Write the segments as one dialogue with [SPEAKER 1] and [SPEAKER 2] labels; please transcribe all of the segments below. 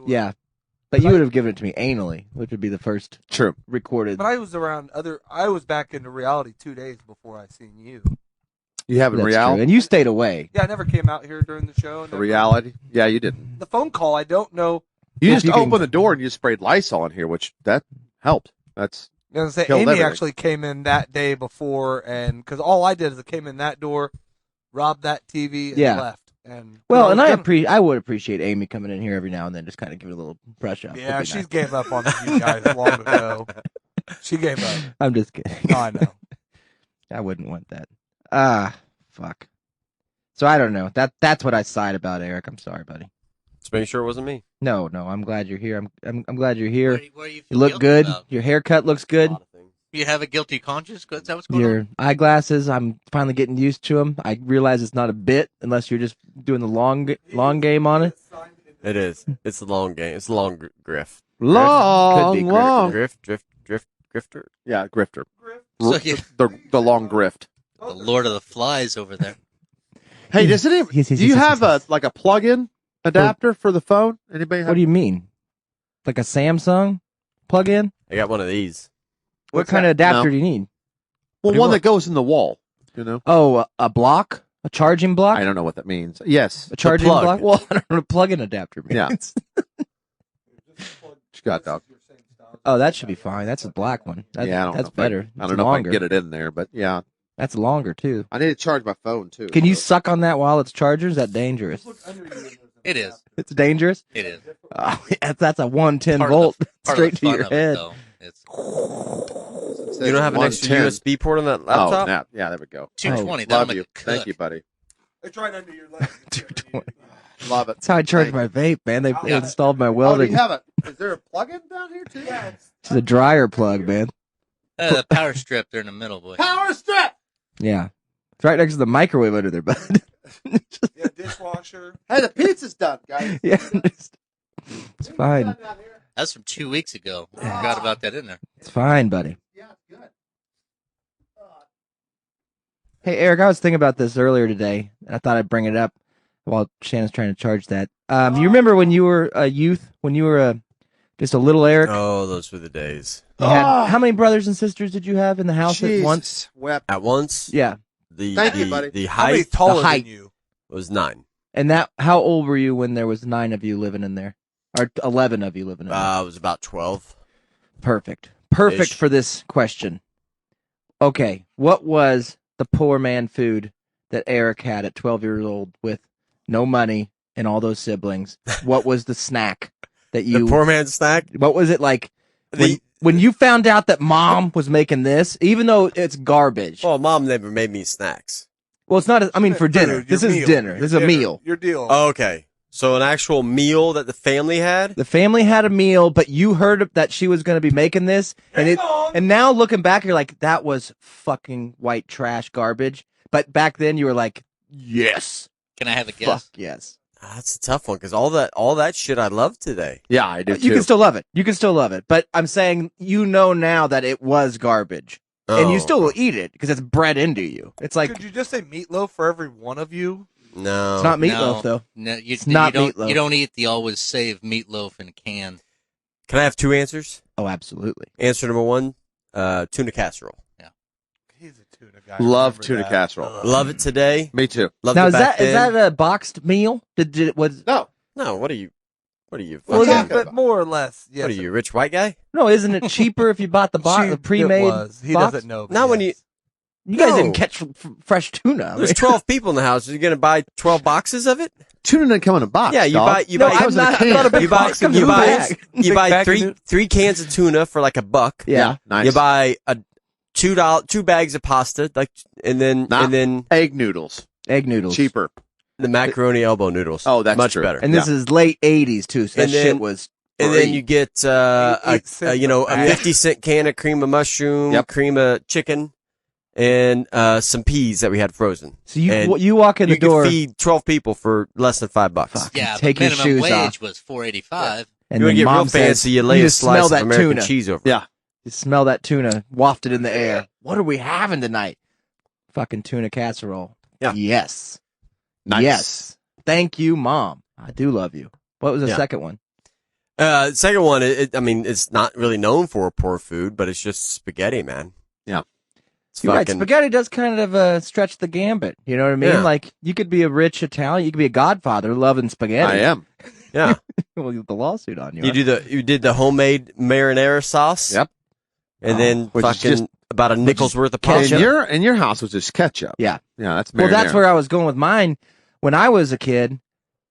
[SPEAKER 1] Yeah. But you would have given it to me anally, which would be the first
[SPEAKER 2] True.
[SPEAKER 1] recorded.
[SPEAKER 3] But I was back into reality 2 days before I seen you.
[SPEAKER 2] You have in
[SPEAKER 1] That's
[SPEAKER 2] reality?
[SPEAKER 1] true. And you stayed away.
[SPEAKER 3] Yeah, I never came out here during the show.
[SPEAKER 2] The reality? Yeah, you didn't.
[SPEAKER 3] The phone call, I don't know.
[SPEAKER 2] You
[SPEAKER 1] If
[SPEAKER 2] just
[SPEAKER 1] you can-
[SPEAKER 2] opened the door and you sprayed Lysol in here, which that helped. That's
[SPEAKER 3] I was gonna say
[SPEAKER 2] Killed
[SPEAKER 3] Amy
[SPEAKER 2] everything.
[SPEAKER 3] actually came in that day before, and because all I did is I came in that door, robbed that TV, and
[SPEAKER 1] Yeah.
[SPEAKER 3] left. And
[SPEAKER 1] Well, and I
[SPEAKER 3] gonna-
[SPEAKER 1] I would appreciate Amy coming in here every now and then, just kind of give it a little brush up.
[SPEAKER 3] Yeah,
[SPEAKER 1] Would be
[SPEAKER 3] she's
[SPEAKER 1] nice.
[SPEAKER 3] gave up on you guys long ago. She gave up.
[SPEAKER 1] I'm just kidding.
[SPEAKER 3] No, I know.
[SPEAKER 1] I wouldn't want that. Fuck. So I don't know. That's what I sighed about, Eric. I'm sorry, buddy.
[SPEAKER 4] Just making sure it wasn't me.
[SPEAKER 1] No, I'm glad you're here. I'm glad you're here.
[SPEAKER 5] What do you
[SPEAKER 1] You
[SPEAKER 5] feel
[SPEAKER 1] look
[SPEAKER 5] guilty
[SPEAKER 1] good.
[SPEAKER 5] about?
[SPEAKER 1] Your haircut looks good.
[SPEAKER 4] A lot of things.
[SPEAKER 5] You have a guilty conscience? Is that what's going
[SPEAKER 1] Your
[SPEAKER 5] on?
[SPEAKER 1] eyeglasses, I'm finally getting used to them. I realize it's not a bit unless you're just doing the long game on it.
[SPEAKER 4] It is. It's a long game. It's a long grift.
[SPEAKER 1] Could be
[SPEAKER 2] long.
[SPEAKER 4] Grifter.
[SPEAKER 2] Yeah, grifter.
[SPEAKER 5] So you-
[SPEAKER 2] The long grift.
[SPEAKER 5] The Lord of the Flies over there.
[SPEAKER 2] Hey, does it?
[SPEAKER 1] Yes,
[SPEAKER 2] Do you have a plug-in adapter for the phone? Anybody have?
[SPEAKER 1] What do you mean? Like a Samsung plug-in?
[SPEAKER 4] I got one of these.
[SPEAKER 1] What
[SPEAKER 2] What's
[SPEAKER 1] kind
[SPEAKER 2] that?
[SPEAKER 1] of adapter
[SPEAKER 2] No.
[SPEAKER 1] do you need?
[SPEAKER 2] Well,
[SPEAKER 1] do you
[SPEAKER 2] one
[SPEAKER 1] want?
[SPEAKER 2] that goes in the wall. You know.
[SPEAKER 1] Oh, a block? A charging block?
[SPEAKER 2] I don't know what that means. Yes.
[SPEAKER 1] A charging
[SPEAKER 4] plug.
[SPEAKER 1] block? Well, I don't know what a plug-in adapter means.
[SPEAKER 2] Yeah. What you got, dog?
[SPEAKER 1] Oh, that should be fine. That's a black one. That's,
[SPEAKER 2] Yeah, I don't
[SPEAKER 1] that's
[SPEAKER 2] know if I-
[SPEAKER 1] better.
[SPEAKER 2] I
[SPEAKER 1] It's
[SPEAKER 2] don't know
[SPEAKER 1] longer.
[SPEAKER 2] if I can get it in there, but yeah,
[SPEAKER 1] That's longer, too.
[SPEAKER 2] I need to charge my phone too.
[SPEAKER 1] Can you
[SPEAKER 2] so-
[SPEAKER 1] suck on that while it's charging? Is that dangerous?
[SPEAKER 5] It is.
[SPEAKER 1] It's dangerous?
[SPEAKER 5] It is.
[SPEAKER 1] Oh, that's a 110
[SPEAKER 5] Part of
[SPEAKER 1] volt
[SPEAKER 5] Part
[SPEAKER 1] straight
[SPEAKER 5] of
[SPEAKER 1] to
[SPEAKER 5] the
[SPEAKER 1] your
[SPEAKER 5] fun of it,
[SPEAKER 1] head.
[SPEAKER 5] though. It's
[SPEAKER 2] It says
[SPEAKER 4] You don't have an extra
[SPEAKER 2] 110.
[SPEAKER 4] USB port on that
[SPEAKER 2] Oh,
[SPEAKER 4] laptop?
[SPEAKER 2] now, yeah, there we go.
[SPEAKER 5] 220.
[SPEAKER 1] Oh,
[SPEAKER 5] That'll
[SPEAKER 2] Love
[SPEAKER 5] make
[SPEAKER 2] you.
[SPEAKER 5] it cook.
[SPEAKER 2] Thank you, buddy.
[SPEAKER 3] It's right under your leg.
[SPEAKER 1] 220.
[SPEAKER 2] Love it.
[SPEAKER 1] That's how I charge
[SPEAKER 2] Thank
[SPEAKER 1] my vape, man. They
[SPEAKER 3] Yeah.
[SPEAKER 1] installed my
[SPEAKER 2] Oh, do
[SPEAKER 1] welding.
[SPEAKER 2] you have it? Is there a plug-in down here too?
[SPEAKER 3] Yeah,
[SPEAKER 1] It's a dryer plug, man.
[SPEAKER 5] The power strip there in the middle, boy.
[SPEAKER 2] Power strip.
[SPEAKER 1] Yeah. It's right next to the microwave under there, bud.
[SPEAKER 3] yeah, dishwasher.
[SPEAKER 2] Hey, the pizza's done, guys.
[SPEAKER 1] Yeah, it's fine.
[SPEAKER 5] That's from 2 weeks ago. I forgot about that in there.
[SPEAKER 1] It's fine, buddy.
[SPEAKER 2] Yeah, it's good.
[SPEAKER 1] Hey, Eric, I was thinking about this earlier today, and I thought I'd bring it up while Shannon's trying to charge that. You remember when you were a youth, when you were just a little Eric?
[SPEAKER 4] Oh, those were the days.
[SPEAKER 1] You had, how many brothers and sisters did you have in the house at once?
[SPEAKER 2] Jesus wept.
[SPEAKER 4] At once,
[SPEAKER 1] Yeah.
[SPEAKER 4] the
[SPEAKER 2] Thank you,
[SPEAKER 4] the,
[SPEAKER 2] buddy.
[SPEAKER 4] the
[SPEAKER 3] How many
[SPEAKER 4] height
[SPEAKER 3] taller
[SPEAKER 1] height.
[SPEAKER 3] than you?
[SPEAKER 4] was 9.
[SPEAKER 1] And how old were you when there was 9 of you living in there? Or 11 of you living in there?
[SPEAKER 4] I was about 12.
[SPEAKER 1] Perfect. Perfect
[SPEAKER 4] Ish.
[SPEAKER 1] for this question. Okay, what was the poor man food that Eric had at 12 years old with no money and all those siblings? What was the snack that
[SPEAKER 4] The
[SPEAKER 1] you...
[SPEAKER 4] poor man's snack.
[SPEAKER 1] What was it like
[SPEAKER 4] The
[SPEAKER 1] when you found out that mom was making this, even though it's garbage?
[SPEAKER 4] well, mom never made me snacks.
[SPEAKER 1] Well, it's not, I mean, for dinner.
[SPEAKER 3] Food,
[SPEAKER 1] This
[SPEAKER 3] your
[SPEAKER 1] is
[SPEAKER 3] meal.
[SPEAKER 1] dinner.
[SPEAKER 3] Your
[SPEAKER 1] This is a
[SPEAKER 3] dinner.
[SPEAKER 1] meal.
[SPEAKER 3] Your deal.
[SPEAKER 4] Okay, so an actual meal that the family had.
[SPEAKER 1] The family had a meal, but you heard that she was going to be making this, and now looking back, you're like, that was fucking white trash garbage. But back then, you were like, yes,
[SPEAKER 5] Can I have a
[SPEAKER 1] fuck
[SPEAKER 5] guess?
[SPEAKER 1] yes.
[SPEAKER 4] That's a tough one because all that shit I love today.
[SPEAKER 2] Yeah, I do
[SPEAKER 1] You
[SPEAKER 2] too.
[SPEAKER 1] can still love it. You can still love it. But I'm saying you know now that it was garbage, and you
[SPEAKER 4] Oh.
[SPEAKER 1] still will eat it because it's bred into you. It's like
[SPEAKER 3] Could you just say meatloaf for every one of you?
[SPEAKER 4] No,
[SPEAKER 1] it's not meatloaf
[SPEAKER 5] No.
[SPEAKER 1] though.
[SPEAKER 5] No, you,
[SPEAKER 1] It's not
[SPEAKER 5] you don't.
[SPEAKER 1] meatloaf.
[SPEAKER 5] You don't eat the always save meatloaf in a can.
[SPEAKER 4] Can I have 2 answers?
[SPEAKER 1] Oh, absolutely.
[SPEAKER 4] Answer number 1, tuna casserole.
[SPEAKER 3] He's a tuna guy.
[SPEAKER 2] Love
[SPEAKER 3] Remember
[SPEAKER 2] tuna
[SPEAKER 3] that.
[SPEAKER 2] casserole.
[SPEAKER 3] Ugh.
[SPEAKER 4] Love it today.
[SPEAKER 2] Me too.
[SPEAKER 4] Love
[SPEAKER 1] Now
[SPEAKER 4] it
[SPEAKER 1] is
[SPEAKER 4] back
[SPEAKER 1] that
[SPEAKER 4] then.
[SPEAKER 1] a boxed meal? Was
[SPEAKER 2] No,
[SPEAKER 4] No, what are you? What are you?
[SPEAKER 3] Well,
[SPEAKER 2] What's
[SPEAKER 3] yeah,
[SPEAKER 2] that?
[SPEAKER 3] but more or less. Yes.
[SPEAKER 4] What are you, rich white guy?
[SPEAKER 1] no? Isn't it cheaper if you bought the box, the
[SPEAKER 3] Cheap
[SPEAKER 1] pre-made?
[SPEAKER 3] it was. He
[SPEAKER 1] box?
[SPEAKER 3] doesn't know. but
[SPEAKER 4] Not when
[SPEAKER 3] yes.
[SPEAKER 1] You guys
[SPEAKER 4] No.
[SPEAKER 1] didn't catch fresh tuna.
[SPEAKER 4] There's 12 people in the house. Are you going to buy 12 boxes of it?
[SPEAKER 2] tuna doesn't come in a box.
[SPEAKER 4] Yeah, you
[SPEAKER 2] dog.
[SPEAKER 4] buy. You
[SPEAKER 1] No,
[SPEAKER 4] buy.
[SPEAKER 1] I'm
[SPEAKER 2] comes in a
[SPEAKER 1] not.
[SPEAKER 2] can.
[SPEAKER 1] I'm not a big
[SPEAKER 4] You buy.
[SPEAKER 1] box. Comes in
[SPEAKER 4] You
[SPEAKER 1] a
[SPEAKER 4] buy.
[SPEAKER 1] bag.
[SPEAKER 4] You
[SPEAKER 3] Big
[SPEAKER 4] buy
[SPEAKER 3] bag
[SPEAKER 4] three
[SPEAKER 3] of
[SPEAKER 4] three cans of tuna for like $1.
[SPEAKER 1] Yeah.
[SPEAKER 2] Nice.
[SPEAKER 4] You buy a $2 bags of pasta, like, and then
[SPEAKER 2] egg noodles.
[SPEAKER 1] Egg noodles.
[SPEAKER 2] Cheaper.
[SPEAKER 4] the macaroni elbow noodles.
[SPEAKER 2] Oh, that's
[SPEAKER 4] much
[SPEAKER 2] true.
[SPEAKER 4] better.
[SPEAKER 1] And this is late 80s too, so that
[SPEAKER 4] And then-
[SPEAKER 1] shit was
[SPEAKER 4] And
[SPEAKER 1] free.
[SPEAKER 4] then you get
[SPEAKER 3] Eight cents
[SPEAKER 4] a
[SPEAKER 3] a bag.
[SPEAKER 4] 50-cent can of cream of mushroom,
[SPEAKER 2] Yep.
[SPEAKER 4] cream of chicken, and some peas that we had frozen.
[SPEAKER 1] So you
[SPEAKER 4] and
[SPEAKER 1] you walk in the
[SPEAKER 4] you
[SPEAKER 1] door
[SPEAKER 4] could feed 12 people for less than $5.
[SPEAKER 1] Fuck.
[SPEAKER 5] Yeah,
[SPEAKER 1] Take
[SPEAKER 5] but
[SPEAKER 1] your
[SPEAKER 5] minimum
[SPEAKER 1] shoes
[SPEAKER 5] wage
[SPEAKER 1] off.
[SPEAKER 5] was $4.85.
[SPEAKER 1] and
[SPEAKER 4] You want
[SPEAKER 1] then
[SPEAKER 4] to get
[SPEAKER 1] mom
[SPEAKER 4] real
[SPEAKER 1] says,
[SPEAKER 4] fancy, you lay
[SPEAKER 1] you
[SPEAKER 4] a
[SPEAKER 1] just smell
[SPEAKER 4] slice of
[SPEAKER 1] that
[SPEAKER 4] American
[SPEAKER 1] tuna.
[SPEAKER 4] cheese over.
[SPEAKER 2] Yeah.
[SPEAKER 1] You smell that tuna wafted in the air. What are we having tonight? Fucking tuna casserole.
[SPEAKER 4] Yeah.
[SPEAKER 1] Yes.
[SPEAKER 2] Nice.
[SPEAKER 1] Yes. Thank you, Mom. I do love you. What was the
[SPEAKER 4] Yeah.
[SPEAKER 1] second one?
[SPEAKER 4] Second one, I mean, it's not really known for poor food, but it's just spaghetti, man.
[SPEAKER 2] Yeah.
[SPEAKER 4] It's
[SPEAKER 1] You're right.
[SPEAKER 4] fucking-
[SPEAKER 1] Spaghetti does kind of stretch the gambit. You know what I mean?
[SPEAKER 4] Yeah.
[SPEAKER 1] Like, you could be a rich Italian. You could be a godfather loving spaghetti.
[SPEAKER 2] I am.
[SPEAKER 4] Yeah.
[SPEAKER 1] Well, you get the lawsuit on you.
[SPEAKER 4] You did the homemade marinara sauce.
[SPEAKER 2] Yep.
[SPEAKER 4] And then
[SPEAKER 2] Which is
[SPEAKER 4] fucking
[SPEAKER 2] just-
[SPEAKER 4] about a nickel's worth of
[SPEAKER 2] And
[SPEAKER 4] ketchup.
[SPEAKER 2] in your house was just ketchup.
[SPEAKER 1] Yeah.
[SPEAKER 2] Yeah, that's
[SPEAKER 1] Well, that's
[SPEAKER 2] marinara.
[SPEAKER 1] where I was going with mine when I was a kid,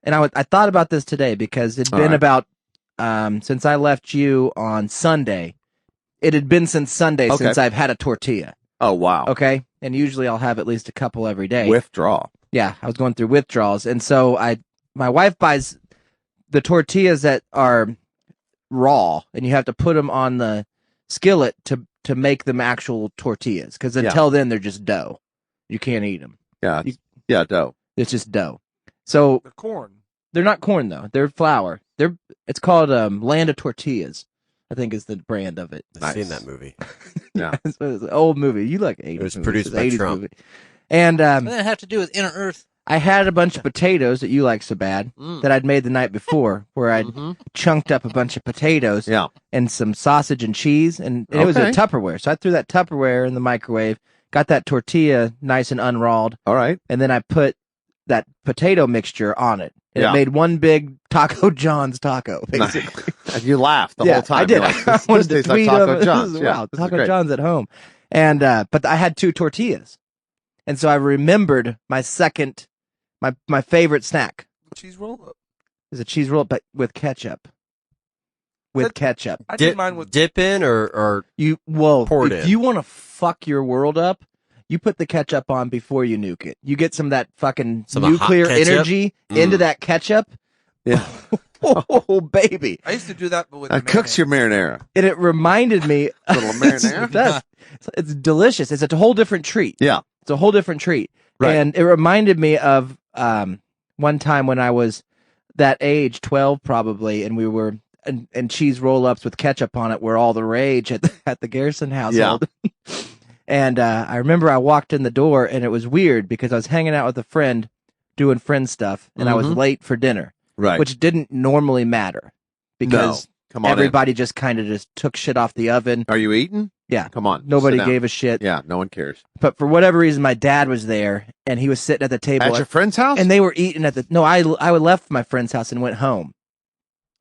[SPEAKER 1] and I thought about this today because it'd
[SPEAKER 2] All
[SPEAKER 1] been
[SPEAKER 2] right.
[SPEAKER 1] about since I left you on Sunday. It had been since Sunday
[SPEAKER 2] Okay.
[SPEAKER 1] since I've had a tortilla.
[SPEAKER 2] Oh, wow.
[SPEAKER 1] Okay, and usually I'll have at least a couple every day.
[SPEAKER 2] Withdraw.
[SPEAKER 1] Yeah, I was going through withdrawals, and so my wife buys the tortillas that are raw, and you have to put them on the skillet to make them actual tortillas. Because until then, they're just dough. You can't eat them.
[SPEAKER 2] Yeah.
[SPEAKER 1] You-
[SPEAKER 2] Yeah, dough.
[SPEAKER 1] It's just dough. So
[SPEAKER 3] The corn.
[SPEAKER 1] they're not corn though; they're flour. It's called Land of Tortillas, I think is the brand of it.
[SPEAKER 4] I've seen
[SPEAKER 2] Nice.
[SPEAKER 4] that movie.
[SPEAKER 1] It's an old movie. You like 80s?
[SPEAKER 4] It was
[SPEAKER 1] movies.
[SPEAKER 4] produced
[SPEAKER 1] It's
[SPEAKER 4] by
[SPEAKER 1] 80s
[SPEAKER 4] Trump.
[SPEAKER 1] movie. And
[SPEAKER 5] What does that have to do with Inner Earth?
[SPEAKER 1] I had a bunch of potatoes that you like so bad
[SPEAKER 2] Mm.
[SPEAKER 1] that I'd made the night before, where I'd
[SPEAKER 2] Mhm.
[SPEAKER 1] chunked up a bunch of potatoes
[SPEAKER 2] Yeah.
[SPEAKER 1] and some sausage and cheese, and it was a
[SPEAKER 2] Okay.
[SPEAKER 1] Tupperware. So I threw that Tupperware in the microwave, got that tortilla nice and unrawed,
[SPEAKER 2] All right.
[SPEAKER 1] and then I put that potato mixture on it. And
[SPEAKER 2] Yeah.
[SPEAKER 1] it made one big Taco John's taco, basically.
[SPEAKER 2] And you laughed the
[SPEAKER 1] Yeah,
[SPEAKER 2] whole time.
[SPEAKER 1] I did.
[SPEAKER 2] You're like,
[SPEAKER 1] I
[SPEAKER 2] this
[SPEAKER 1] wanted to
[SPEAKER 2] tastes like
[SPEAKER 1] tweet
[SPEAKER 2] Taco
[SPEAKER 1] of it.
[SPEAKER 2] John's.
[SPEAKER 1] This is-
[SPEAKER 2] Yeah,
[SPEAKER 1] wow,
[SPEAKER 2] this is
[SPEAKER 1] Taco
[SPEAKER 2] great.
[SPEAKER 1] John's at home. And but I had 2 tortillas. And so I remembered my second my favorite snack
[SPEAKER 3] Cheese roll up.
[SPEAKER 1] is a cheese roll but with ketchup. With
[SPEAKER 3] That-
[SPEAKER 1] ketchup.
[SPEAKER 3] I did mine with.
[SPEAKER 4] Dip in or Pour it
[SPEAKER 1] If
[SPEAKER 4] in.
[SPEAKER 1] you want to fuck your world up, you put the ketchup on before you nuke it. You get some of that fucking
[SPEAKER 4] Some hot
[SPEAKER 1] nuclear
[SPEAKER 4] ketchup?
[SPEAKER 1] energy into
[SPEAKER 4] Mm.
[SPEAKER 1] that ketchup.
[SPEAKER 2] Yeah.
[SPEAKER 1] Oh, baby.
[SPEAKER 3] I used to do that, but with
[SPEAKER 2] That cooks your
[SPEAKER 3] mayonnaise.
[SPEAKER 2] marinara.
[SPEAKER 1] And it reminded me
[SPEAKER 2] Little marinara?
[SPEAKER 1] It does. It's delicious. It's a whole different treat.
[SPEAKER 2] Yeah.
[SPEAKER 1] It's a whole different treat.
[SPEAKER 2] Right.
[SPEAKER 1] And it reminded me of one time when I was that age, 12 probably, and we were and cheese roll-ups with ketchup on it were all the rage at the Garrison household. And I remember I walked in the door and it was weird because I was hanging out with a friend doing friend stuff and I was
[SPEAKER 2] Mhm.
[SPEAKER 1] late for dinner,
[SPEAKER 2] Right.
[SPEAKER 1] which didn't normally matter because
[SPEAKER 2] Come on in.
[SPEAKER 1] everybody just kind of just took shit off the oven.
[SPEAKER 2] Are you eating?
[SPEAKER 1] Yeah.
[SPEAKER 2] Come on.
[SPEAKER 1] Nobody
[SPEAKER 2] sit down.
[SPEAKER 1] gave a shit.
[SPEAKER 2] Yeah, no one cares.
[SPEAKER 1] But for whatever reason, my dad was there and he was sitting at the table
[SPEAKER 2] At your friend's house?
[SPEAKER 1] and they were eating at the, no, I left my friend's house and went home.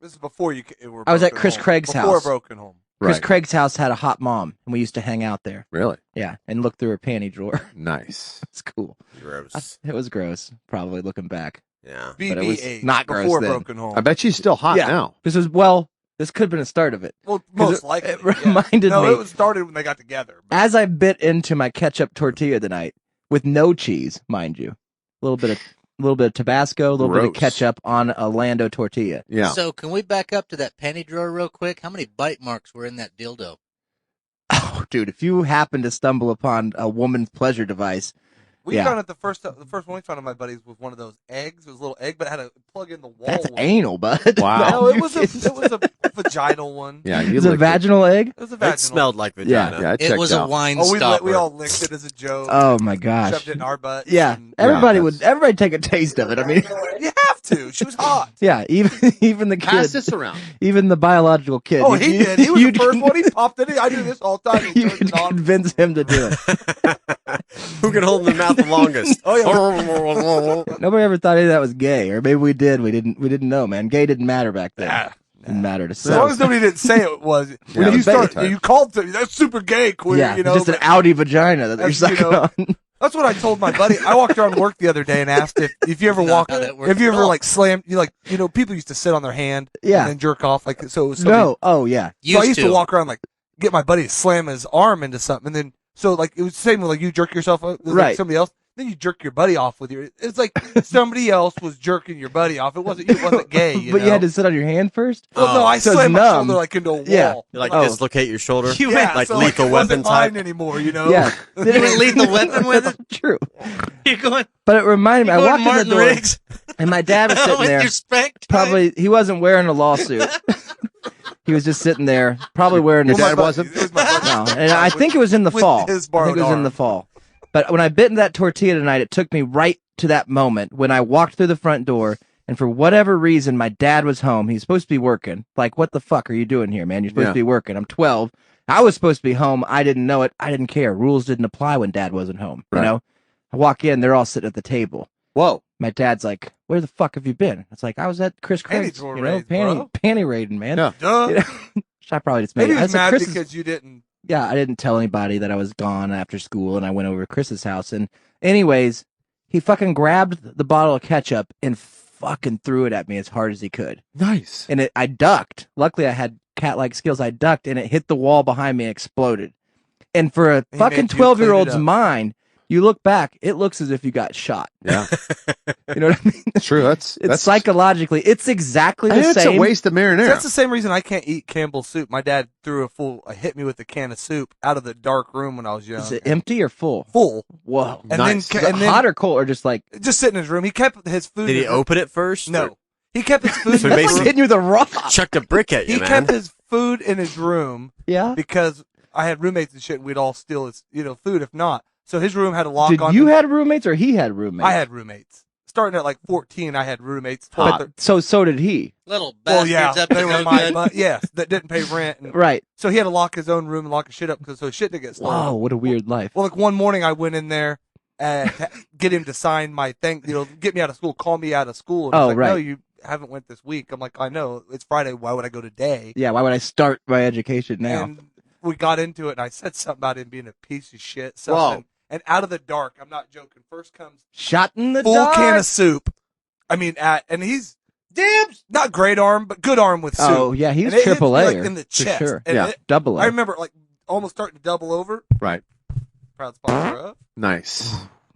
[SPEAKER 3] This is before you were.
[SPEAKER 1] I was at
[SPEAKER 3] broken
[SPEAKER 1] Chris
[SPEAKER 3] home.
[SPEAKER 1] Craig's
[SPEAKER 3] before
[SPEAKER 1] house.
[SPEAKER 3] Broken Home.
[SPEAKER 1] Chris
[SPEAKER 2] Right.
[SPEAKER 1] Craig's house had a hot mom and we used to hang out there.
[SPEAKER 2] Really?
[SPEAKER 1] Yeah. And look through her panty drawer.
[SPEAKER 2] Nice.
[SPEAKER 1] It's cool.
[SPEAKER 4] gross.
[SPEAKER 1] It was gross, probably looking back.
[SPEAKER 4] Yeah.
[SPEAKER 1] But it was
[SPEAKER 3] BB-8
[SPEAKER 1] not gross
[SPEAKER 3] before
[SPEAKER 1] then.
[SPEAKER 3] Broken Home.
[SPEAKER 2] I bet she's still hot
[SPEAKER 1] Yeah.
[SPEAKER 2] now.
[SPEAKER 1] This was, this could have been the start of it.
[SPEAKER 3] Well,
[SPEAKER 1] 'Cause
[SPEAKER 3] most likely.
[SPEAKER 1] it
[SPEAKER 3] yeah.
[SPEAKER 1] reminded
[SPEAKER 3] no,
[SPEAKER 1] me-
[SPEAKER 3] it was started when they got together. but-
[SPEAKER 1] As I bit into my ketchup tortilla tonight with no cheese, mind you, a little bit of Tabasco, a little bit of
[SPEAKER 2] Gross.
[SPEAKER 1] ketchup on a Lando tortilla.
[SPEAKER 2] Yeah.
[SPEAKER 5] So can we back up to that panty drawer real quick? How many bite marks were in that dildo?
[SPEAKER 1] Oh, dude, if you happen to stumble upon a woman's pleasure device,
[SPEAKER 3] We
[SPEAKER 1] Yeah.
[SPEAKER 3] found it the first one we found on my buddies was one of those eggs. It was a little egg, but it had a plug in the wall.
[SPEAKER 1] that's
[SPEAKER 3] one.
[SPEAKER 1] anal, bud.
[SPEAKER 2] Wow.
[SPEAKER 3] No, it was a vaginal one.
[SPEAKER 2] Yeah, you
[SPEAKER 1] It's a
[SPEAKER 2] licked it.
[SPEAKER 1] vaginal egg?
[SPEAKER 3] It was a vaginal.
[SPEAKER 4] It smelled like
[SPEAKER 1] Yeah.
[SPEAKER 4] vagina.
[SPEAKER 2] Yeah, it
[SPEAKER 5] It
[SPEAKER 2] checked
[SPEAKER 5] was
[SPEAKER 2] out.
[SPEAKER 5] a wine
[SPEAKER 3] Oh,
[SPEAKER 5] stopper.
[SPEAKER 3] we all licked it as a joke.
[SPEAKER 1] Oh my gosh.
[SPEAKER 3] Shoved it in our butts.
[SPEAKER 1] Yeah,
[SPEAKER 3] and-
[SPEAKER 1] everybody
[SPEAKER 2] that's-
[SPEAKER 1] everybody take a taste of it. I mean,
[SPEAKER 3] You have to. She was hot.
[SPEAKER 1] yeah, even the
[SPEAKER 2] Pass
[SPEAKER 1] kid,
[SPEAKER 2] this around.
[SPEAKER 1] even the biological kid.
[SPEAKER 3] Oh, he did. He was the
[SPEAKER 1] you'd-
[SPEAKER 3] first one. He popped it in. I do this all the time. He
[SPEAKER 1] You
[SPEAKER 3] turns
[SPEAKER 1] could
[SPEAKER 3] it on.
[SPEAKER 1] convince him to do it.
[SPEAKER 4] Who can hold their mouth the longest?
[SPEAKER 3] Oh, yeah.
[SPEAKER 1] Nobody ever thought any of that was gay, or maybe we did. We didn't know, man. Gay didn't matter back then.
[SPEAKER 3] Nah.
[SPEAKER 1] Didn't matter to
[SPEAKER 3] As long
[SPEAKER 1] some.
[SPEAKER 3] as nobody didn't say it was.
[SPEAKER 2] Yeah,
[SPEAKER 3] When
[SPEAKER 2] it
[SPEAKER 3] you
[SPEAKER 2] was
[SPEAKER 3] start,
[SPEAKER 2] beta type.
[SPEAKER 3] you called to me. That's super gay, queer.
[SPEAKER 1] Yeah,
[SPEAKER 3] you know,
[SPEAKER 1] just an
[SPEAKER 3] but
[SPEAKER 1] outie vagina that you're
[SPEAKER 3] That's, you
[SPEAKER 1] sucking
[SPEAKER 3] know,
[SPEAKER 1] on.
[SPEAKER 3] that's what I told my buddy. I walked around work the other day and asked if you ever
[SPEAKER 5] Not
[SPEAKER 3] walk,
[SPEAKER 5] how that works
[SPEAKER 3] if you
[SPEAKER 5] at
[SPEAKER 3] ever
[SPEAKER 5] all.
[SPEAKER 3] like slammed, people used to sit on their hand
[SPEAKER 1] Yeah.
[SPEAKER 3] and then jerk off like so. It was somebody-
[SPEAKER 1] No. Oh yeah.
[SPEAKER 3] So I used to walk around like get my buddy to slam his arm into something, and then so like it was the same with like you jerk yourself with like,
[SPEAKER 1] Right.
[SPEAKER 3] somebody else. Then you jerk your buddy off with your. It's like somebody else was jerking your buddy off. It wasn't gay. You
[SPEAKER 1] But
[SPEAKER 3] know?
[SPEAKER 1] you had to sit on your hand first.
[SPEAKER 3] Well, no, I
[SPEAKER 1] So it's
[SPEAKER 3] slammed my
[SPEAKER 1] numb.
[SPEAKER 3] shoulder like into a wall.
[SPEAKER 1] Yeah.
[SPEAKER 4] You like
[SPEAKER 1] Oh.
[SPEAKER 4] dislocate your shoulder?
[SPEAKER 3] Yeah,
[SPEAKER 4] like
[SPEAKER 3] so,
[SPEAKER 4] Lethal
[SPEAKER 3] it
[SPEAKER 4] Weapon
[SPEAKER 3] wasn't mine
[SPEAKER 4] type?
[SPEAKER 3] anymore. You know.
[SPEAKER 1] Yeah.
[SPEAKER 5] You went Lethal Weapon with it?
[SPEAKER 1] True.
[SPEAKER 5] You're going,
[SPEAKER 1] But it reminded me. I
[SPEAKER 5] you're
[SPEAKER 1] walked
[SPEAKER 5] going
[SPEAKER 1] in the
[SPEAKER 5] Martin
[SPEAKER 1] door,
[SPEAKER 5] Riggs
[SPEAKER 1] and my dad was sitting
[SPEAKER 5] with
[SPEAKER 1] there.
[SPEAKER 5] your spank.
[SPEAKER 1] Probably he wasn't wearing a lawsuit. He was just sitting there, probably wearing
[SPEAKER 2] Your
[SPEAKER 1] a.
[SPEAKER 3] Well,
[SPEAKER 2] dad
[SPEAKER 3] my
[SPEAKER 2] wasn't?
[SPEAKER 3] buddy- it was my buddy.
[SPEAKER 1] No, and I think it was in the
[SPEAKER 3] With
[SPEAKER 1] fall.
[SPEAKER 3] his
[SPEAKER 1] I
[SPEAKER 3] borrowed
[SPEAKER 1] think it was in
[SPEAKER 3] arm.
[SPEAKER 1] the fall. But when I bit into that tortilla tonight, it took me right to that moment when I walked through the front door And for whatever reason, my dad was home. He's supposed to be working. Like, what the fuck are you doing here, man? You're supposed
[SPEAKER 2] Yeah.
[SPEAKER 1] to be working. I'm 12. I was supposed to be home. I didn't know it. I didn't care. Rules didn't apply when dad wasn't home. You
[SPEAKER 2] Right.
[SPEAKER 1] know? I walk in, they're all sitting at the table.
[SPEAKER 2] Whoa.
[SPEAKER 1] My dad's like, "Where the fuck have you been?" It's like, I was at Chris
[SPEAKER 3] Panty
[SPEAKER 1] Craig's,
[SPEAKER 3] drawer
[SPEAKER 1] you know,
[SPEAKER 3] raids, bro.
[SPEAKER 1] panty raiding, man.
[SPEAKER 2] Yeah.
[SPEAKER 3] Duh.
[SPEAKER 1] You know? I probably just made
[SPEAKER 3] Maybe
[SPEAKER 1] it. I
[SPEAKER 3] he's
[SPEAKER 1] said,
[SPEAKER 3] mad
[SPEAKER 1] Chris's-
[SPEAKER 3] because you didn't.
[SPEAKER 1] Yeah, I didn't tell anybody that I was gone after school, and I went over to Chris's house. And anyways, he fucking grabbed the bottle of ketchup and fucking threw it at me as hard as he could.
[SPEAKER 2] Nice.
[SPEAKER 1] And I ducked. Luckily, I had cat-like skills. I ducked, and it hit the wall behind me and exploded. And for a
[SPEAKER 3] He
[SPEAKER 1] fucking
[SPEAKER 3] made you clean it
[SPEAKER 1] 12-year-old's
[SPEAKER 3] up.
[SPEAKER 1] mind, you look back, it looks as if you got shot.
[SPEAKER 2] Yeah.
[SPEAKER 1] You know what I mean?
[SPEAKER 2] True. That's
[SPEAKER 1] Psychologically, it's exactly the
[SPEAKER 2] It's
[SPEAKER 1] same.
[SPEAKER 2] a waste of marinara.
[SPEAKER 3] That's the same reason I can't eat Campbell's soup. My dad hit me with a can of soup out of the dark room when I was young.
[SPEAKER 1] Is it empty or full?
[SPEAKER 3] Full.
[SPEAKER 1] Whoa.
[SPEAKER 3] And
[SPEAKER 2] Nice.
[SPEAKER 3] then,
[SPEAKER 1] Is it
[SPEAKER 3] and then
[SPEAKER 1] hot or cold or just like
[SPEAKER 3] just sit in his room. He kept his food.
[SPEAKER 4] Did
[SPEAKER 3] in
[SPEAKER 4] he
[SPEAKER 3] his room.
[SPEAKER 4] open it first?
[SPEAKER 3] No.
[SPEAKER 4] or
[SPEAKER 3] He kept his food.
[SPEAKER 4] So
[SPEAKER 3] in his
[SPEAKER 1] it's like
[SPEAKER 4] basically-
[SPEAKER 3] room.
[SPEAKER 1] hitting you with a rock?
[SPEAKER 4] Chucked a brick at you,
[SPEAKER 3] He
[SPEAKER 4] man.
[SPEAKER 3] kept his food in his room
[SPEAKER 1] Yeah.
[SPEAKER 3] because I had roommates and shit, and we'd all steal his, food if not. So his room had a lock
[SPEAKER 1] Did
[SPEAKER 3] on.
[SPEAKER 1] you
[SPEAKER 3] it.
[SPEAKER 1] had roommates or he had roommates?
[SPEAKER 3] I had roommates. Starting at like 14, I had roommates.
[SPEAKER 1] But so did he.
[SPEAKER 5] Little
[SPEAKER 3] Well,
[SPEAKER 5] bastards
[SPEAKER 3] yeah,
[SPEAKER 5] up to
[SPEAKER 3] they
[SPEAKER 5] no
[SPEAKER 3] were my,
[SPEAKER 5] good.
[SPEAKER 3] but yes, that didn't pay rent. And
[SPEAKER 1] Right.
[SPEAKER 3] so he had to lock his own room and lock his shit up so his shit didn't get stolen.
[SPEAKER 1] Wow, what a weird life.
[SPEAKER 3] Well, like one morning I went in there and get him to sign my thing, get me out of school, call me out of school. And he's
[SPEAKER 1] Oh,
[SPEAKER 3] like,
[SPEAKER 1] right.
[SPEAKER 3] no, you haven't went this week. I'm like, I know, it's Friday. Why would I go today?
[SPEAKER 1] Yeah, why would I start my education now?
[SPEAKER 3] And we got into it, and I said something about him being a piece of shit.
[SPEAKER 2] Whoa.
[SPEAKER 3] Something. And out of the dark, I'm not joking. First comes
[SPEAKER 1] Shot in the
[SPEAKER 3] full
[SPEAKER 1] dark.
[SPEAKER 3] can of soup. I mean, and he's not great arm, but good arm with soup.
[SPEAKER 1] Oh, yeah, he's
[SPEAKER 3] And it hits
[SPEAKER 1] triple
[SPEAKER 3] me,
[SPEAKER 1] A.
[SPEAKER 3] like, in the chest.
[SPEAKER 1] For sure.
[SPEAKER 3] And
[SPEAKER 2] Yeah.
[SPEAKER 1] Double A.
[SPEAKER 3] I remember like almost starting to double over.
[SPEAKER 2] Right.
[SPEAKER 3] Proud sponsor of.
[SPEAKER 2] Nice.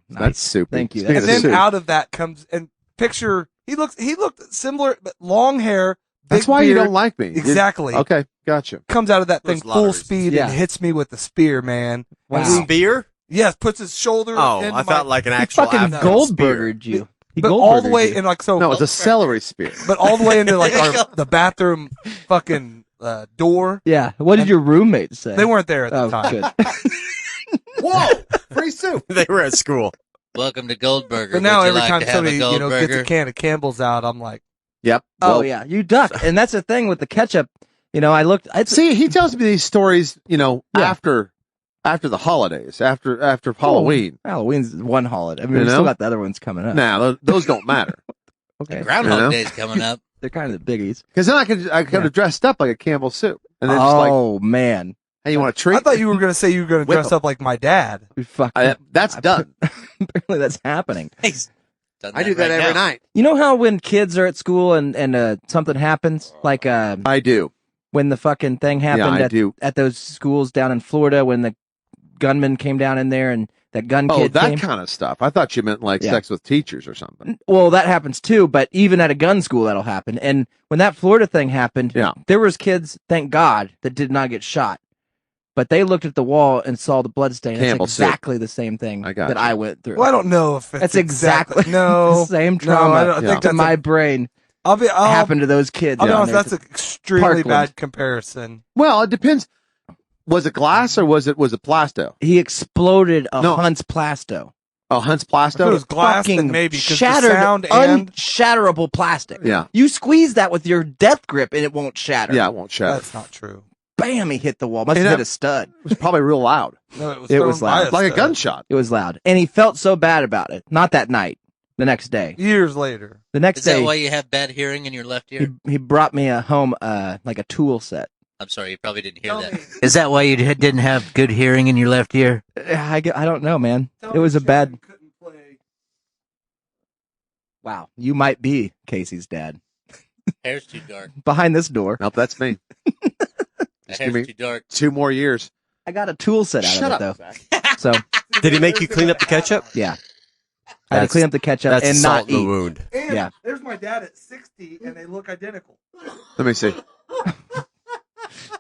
[SPEAKER 1] Nice.
[SPEAKER 2] That's super.
[SPEAKER 1] Thank you.
[SPEAKER 2] Speaking
[SPEAKER 3] And
[SPEAKER 2] of
[SPEAKER 3] then
[SPEAKER 2] soup,
[SPEAKER 3] out of that comes and picture. He looked similar, but long hair.
[SPEAKER 2] that's
[SPEAKER 3] big
[SPEAKER 2] why you
[SPEAKER 3] beard.
[SPEAKER 2] don't like me.
[SPEAKER 3] Exactly.
[SPEAKER 2] Okay. Gotcha.
[SPEAKER 3] Comes out of that thing
[SPEAKER 4] There's a lot of
[SPEAKER 3] full
[SPEAKER 4] reasons.
[SPEAKER 3] speed
[SPEAKER 1] Yeah.
[SPEAKER 3] and hits me with the spear, man.
[SPEAKER 1] Wow.
[SPEAKER 3] And we-
[SPEAKER 4] Spear?
[SPEAKER 3] Yes, puts his shoulder.
[SPEAKER 4] Oh,
[SPEAKER 3] into
[SPEAKER 4] I thought
[SPEAKER 3] my,
[SPEAKER 4] like an
[SPEAKER 1] He
[SPEAKER 4] actual
[SPEAKER 1] fucking
[SPEAKER 4] Afghan
[SPEAKER 1] Goldbergered
[SPEAKER 4] spear.
[SPEAKER 1] you. He
[SPEAKER 3] but all the
[SPEAKER 1] Goldbergered
[SPEAKER 3] way
[SPEAKER 1] you.
[SPEAKER 3] and like so.
[SPEAKER 2] No, it's a celery spear.
[SPEAKER 3] But all the way into like the bathroom fucking door.
[SPEAKER 1] Yeah. What did your roommates say?
[SPEAKER 3] They weren't there at the
[SPEAKER 1] Oh,
[SPEAKER 3] time.
[SPEAKER 1] good.
[SPEAKER 2] Whoa! Free soup.
[SPEAKER 4] They were at school.
[SPEAKER 5] Welcome to Goldberger.
[SPEAKER 3] But now
[SPEAKER 5] Would you
[SPEAKER 3] every
[SPEAKER 5] like
[SPEAKER 3] time
[SPEAKER 5] to have
[SPEAKER 3] somebody
[SPEAKER 5] a
[SPEAKER 3] gets a
[SPEAKER 5] Goldberger?
[SPEAKER 3] can of Campbell's out, I'm like,
[SPEAKER 2] Yep.
[SPEAKER 1] Oh,
[SPEAKER 2] Well,
[SPEAKER 1] yeah. You duck. And that's the thing with the ketchup. I looked.
[SPEAKER 2] See, he tells me these stories,
[SPEAKER 1] Yeah.
[SPEAKER 2] after the holidays, after Halloween.
[SPEAKER 1] Halloween's one holiday. I mean,
[SPEAKER 2] You
[SPEAKER 1] we still
[SPEAKER 2] know?
[SPEAKER 1] got the other ones coming up.
[SPEAKER 2] Nah, those don't matter.
[SPEAKER 1] Okay.
[SPEAKER 5] Groundhog
[SPEAKER 2] You know?
[SPEAKER 5] Day's coming up.
[SPEAKER 1] They're kind of the biggies.
[SPEAKER 2] Because then I could have dressed up like a Campbell soup, and then just
[SPEAKER 1] Oh, man.
[SPEAKER 2] hey, you want a treat?
[SPEAKER 3] I thought you were going to say you were going to
[SPEAKER 2] Whip
[SPEAKER 3] dress
[SPEAKER 2] 'em.
[SPEAKER 3] up like my dad.
[SPEAKER 1] We fucking.
[SPEAKER 2] That's done.
[SPEAKER 1] Apparently that's happening.
[SPEAKER 5] He's done
[SPEAKER 2] I do that
[SPEAKER 5] right
[SPEAKER 2] every
[SPEAKER 5] now.
[SPEAKER 2] night.
[SPEAKER 1] You know how when kids are at school and something happens, like
[SPEAKER 2] I do.
[SPEAKER 1] when the fucking thing happened
[SPEAKER 2] I do.
[SPEAKER 1] at those schools down in Florida when the gunman came down in there and that gun
[SPEAKER 2] Oh,
[SPEAKER 1] kid
[SPEAKER 2] that
[SPEAKER 1] came.
[SPEAKER 2] kind of stuff. I thought you meant like
[SPEAKER 1] Yeah.
[SPEAKER 2] sex with teachers or something.
[SPEAKER 1] Well, that happens too, but even at a gun school that'll happen. And when that Florida thing happened,
[SPEAKER 2] Yeah.
[SPEAKER 1] there was kids, thank God, that did not get shot. But they looked at the wall and saw the blood stain.
[SPEAKER 2] Campbell
[SPEAKER 1] It's
[SPEAKER 2] soup.
[SPEAKER 1] exactly the same thing
[SPEAKER 2] I got
[SPEAKER 1] that
[SPEAKER 2] you.
[SPEAKER 1] I went through.
[SPEAKER 3] Well, I don't know if it's
[SPEAKER 1] That's exactly
[SPEAKER 3] no
[SPEAKER 1] the same
[SPEAKER 3] No,
[SPEAKER 1] trauma
[SPEAKER 3] I don't
[SPEAKER 2] Yeah.
[SPEAKER 3] think
[SPEAKER 1] to
[SPEAKER 3] that's
[SPEAKER 1] my brain
[SPEAKER 3] I'll
[SPEAKER 1] happened to those kids.
[SPEAKER 3] I'll be
[SPEAKER 1] down
[SPEAKER 3] honest,
[SPEAKER 1] there.
[SPEAKER 3] that's an extremely
[SPEAKER 1] Parkland.
[SPEAKER 3] bad comparison.
[SPEAKER 2] Well, it depends. Was it glass or was it Plasto?
[SPEAKER 1] He exploded a
[SPEAKER 2] No.
[SPEAKER 1] Hunt's Plasto.
[SPEAKER 2] Oh, Hunt's
[SPEAKER 3] If it
[SPEAKER 2] Plasto.
[SPEAKER 3] was glass,
[SPEAKER 1] Fucking
[SPEAKER 3] then maybe because the
[SPEAKER 1] shattered,
[SPEAKER 3] sound and
[SPEAKER 1] unshatterable plastic.
[SPEAKER 2] Yeah.
[SPEAKER 1] You squeeze that with your death grip and it won't shatter.
[SPEAKER 2] Yeah, it won't shatter.
[SPEAKER 3] that's not true.
[SPEAKER 1] Bam, he hit the wall. Must
[SPEAKER 2] Hey,
[SPEAKER 1] have
[SPEAKER 2] that-
[SPEAKER 1] hit a stud.
[SPEAKER 2] It was probably real loud,
[SPEAKER 3] No, it was,
[SPEAKER 1] It
[SPEAKER 3] thrown
[SPEAKER 1] was
[SPEAKER 3] by
[SPEAKER 1] loud.
[SPEAKER 3] us,
[SPEAKER 2] like a
[SPEAKER 3] though.
[SPEAKER 2] gunshot.
[SPEAKER 1] It was loud. And he felt so bad about it. Not that night. The next day.
[SPEAKER 3] Years later.
[SPEAKER 1] The next
[SPEAKER 5] Is that
[SPEAKER 1] day,
[SPEAKER 5] why you have bad hearing in your left ear?
[SPEAKER 1] he brought me home like a tool set.
[SPEAKER 5] I'm sorry, you probably didn't hear
[SPEAKER 3] Tell
[SPEAKER 5] that.
[SPEAKER 3] me-
[SPEAKER 5] Is that why you didn't have good hearing in your left ear?
[SPEAKER 1] I don't know, man.
[SPEAKER 3] tell
[SPEAKER 1] It was
[SPEAKER 3] me
[SPEAKER 1] a bad.
[SPEAKER 3] Sharon couldn't play.
[SPEAKER 1] Wow. You might be Casey's dad.
[SPEAKER 5] Hair's too dark.
[SPEAKER 1] Behind this door.
[SPEAKER 2] Nope, that's me.
[SPEAKER 5] The
[SPEAKER 2] Just
[SPEAKER 5] hair's
[SPEAKER 2] give me-
[SPEAKER 5] too dark.
[SPEAKER 2] 2 more years.
[SPEAKER 1] I got a tool set out
[SPEAKER 2] Shut
[SPEAKER 1] of
[SPEAKER 2] up.
[SPEAKER 1] it, though. So,
[SPEAKER 4] Did he make you clean up the ketchup?
[SPEAKER 1] yeah. I had to
[SPEAKER 4] That's-
[SPEAKER 1] clean up the ketchup
[SPEAKER 4] That's
[SPEAKER 1] and
[SPEAKER 4] salt
[SPEAKER 1] not
[SPEAKER 4] in the
[SPEAKER 1] eat.
[SPEAKER 4] wound.
[SPEAKER 3] And
[SPEAKER 1] Yeah.
[SPEAKER 3] there's my dad at 60, and they look identical.
[SPEAKER 2] Let me see.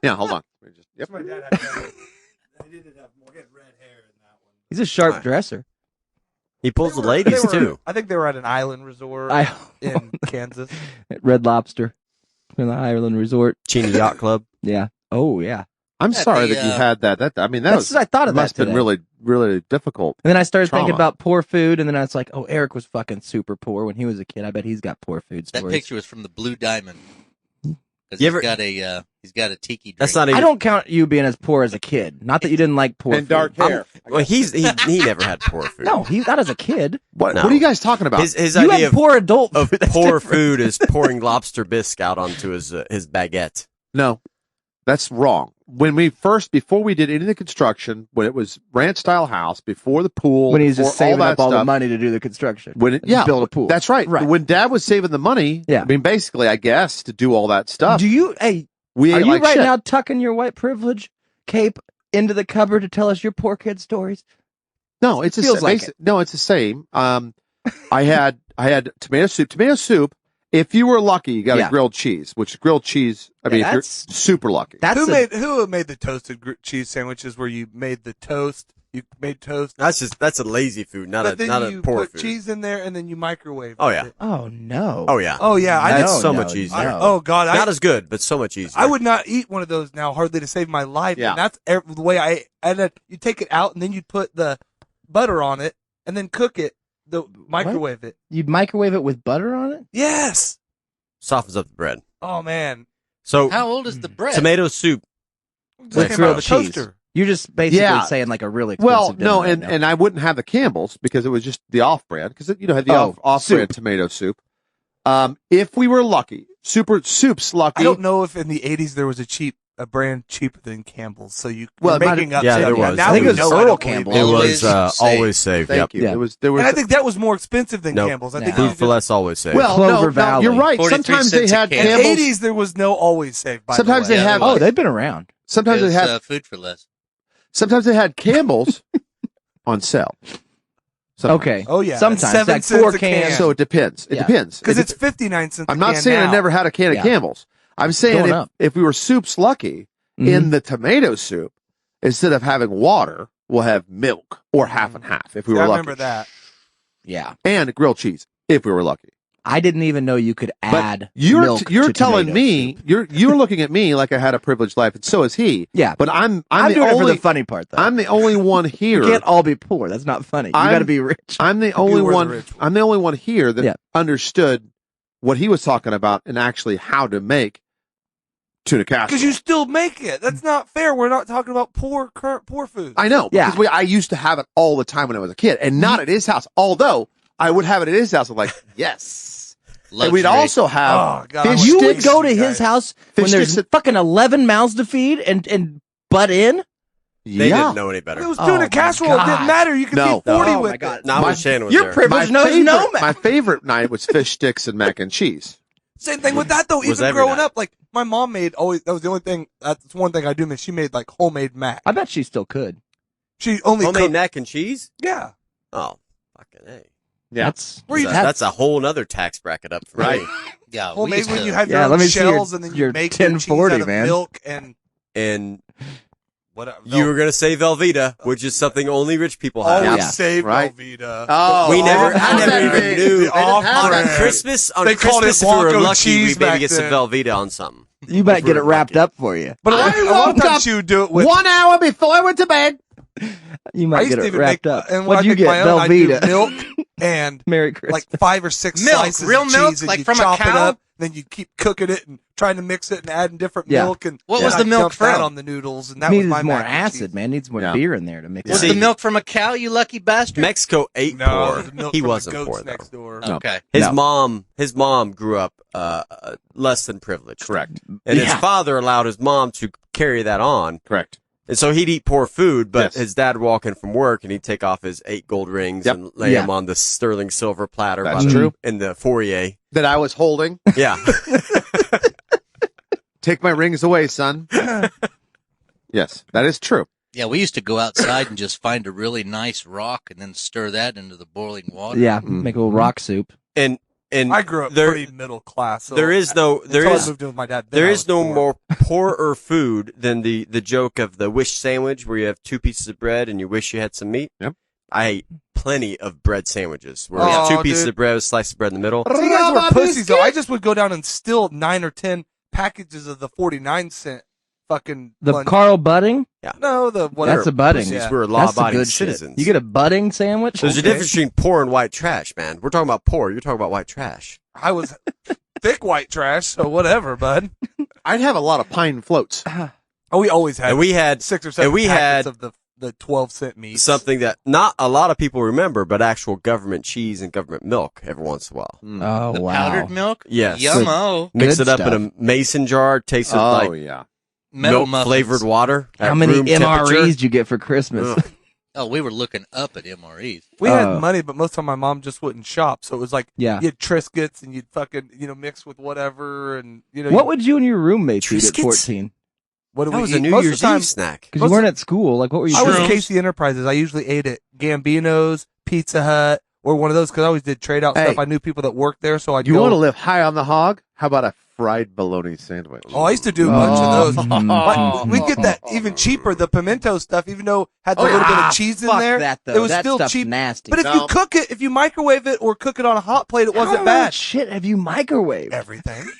[SPEAKER 2] Yeah, hold on. Let me just- Yep.
[SPEAKER 3] That's my dad had better. He didn't have more. He had red hair in that one.
[SPEAKER 1] He's a sharp
[SPEAKER 4] Right.
[SPEAKER 1] dresser.
[SPEAKER 4] He pulls the
[SPEAKER 3] They
[SPEAKER 4] ladies
[SPEAKER 3] were-
[SPEAKER 4] too.
[SPEAKER 3] I think they were at an island resort
[SPEAKER 1] I
[SPEAKER 3] in Kansas.
[SPEAKER 1] Red Lobster in the Ireland Resort.
[SPEAKER 4] Cheney Yacht Club.
[SPEAKER 1] Yeah. Oh, yeah.
[SPEAKER 2] I'm
[SPEAKER 5] At
[SPEAKER 2] sorry
[SPEAKER 5] the,
[SPEAKER 2] that you had that. That I mean, that
[SPEAKER 1] That's
[SPEAKER 2] was
[SPEAKER 1] I thought of that
[SPEAKER 2] must have been
[SPEAKER 1] today.
[SPEAKER 2] really, really difficult.
[SPEAKER 1] And then I started thinking
[SPEAKER 2] trauma.
[SPEAKER 1] about poor food, and then I was like, oh, Eric was fucking super poor when he was a kid. I bet he's got poor food
[SPEAKER 5] That
[SPEAKER 1] stories.
[SPEAKER 5] picture was from the Blue Diamond. 'Cause
[SPEAKER 4] You
[SPEAKER 5] he's
[SPEAKER 4] ever-
[SPEAKER 5] got a tiki drink.
[SPEAKER 4] That's not even.
[SPEAKER 1] I don't count you being as poor as a kid. Not that you didn't like poor
[SPEAKER 2] And
[SPEAKER 1] food.
[SPEAKER 2] dark hair.
[SPEAKER 4] Well, he never had poor food.
[SPEAKER 1] No, he not as a kid.
[SPEAKER 2] What?
[SPEAKER 4] No.
[SPEAKER 2] What are you guys talking about?
[SPEAKER 4] His
[SPEAKER 1] You
[SPEAKER 4] idea
[SPEAKER 1] had poor adult
[SPEAKER 4] of
[SPEAKER 1] food. That's
[SPEAKER 4] poor
[SPEAKER 1] different.
[SPEAKER 4] food is pouring lobster bisque out onto his baguette.
[SPEAKER 2] No, that's wrong. Before we did any of the construction, when it was ranch style house, before the pool,
[SPEAKER 1] When he's
[SPEAKER 2] before
[SPEAKER 1] just saving
[SPEAKER 2] all that
[SPEAKER 1] up all the
[SPEAKER 2] stuff,
[SPEAKER 1] money to do the construction. Build a pool.
[SPEAKER 2] That's right.
[SPEAKER 1] Right.
[SPEAKER 2] When Dad was saving the money,
[SPEAKER 1] Yeah.
[SPEAKER 2] I mean, basically, I guess to do all that stuff,
[SPEAKER 1] Do you? Hey,
[SPEAKER 2] we
[SPEAKER 1] are
[SPEAKER 2] ate
[SPEAKER 1] you
[SPEAKER 2] like
[SPEAKER 1] right
[SPEAKER 2] shit.
[SPEAKER 1] now tucking your white privilege cape into the cupboard to tell us your poor kid stories?
[SPEAKER 2] No, it's
[SPEAKER 1] Feels like
[SPEAKER 2] no, it's the same. I had tomato soup. Tomato soup. If you were lucky, you got
[SPEAKER 1] Yeah.
[SPEAKER 2] a grilled cheese, which grilled cheese. I
[SPEAKER 1] Yeah,
[SPEAKER 2] mean, if you're
[SPEAKER 1] that's-
[SPEAKER 2] super lucky.
[SPEAKER 1] That's
[SPEAKER 3] Who made the toasted cheese sandwiches where you made the toast? You made toast,
[SPEAKER 4] That's a lazy food, not
[SPEAKER 3] but then
[SPEAKER 4] a
[SPEAKER 3] you
[SPEAKER 4] poor
[SPEAKER 3] put
[SPEAKER 4] food.
[SPEAKER 3] cheese in there and then you microwave.
[SPEAKER 4] Oh, yeah.
[SPEAKER 3] it.
[SPEAKER 1] Oh no.
[SPEAKER 4] Oh yeah.
[SPEAKER 3] Oh yeah, I
[SPEAKER 4] That's
[SPEAKER 3] know.
[SPEAKER 4] so
[SPEAKER 1] No,
[SPEAKER 4] much easier.
[SPEAKER 1] no.
[SPEAKER 3] Oh God,
[SPEAKER 4] Not as good, but so much easier.
[SPEAKER 3] I would not eat one of those now hardly to save my life.
[SPEAKER 2] Yeah.
[SPEAKER 3] And that's the way you take it out and then you put the butter on it and then cook it, microwave it.
[SPEAKER 1] You'd microwave it with butter on it?
[SPEAKER 3] Yes.
[SPEAKER 4] softens up the bread.
[SPEAKER 3] Oh man.
[SPEAKER 4] So
[SPEAKER 5] How old is the bread?
[SPEAKER 4] tomato soup.
[SPEAKER 3] Just
[SPEAKER 1] With
[SPEAKER 3] came out
[SPEAKER 1] grilled
[SPEAKER 3] of a
[SPEAKER 1] cheese.
[SPEAKER 3] toaster.
[SPEAKER 1] You're just basically
[SPEAKER 2] Yeah.
[SPEAKER 1] saying like a really expensive
[SPEAKER 2] Well,
[SPEAKER 1] dinner
[SPEAKER 2] no,
[SPEAKER 1] right
[SPEAKER 2] and,
[SPEAKER 1] now.
[SPEAKER 2] and I wouldn't have the Campbell's because it was just the off brand because had the
[SPEAKER 1] Oh,
[SPEAKER 2] off brand
[SPEAKER 1] soup.
[SPEAKER 2] tomato soup. If we were lucky, soup's lucky.
[SPEAKER 3] I don't know if in the 80s there was a brand cheaper than Campbell's. So you're
[SPEAKER 2] Well, it might
[SPEAKER 3] making
[SPEAKER 2] have-
[SPEAKER 3] up.
[SPEAKER 4] Yeah,
[SPEAKER 3] to
[SPEAKER 4] there
[SPEAKER 3] it.
[SPEAKER 4] was.
[SPEAKER 3] Now
[SPEAKER 4] I think
[SPEAKER 3] we
[SPEAKER 4] it was
[SPEAKER 3] know
[SPEAKER 1] Earl
[SPEAKER 3] I don't
[SPEAKER 1] Campbell.
[SPEAKER 3] believe
[SPEAKER 4] It
[SPEAKER 5] Always
[SPEAKER 4] was
[SPEAKER 5] Save.
[SPEAKER 4] always save.
[SPEAKER 2] Thank
[SPEAKER 4] Yep.
[SPEAKER 2] you.
[SPEAKER 1] Yeah.
[SPEAKER 2] There was.
[SPEAKER 3] And I think that was more expensive than
[SPEAKER 4] Nope.
[SPEAKER 3] Campbell's. I
[SPEAKER 1] No.
[SPEAKER 3] think
[SPEAKER 4] Food
[SPEAKER 3] you
[SPEAKER 4] for less always save.
[SPEAKER 2] well,
[SPEAKER 1] Clover
[SPEAKER 2] no, you're
[SPEAKER 1] Valley.
[SPEAKER 2] right.
[SPEAKER 5] 43
[SPEAKER 2] Sometimes they
[SPEAKER 5] cents a
[SPEAKER 2] had
[SPEAKER 5] can.
[SPEAKER 3] in the
[SPEAKER 2] Campbell's.
[SPEAKER 3] 80s there was no always save. By
[SPEAKER 2] Sometimes
[SPEAKER 3] the way.
[SPEAKER 2] they
[SPEAKER 5] Yeah,
[SPEAKER 2] had.
[SPEAKER 5] there
[SPEAKER 1] Oh,
[SPEAKER 5] was.
[SPEAKER 1] they've been around.
[SPEAKER 2] Sometimes they
[SPEAKER 5] It's,
[SPEAKER 2] had.
[SPEAKER 5] food for less.
[SPEAKER 2] Sometimes they had Campbell's on sale. Sometimes.
[SPEAKER 1] Okay.
[SPEAKER 3] Oh yeah,
[SPEAKER 1] Sometimes,
[SPEAKER 3] 7
[SPEAKER 1] like
[SPEAKER 3] cents
[SPEAKER 1] 4
[SPEAKER 3] a can.
[SPEAKER 1] cans.
[SPEAKER 2] So it depends. It
[SPEAKER 1] Yeah.
[SPEAKER 2] depends.
[SPEAKER 3] Because
[SPEAKER 2] It
[SPEAKER 3] it's 59 cents.
[SPEAKER 2] I'm
[SPEAKER 3] a
[SPEAKER 2] not
[SPEAKER 3] can
[SPEAKER 2] saying I
[SPEAKER 3] now.
[SPEAKER 2] never had a can
[SPEAKER 1] Yeah.
[SPEAKER 2] of Campbell's. I'm saying
[SPEAKER 1] Going up.
[SPEAKER 2] if we were soup's lucky,
[SPEAKER 1] Mhm.
[SPEAKER 2] in the tomato soup, instead of having water, we'll have milk or half and half if we were
[SPEAKER 3] I
[SPEAKER 2] lucky.
[SPEAKER 3] remember that.
[SPEAKER 1] Yeah.
[SPEAKER 2] And grilled cheese if we were lucky.
[SPEAKER 1] I didn't even know you could
[SPEAKER 2] But
[SPEAKER 1] add
[SPEAKER 2] you're
[SPEAKER 1] milk to
[SPEAKER 2] telling
[SPEAKER 1] tomato
[SPEAKER 2] me
[SPEAKER 1] soup.
[SPEAKER 2] you're looking at me like I had a privileged life, and so is he.
[SPEAKER 1] Yeah.
[SPEAKER 2] But I'm
[SPEAKER 1] I'm
[SPEAKER 2] the
[SPEAKER 1] doing
[SPEAKER 2] only
[SPEAKER 1] it for the funny part, though.
[SPEAKER 2] I'm the only one here.
[SPEAKER 1] You can't all be poor. That's not funny. You
[SPEAKER 2] I'm-
[SPEAKER 1] got to be rich.
[SPEAKER 2] I'm the only
[SPEAKER 3] were the
[SPEAKER 2] one.
[SPEAKER 3] rich one.
[SPEAKER 2] I'm the only one here that
[SPEAKER 1] Yeah.
[SPEAKER 2] understood what he was talking about and actually how to make tuna casserole.
[SPEAKER 3] Because you still make it. That's not fair. We're not talking about current poor food.
[SPEAKER 2] I know.
[SPEAKER 1] Yeah.
[SPEAKER 2] Because I used to have it all the time when I was a kid, and not at his house. Although I would have it at his house. I'm like, yes. And we'd
[SPEAKER 5] Luxury.
[SPEAKER 2] also have
[SPEAKER 3] Oh, God, I
[SPEAKER 2] fish
[SPEAKER 3] would
[SPEAKER 1] You
[SPEAKER 2] sticks.
[SPEAKER 1] would go to
[SPEAKER 3] you
[SPEAKER 1] his
[SPEAKER 3] guys.
[SPEAKER 1] house
[SPEAKER 2] Fish
[SPEAKER 1] when there's
[SPEAKER 2] sticks
[SPEAKER 1] fucking 11 mouths to feed and butt in?
[SPEAKER 4] They
[SPEAKER 2] yeah.
[SPEAKER 4] didn't know any better.
[SPEAKER 3] It was
[SPEAKER 1] Oh,
[SPEAKER 3] tuna
[SPEAKER 1] my
[SPEAKER 3] casserole. It
[SPEAKER 1] God.
[SPEAKER 3] didn't matter. You could
[SPEAKER 2] No.
[SPEAKER 3] feed 40
[SPEAKER 1] Oh,
[SPEAKER 3] with
[SPEAKER 1] my God.
[SPEAKER 3] it.
[SPEAKER 4] Not
[SPEAKER 2] My-
[SPEAKER 4] when Shannon was
[SPEAKER 1] Your
[SPEAKER 4] there.
[SPEAKER 1] privilege knows no man.
[SPEAKER 2] My favorite night was fish sticks and mac and cheese.
[SPEAKER 3] Same thing with that though.
[SPEAKER 4] Was
[SPEAKER 3] Even
[SPEAKER 4] every
[SPEAKER 3] growing
[SPEAKER 4] night.
[SPEAKER 3] up, like my mom made always. That was the only thing. That's one thing I do miss. She made like homemade mac.
[SPEAKER 1] I bet she still could.
[SPEAKER 3] She only
[SPEAKER 4] Homemade
[SPEAKER 3] cooked.
[SPEAKER 4] mac and cheese?
[SPEAKER 3] Yeah.
[SPEAKER 4] Oh, fucking A.
[SPEAKER 2] Yeah.
[SPEAKER 1] That's
[SPEAKER 3] Where you-
[SPEAKER 4] That's a whole nother tax bracket up for
[SPEAKER 2] Right.
[SPEAKER 4] me.
[SPEAKER 5] Yeah, we
[SPEAKER 3] Homemade
[SPEAKER 5] used
[SPEAKER 3] when
[SPEAKER 5] to-
[SPEAKER 3] you have
[SPEAKER 1] Yeah,
[SPEAKER 3] your own
[SPEAKER 1] let me see your-
[SPEAKER 3] shells and then you
[SPEAKER 1] your
[SPEAKER 3] make your cheese
[SPEAKER 1] 1040,
[SPEAKER 3] out of
[SPEAKER 1] man.
[SPEAKER 3] milk and
[SPEAKER 4] And
[SPEAKER 3] whatever.
[SPEAKER 4] you were gonna say Velveeta, which is something only rich people have.
[SPEAKER 3] always
[SPEAKER 1] Yeah.
[SPEAKER 3] save
[SPEAKER 2] Right.
[SPEAKER 3] Velveeta.
[SPEAKER 2] Oh,
[SPEAKER 4] We never, I
[SPEAKER 2] how'd
[SPEAKER 4] never
[SPEAKER 2] that
[SPEAKER 4] even
[SPEAKER 2] be?
[SPEAKER 4] knew.
[SPEAKER 3] The off-brand.
[SPEAKER 4] On Christmas,
[SPEAKER 3] They called
[SPEAKER 4] Christmas,
[SPEAKER 3] it
[SPEAKER 4] if we were
[SPEAKER 3] Blanco
[SPEAKER 4] lucky,
[SPEAKER 3] cheese
[SPEAKER 4] we'd maybe
[SPEAKER 3] back
[SPEAKER 4] get some
[SPEAKER 3] then.
[SPEAKER 4] Velveeta on something.
[SPEAKER 1] You might
[SPEAKER 4] If
[SPEAKER 1] get
[SPEAKER 4] we
[SPEAKER 1] it
[SPEAKER 4] were
[SPEAKER 1] wrapped
[SPEAKER 4] lucky.
[SPEAKER 1] up for you.
[SPEAKER 3] But a lot of
[SPEAKER 2] woke
[SPEAKER 3] times
[SPEAKER 2] up
[SPEAKER 3] she would do it with.
[SPEAKER 2] 1 hour before I went to bed.
[SPEAKER 1] You
[SPEAKER 3] I
[SPEAKER 1] might
[SPEAKER 3] used
[SPEAKER 1] get
[SPEAKER 3] to
[SPEAKER 1] it
[SPEAKER 3] even
[SPEAKER 1] wrapped
[SPEAKER 3] make,
[SPEAKER 1] up.
[SPEAKER 3] and when
[SPEAKER 1] What'd
[SPEAKER 3] I
[SPEAKER 1] you
[SPEAKER 3] make
[SPEAKER 1] get?
[SPEAKER 3] my own, I do
[SPEAKER 1] Velveeta.
[SPEAKER 3] milk and
[SPEAKER 1] Merry Christmas.
[SPEAKER 3] like 5 or 6
[SPEAKER 5] Milk,
[SPEAKER 3] slices
[SPEAKER 5] real
[SPEAKER 3] of
[SPEAKER 5] milk,
[SPEAKER 3] cheese, and
[SPEAKER 5] like
[SPEAKER 3] you
[SPEAKER 5] from a
[SPEAKER 3] chop it
[SPEAKER 5] cow?
[SPEAKER 3] up. Then you keep cooking it and trying to mix it and adding different
[SPEAKER 1] Yeah.
[SPEAKER 3] milk. And
[SPEAKER 5] What
[SPEAKER 3] then
[SPEAKER 5] was the
[SPEAKER 3] I'd
[SPEAKER 5] milk
[SPEAKER 3] dump that
[SPEAKER 5] from?
[SPEAKER 3] on the noodles, and that
[SPEAKER 1] Needs
[SPEAKER 3] was my
[SPEAKER 1] more
[SPEAKER 3] mac and
[SPEAKER 1] acid,
[SPEAKER 3] cheese.
[SPEAKER 1] man. Needs more
[SPEAKER 2] Yeah.
[SPEAKER 1] beer in there to mix
[SPEAKER 5] Was
[SPEAKER 1] it.
[SPEAKER 4] See-
[SPEAKER 5] the milk from a cow, you lucky bastard?
[SPEAKER 4] Mexico ate
[SPEAKER 3] No,
[SPEAKER 4] poor.
[SPEAKER 3] the milk
[SPEAKER 4] He
[SPEAKER 3] from the
[SPEAKER 4] wasn't
[SPEAKER 3] goats
[SPEAKER 4] poor though.
[SPEAKER 3] next door.
[SPEAKER 2] No.
[SPEAKER 5] Okay.
[SPEAKER 4] His
[SPEAKER 1] No.
[SPEAKER 4] mom grew up less than privileged.
[SPEAKER 2] Correct.
[SPEAKER 4] And his
[SPEAKER 1] Yeah.
[SPEAKER 4] father allowed his mom to carry that on.
[SPEAKER 2] Correct.
[SPEAKER 4] And so he'd eat poor food, but
[SPEAKER 2] Yes.
[SPEAKER 4] his dad would walk in from work and he'd take off his 8 gold rings
[SPEAKER 2] Yep.
[SPEAKER 4] and lay
[SPEAKER 1] Yeah.
[SPEAKER 4] them on the sterling silver platter
[SPEAKER 2] That's
[SPEAKER 4] by
[SPEAKER 2] true.
[SPEAKER 4] in the foyer.
[SPEAKER 2] That I was holding.
[SPEAKER 4] Yeah.
[SPEAKER 2] Take my rings away, son. Yes, that is true.
[SPEAKER 5] Yeah, we used to go outside and just find a really nice rock and then stir that into the boiling water.
[SPEAKER 1] Yeah,
[SPEAKER 2] Mm.
[SPEAKER 1] make a little rock soup.
[SPEAKER 4] and
[SPEAKER 3] I grew up
[SPEAKER 4] there,
[SPEAKER 3] pretty middle class. So
[SPEAKER 4] there is no there
[SPEAKER 3] until I
[SPEAKER 4] is
[SPEAKER 3] moved in with my dad. then
[SPEAKER 4] there
[SPEAKER 3] I
[SPEAKER 4] is
[SPEAKER 3] was
[SPEAKER 4] no
[SPEAKER 3] poor.
[SPEAKER 4] more poorer food than the joke of the wish sandwich where you have 2 pieces of bread and you wish you had some meat.
[SPEAKER 2] Yep.
[SPEAKER 4] I ate plenty of bread sandwiches where it's
[SPEAKER 3] Oh,
[SPEAKER 4] 2 pieces
[SPEAKER 3] dude.
[SPEAKER 4] of bread with a slice of bread in the middle.
[SPEAKER 3] See, you guys were pussies though. I just would go down and steal 9 or 10 packages of the 49-cent fucking
[SPEAKER 1] The
[SPEAKER 3] lunch.
[SPEAKER 1] Carl Budding?
[SPEAKER 3] No, the whatever.
[SPEAKER 1] That's a budding.
[SPEAKER 4] Pussies,
[SPEAKER 3] Yeah.
[SPEAKER 4] we're
[SPEAKER 1] That's the
[SPEAKER 4] law-abiding
[SPEAKER 1] good shit.
[SPEAKER 4] citizens.
[SPEAKER 1] You get a budding sandwich?
[SPEAKER 4] There's a
[SPEAKER 3] Okay.
[SPEAKER 4] difference between poor and white trash, man. We're talking about poor. You're talking about white trash.
[SPEAKER 3] I was thick white trash, so whatever, bud.
[SPEAKER 2] I'd have a lot of pine floats.
[SPEAKER 3] Oh, we always had
[SPEAKER 4] And we had
[SPEAKER 3] 6 or 7
[SPEAKER 4] and we
[SPEAKER 3] packets
[SPEAKER 4] had
[SPEAKER 3] of the 12-cent meat.
[SPEAKER 4] something that not a lot of people remember, but actual government cheese and government milk every once in a while.
[SPEAKER 1] Oh,
[SPEAKER 5] The
[SPEAKER 1] wow.
[SPEAKER 5] powdered milk?
[SPEAKER 4] Yes.
[SPEAKER 5] Yummo.
[SPEAKER 4] Mix
[SPEAKER 1] Good
[SPEAKER 4] it up
[SPEAKER 1] stuff.
[SPEAKER 4] in a mason jar. Tasted
[SPEAKER 2] Oh,
[SPEAKER 4] like
[SPEAKER 2] yeah.
[SPEAKER 5] Metal
[SPEAKER 4] milk
[SPEAKER 5] muffins.
[SPEAKER 4] flavored water.
[SPEAKER 1] How
[SPEAKER 4] at
[SPEAKER 1] many
[SPEAKER 4] room temperature.
[SPEAKER 1] MREs did you get for Christmas?
[SPEAKER 4] Ugh.
[SPEAKER 5] Oh, we were looking up at MREs.
[SPEAKER 3] We had
[SPEAKER 1] Oh.
[SPEAKER 3] money, but most of the time my mom just wouldn't shop. So it was like
[SPEAKER 1] Yeah.
[SPEAKER 3] you had Triscuits and you'd fucking mix with whatever and
[SPEAKER 1] What would you and your roommates eat at
[SPEAKER 4] Triscuits?
[SPEAKER 1] 14?
[SPEAKER 3] what do
[SPEAKER 4] That
[SPEAKER 3] we
[SPEAKER 4] was
[SPEAKER 3] eat?
[SPEAKER 4] a New
[SPEAKER 3] Most
[SPEAKER 4] Year's
[SPEAKER 3] of the time,
[SPEAKER 4] Eve snack.
[SPEAKER 1] Because you
[SPEAKER 3] Most
[SPEAKER 1] weren't at school. Like, what were you
[SPEAKER 3] I was
[SPEAKER 1] doing?
[SPEAKER 3] Casey Enterprises. I usually ate at Gambino's, Pizza Hut, or one of those because I always did trade out
[SPEAKER 2] Hey.
[SPEAKER 3] stuff. I knew people that worked there, so I'd
[SPEAKER 2] You
[SPEAKER 3] go.
[SPEAKER 2] want to live high on the hog? How about a fried bologna sandwich?
[SPEAKER 3] Oh, I used to do a bunch of those.
[SPEAKER 1] Oh.
[SPEAKER 3] We get that even cheaper, the pimento stuff, even though it had a
[SPEAKER 2] Oh,
[SPEAKER 3] little bit
[SPEAKER 1] Ah,
[SPEAKER 3] of cheese in
[SPEAKER 1] fuck
[SPEAKER 3] there.
[SPEAKER 1] that, though.
[SPEAKER 3] It was
[SPEAKER 1] That
[SPEAKER 3] still
[SPEAKER 1] stuff's
[SPEAKER 3] cheap.
[SPEAKER 1] nasty.
[SPEAKER 3] But if
[SPEAKER 2] No.
[SPEAKER 3] you cook it, if you microwave it or cook it on a hot plate, it wasn't
[SPEAKER 1] How
[SPEAKER 3] bad.
[SPEAKER 1] much shit have you microwaved?
[SPEAKER 3] Everything.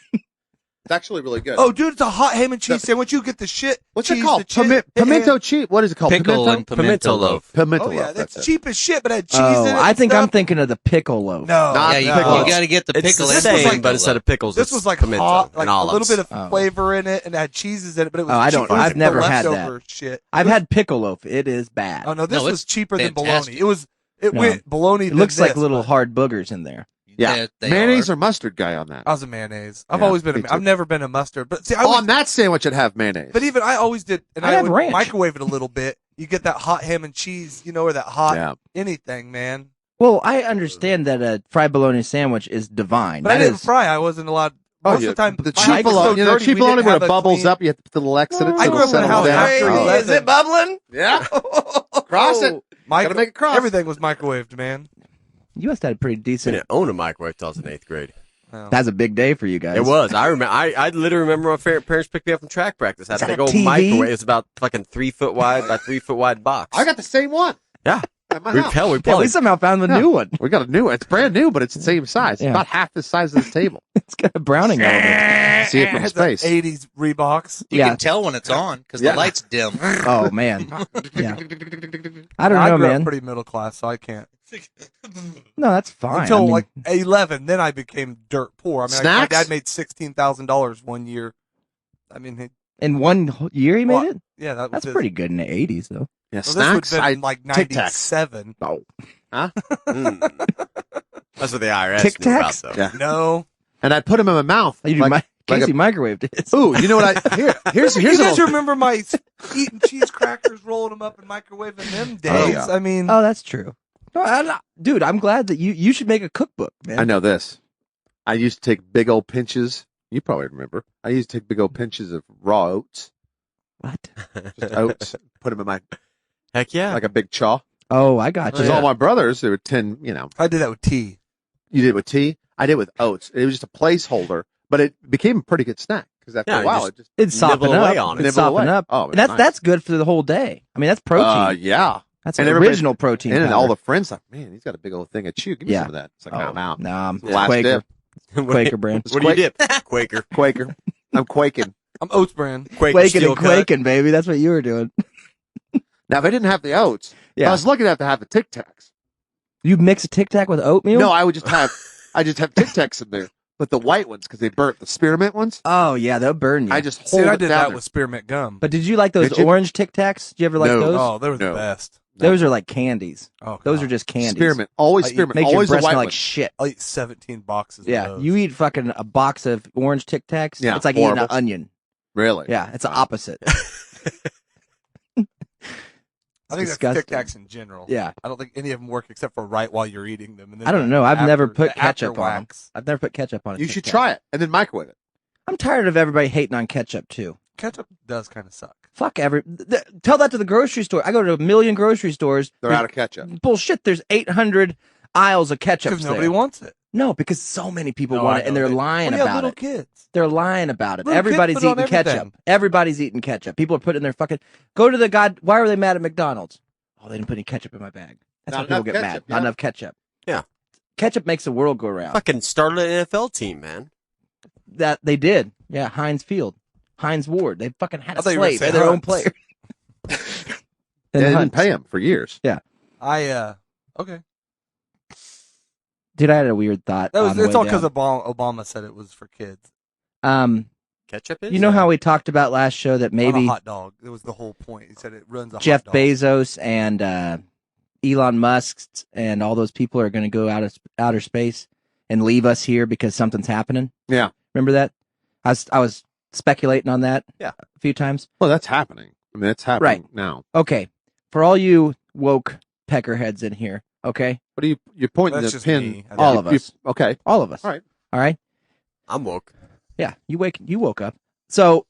[SPEAKER 2] It's actually really good.
[SPEAKER 3] Oh, dude, it's a hot ham and cheese sandwich. You get the shit.
[SPEAKER 2] What's
[SPEAKER 3] cheese,
[SPEAKER 2] it called?
[SPEAKER 3] the chip,
[SPEAKER 2] Pimento cheese. What is it called?
[SPEAKER 5] Pickle
[SPEAKER 2] Pimento?
[SPEAKER 5] and pimento loaf.
[SPEAKER 2] Pimento
[SPEAKER 3] Oh yeah,
[SPEAKER 2] loaf,
[SPEAKER 3] that's
[SPEAKER 2] it.
[SPEAKER 3] cheap as shit, but it had cheese
[SPEAKER 1] Oh,
[SPEAKER 3] in it.
[SPEAKER 1] I
[SPEAKER 3] and
[SPEAKER 1] think I'm
[SPEAKER 3] stuff.
[SPEAKER 1] thinking of the pickle loaf.
[SPEAKER 3] No,
[SPEAKER 2] Not
[SPEAKER 5] Yeah, you,
[SPEAKER 2] pickle.
[SPEAKER 5] you got to get the
[SPEAKER 4] It's
[SPEAKER 5] pickle
[SPEAKER 4] the
[SPEAKER 5] and
[SPEAKER 4] same,
[SPEAKER 5] pimento
[SPEAKER 4] but instead
[SPEAKER 5] loaf.
[SPEAKER 4] of pickles,
[SPEAKER 3] This
[SPEAKER 4] it's
[SPEAKER 3] was like
[SPEAKER 4] pimento
[SPEAKER 3] hot, like
[SPEAKER 4] and
[SPEAKER 3] a
[SPEAKER 4] olives.
[SPEAKER 3] little bit of
[SPEAKER 1] Oh.
[SPEAKER 3] flavor in it, and it had cheeses in it. But it was.
[SPEAKER 1] Oh, I don't-
[SPEAKER 3] cheap. It was
[SPEAKER 1] I've
[SPEAKER 3] the
[SPEAKER 1] never had that.
[SPEAKER 3] leftover Shit.
[SPEAKER 1] I've had pickle loaf. It is bad.
[SPEAKER 3] Oh no, this
[SPEAKER 5] No,
[SPEAKER 3] was
[SPEAKER 5] it's
[SPEAKER 3] cheaper than
[SPEAKER 5] fantastic.
[SPEAKER 3] bologna. It
[SPEAKER 1] No.
[SPEAKER 3] went bologna.
[SPEAKER 1] It looks
[SPEAKER 3] than
[SPEAKER 1] like
[SPEAKER 3] this,
[SPEAKER 1] little
[SPEAKER 3] but
[SPEAKER 1] hard boogers in there.
[SPEAKER 2] Yeah.
[SPEAKER 5] They
[SPEAKER 2] Mayonnaise
[SPEAKER 5] are.
[SPEAKER 2] or mustard guy on that.
[SPEAKER 3] I was a mayonnaise. I've
[SPEAKER 2] Yeah,
[SPEAKER 3] always been.
[SPEAKER 2] me
[SPEAKER 3] I've
[SPEAKER 2] too.
[SPEAKER 3] never been a mustard. But see, I
[SPEAKER 2] Oh,
[SPEAKER 3] was,
[SPEAKER 2] on that sandwich, I'd have mayonnaise.
[SPEAKER 3] but even I always did, and
[SPEAKER 1] I'd
[SPEAKER 3] I
[SPEAKER 1] have
[SPEAKER 3] would
[SPEAKER 1] ranch.
[SPEAKER 3] microwave it a little bit. You get that hot ham and cheese, or that hot
[SPEAKER 2] Yeah.
[SPEAKER 3] anything, man.
[SPEAKER 1] Well, I understand that a fried bologna sandwich is divine.
[SPEAKER 3] But I
[SPEAKER 1] That
[SPEAKER 3] didn't
[SPEAKER 1] is-
[SPEAKER 3] fry. I wasn't allowed.
[SPEAKER 2] Oh,
[SPEAKER 3] Most
[SPEAKER 2] yeah.
[SPEAKER 3] of the time,
[SPEAKER 2] the
[SPEAKER 3] my
[SPEAKER 2] cheap
[SPEAKER 3] house was so
[SPEAKER 2] bologna,
[SPEAKER 3] dirty,
[SPEAKER 2] cheap
[SPEAKER 3] we
[SPEAKER 2] bologna
[SPEAKER 3] didn't
[SPEAKER 2] where
[SPEAKER 3] have
[SPEAKER 2] it
[SPEAKER 3] a
[SPEAKER 2] bubbles
[SPEAKER 3] clean-
[SPEAKER 2] up. You have to put the Lex in it.
[SPEAKER 3] I
[SPEAKER 2] so
[SPEAKER 3] grew
[SPEAKER 2] it
[SPEAKER 3] up in a
[SPEAKER 2] settles
[SPEAKER 3] house
[SPEAKER 2] down.
[SPEAKER 3] after
[SPEAKER 2] Oh.
[SPEAKER 3] 11.
[SPEAKER 1] Is it bubbling?
[SPEAKER 2] Yeah. Cross it. Gotta make it cross.
[SPEAKER 3] Everything was microwaved, man.
[SPEAKER 1] You must have had a pretty
[SPEAKER 4] I
[SPEAKER 1] decent.
[SPEAKER 4] didn't own a microwave till I was in 8th grade.
[SPEAKER 1] That's a big day for you guys.
[SPEAKER 4] It was. I remember. I literally remember my parents picked me up from track practice. Had
[SPEAKER 1] Is
[SPEAKER 4] a
[SPEAKER 1] that
[SPEAKER 4] big
[SPEAKER 1] a
[SPEAKER 4] old
[SPEAKER 1] TV?
[SPEAKER 4] microwave. It was about fucking 3 foot wide by 3 foot wide box.
[SPEAKER 2] I got the same one
[SPEAKER 4] yeah.
[SPEAKER 2] at my
[SPEAKER 4] We,
[SPEAKER 2] house.
[SPEAKER 4] hell, we
[SPEAKER 1] Yeah,
[SPEAKER 4] probably
[SPEAKER 1] we somehow found the
[SPEAKER 2] Yeah.
[SPEAKER 1] new one.
[SPEAKER 2] We got a new one. It's brand new, but it's the same size.
[SPEAKER 1] Yeah.
[SPEAKER 2] It's about half the size of this table.
[SPEAKER 1] It's got a browning element.
[SPEAKER 2] See it from
[SPEAKER 3] It's an
[SPEAKER 2] space.
[SPEAKER 3] 80s Reeboks.
[SPEAKER 5] You
[SPEAKER 1] Yeah.
[SPEAKER 5] can tell when it's on because
[SPEAKER 2] Yeah.
[SPEAKER 5] the light's dim.
[SPEAKER 1] Oh man. Yeah. I don't
[SPEAKER 3] I
[SPEAKER 1] know,
[SPEAKER 3] grew
[SPEAKER 1] man.
[SPEAKER 3] up pretty middle class, so I can't.
[SPEAKER 1] No, that's fine.
[SPEAKER 3] Until
[SPEAKER 1] I mean,
[SPEAKER 3] like 11, then I became dirt poor. I mean, my
[SPEAKER 2] Snacks?
[SPEAKER 3] dad made $16,000 one year. I mean,
[SPEAKER 1] in one year he made
[SPEAKER 3] Well,
[SPEAKER 1] it.
[SPEAKER 3] yeah, that was
[SPEAKER 1] That's
[SPEAKER 3] his-
[SPEAKER 1] pretty good in the '80s, though.
[SPEAKER 2] Yeah,
[SPEAKER 3] Well,
[SPEAKER 2] snacks.
[SPEAKER 3] this would
[SPEAKER 2] I
[SPEAKER 3] have been like
[SPEAKER 2] Tic Tacs.
[SPEAKER 3] 97.
[SPEAKER 1] Oh,
[SPEAKER 4] Mm. That's what the IRS
[SPEAKER 1] Tic
[SPEAKER 4] knew about,
[SPEAKER 1] Tacs?
[SPEAKER 4] though.
[SPEAKER 2] Yeah.
[SPEAKER 3] No.
[SPEAKER 2] and I put them in my mouth.
[SPEAKER 1] you
[SPEAKER 2] like,
[SPEAKER 1] Casey microwaved it.
[SPEAKER 2] ooh, you know what? Here's
[SPEAKER 3] You
[SPEAKER 2] a
[SPEAKER 3] guys
[SPEAKER 2] little,
[SPEAKER 3] remember my eating cheese crackers, rolling them up and microwaving them days?
[SPEAKER 2] yeah.
[SPEAKER 3] I mean,
[SPEAKER 1] Oh, that's true. No, dude, I'm glad that you should make a cookbook, man.
[SPEAKER 2] I know this. I used to take big old pinches. You probably remember. I used to take big old pinches of raw oats,
[SPEAKER 1] What?
[SPEAKER 2] just oats, put them in my
[SPEAKER 4] Heck yeah.
[SPEAKER 2] like a big chaw.
[SPEAKER 1] Oh, I got
[SPEAKER 2] Because
[SPEAKER 1] you.
[SPEAKER 2] all my brothers, there were 10.
[SPEAKER 3] I did that with tea.
[SPEAKER 2] You did it with tea. I did it with oats. It was just a placeholder, but it became a pretty good snack because after
[SPEAKER 4] Yeah,
[SPEAKER 2] a
[SPEAKER 4] you
[SPEAKER 2] while
[SPEAKER 4] just-
[SPEAKER 2] it just
[SPEAKER 1] It'd soften
[SPEAKER 4] Nibble away
[SPEAKER 1] up.
[SPEAKER 4] on it.
[SPEAKER 1] It'd
[SPEAKER 2] Nibble
[SPEAKER 1] soften
[SPEAKER 2] away.
[SPEAKER 1] up.
[SPEAKER 2] Oh,
[SPEAKER 1] And that's
[SPEAKER 2] nice.
[SPEAKER 1] that's good for the whole day. I mean, that's protein.
[SPEAKER 2] yeah.
[SPEAKER 1] That's
[SPEAKER 2] and
[SPEAKER 1] an
[SPEAKER 2] everybody-
[SPEAKER 1] original protein.
[SPEAKER 2] And then
[SPEAKER 1] powder.
[SPEAKER 2] all the friends like, man, he's got a big old thing of chew. Give me
[SPEAKER 1] Yeah.
[SPEAKER 2] some of that. It's like,
[SPEAKER 1] Oh,
[SPEAKER 2] I'm out.
[SPEAKER 1] Nah, I'm
[SPEAKER 2] Last
[SPEAKER 1] Quaker.
[SPEAKER 2] dip.
[SPEAKER 1] Quaker brand.
[SPEAKER 4] What do you dip? Quaker.
[SPEAKER 2] Quaker. I'm quaking.
[SPEAKER 3] I'm Oats brand.
[SPEAKER 4] Quaker
[SPEAKER 1] Quaking
[SPEAKER 4] steel
[SPEAKER 1] and
[SPEAKER 4] cut.
[SPEAKER 1] quaking, baby. That's what you were doing.
[SPEAKER 2] Now, if I didn't have the oats, I
[SPEAKER 1] Yeah.
[SPEAKER 2] was lucky enough to have the Tic Tacs.
[SPEAKER 1] You mix a Tic Tac with oatmeal?
[SPEAKER 2] No, I would just have, Tic Tacs in there, but the white ones because they burnt the spearmint ones.
[SPEAKER 1] Oh yeah, they'll burn you.
[SPEAKER 2] I just
[SPEAKER 3] See,
[SPEAKER 2] hold
[SPEAKER 3] I
[SPEAKER 2] it
[SPEAKER 3] did
[SPEAKER 2] down
[SPEAKER 3] that
[SPEAKER 2] there.
[SPEAKER 3] with spearmint gum.
[SPEAKER 1] But did you like those
[SPEAKER 2] Did you?
[SPEAKER 1] orange Tic Tacs? Did you ever like
[SPEAKER 2] No.
[SPEAKER 1] those?
[SPEAKER 3] Oh, they were
[SPEAKER 2] No.
[SPEAKER 3] the best.
[SPEAKER 1] Those are like candies.
[SPEAKER 3] Oh,
[SPEAKER 1] Those
[SPEAKER 3] God.
[SPEAKER 1] are just candies.
[SPEAKER 2] Spearmint, always
[SPEAKER 3] I eat-
[SPEAKER 2] spearmint,
[SPEAKER 1] Makes your
[SPEAKER 2] always the
[SPEAKER 1] breath
[SPEAKER 2] white
[SPEAKER 1] smell like
[SPEAKER 2] one.
[SPEAKER 1] shit.
[SPEAKER 3] I'll eat 17 boxes
[SPEAKER 1] Yeah,
[SPEAKER 3] of those.
[SPEAKER 1] you eat fucking a box of orange Tic Tacs.
[SPEAKER 2] Yeah,
[SPEAKER 1] It's like eating
[SPEAKER 2] horrible.
[SPEAKER 1] an onion.
[SPEAKER 2] Really?
[SPEAKER 1] Yeah, it's the
[SPEAKER 2] Wow.
[SPEAKER 1] opposite.
[SPEAKER 3] I think
[SPEAKER 1] disgusting.
[SPEAKER 3] that's Tic Tacs in general.
[SPEAKER 1] Yeah,
[SPEAKER 3] I don't think any of them work except for right while you're eating them. And then
[SPEAKER 1] I don't
[SPEAKER 3] the
[SPEAKER 1] know. I've
[SPEAKER 3] after-
[SPEAKER 1] never put
[SPEAKER 3] the
[SPEAKER 1] ketchup on 'em.
[SPEAKER 3] after-wax.
[SPEAKER 1] I've never put ketchup on it.
[SPEAKER 2] You should try it and then microwave it.
[SPEAKER 1] I'm tired of everybody hating on ketchup too.
[SPEAKER 3] Ketchup does kind of suck.
[SPEAKER 1] Fuck tell that to the grocery store. I go to a million grocery stores.
[SPEAKER 2] They're out of ketchup.
[SPEAKER 1] Bullshit. There's 800 aisles of ketchup.
[SPEAKER 3] Because nobody wants it.
[SPEAKER 1] No, because so many people
[SPEAKER 3] No,
[SPEAKER 1] want
[SPEAKER 3] I
[SPEAKER 1] it, and
[SPEAKER 3] know.
[SPEAKER 1] they're
[SPEAKER 3] They-
[SPEAKER 1] lying
[SPEAKER 3] Well, yeah,
[SPEAKER 1] about
[SPEAKER 3] little
[SPEAKER 1] it.
[SPEAKER 3] kids.
[SPEAKER 1] They're lying about it.
[SPEAKER 3] Little kids
[SPEAKER 1] Everybody's
[SPEAKER 3] put it on
[SPEAKER 1] eating ketchup.
[SPEAKER 3] everything.
[SPEAKER 1] Everybody's eating ketchup. People are putting their fucking go to the god. Why were they mad at McDonald's? Oh, they didn't put any ketchup in my bag. That's
[SPEAKER 2] Not
[SPEAKER 1] why people
[SPEAKER 2] enough
[SPEAKER 1] get mad.
[SPEAKER 2] ketchup,
[SPEAKER 1] Not
[SPEAKER 2] yeah.
[SPEAKER 1] enough ketchup.
[SPEAKER 4] Yeah.
[SPEAKER 1] Ketchup makes the world go round.
[SPEAKER 4] Fucking started an NFL team, man.
[SPEAKER 1] That they did. Yeah, Heinz Field. Heinz Ward. They fucking had
[SPEAKER 3] I
[SPEAKER 1] a
[SPEAKER 3] thought you were
[SPEAKER 1] slave. They
[SPEAKER 3] saying
[SPEAKER 1] had their own
[SPEAKER 3] Hunt's.
[SPEAKER 1] player.
[SPEAKER 2] They didn't
[SPEAKER 1] Hunt's.
[SPEAKER 2] pay him for years.
[SPEAKER 3] Okay.
[SPEAKER 1] Dude, I had a weird thought.
[SPEAKER 3] That was
[SPEAKER 1] on the
[SPEAKER 3] it's
[SPEAKER 1] way
[SPEAKER 3] all because
[SPEAKER 1] down.
[SPEAKER 3] Obama said it was for kids.
[SPEAKER 4] Ketchup is?
[SPEAKER 1] You know how we talked about last show that
[SPEAKER 3] On a
[SPEAKER 1] maybe
[SPEAKER 3] hot dog. It was the whole point. He said it runs a
[SPEAKER 1] Jeff
[SPEAKER 3] hot dog.
[SPEAKER 1] Bezos and Elon Musk and all those people are going to go out of outer space and leave us here because something's happening?
[SPEAKER 2] Yeah.
[SPEAKER 1] Remember that? I was speculating on that
[SPEAKER 2] Yeah.
[SPEAKER 1] a few times.
[SPEAKER 2] Well, that's happening. I mean, it's happening now.
[SPEAKER 1] Okay. For all you woke peckerheads in here, okay?
[SPEAKER 2] What are you're pointing
[SPEAKER 3] That's
[SPEAKER 2] the
[SPEAKER 3] just
[SPEAKER 2] pin?
[SPEAKER 3] me. I
[SPEAKER 1] All
[SPEAKER 3] think.
[SPEAKER 1] of us.
[SPEAKER 2] Okay.
[SPEAKER 1] All of us.
[SPEAKER 2] All right.
[SPEAKER 1] All right?
[SPEAKER 4] I'm woke.
[SPEAKER 1] Yeah, you woke up. So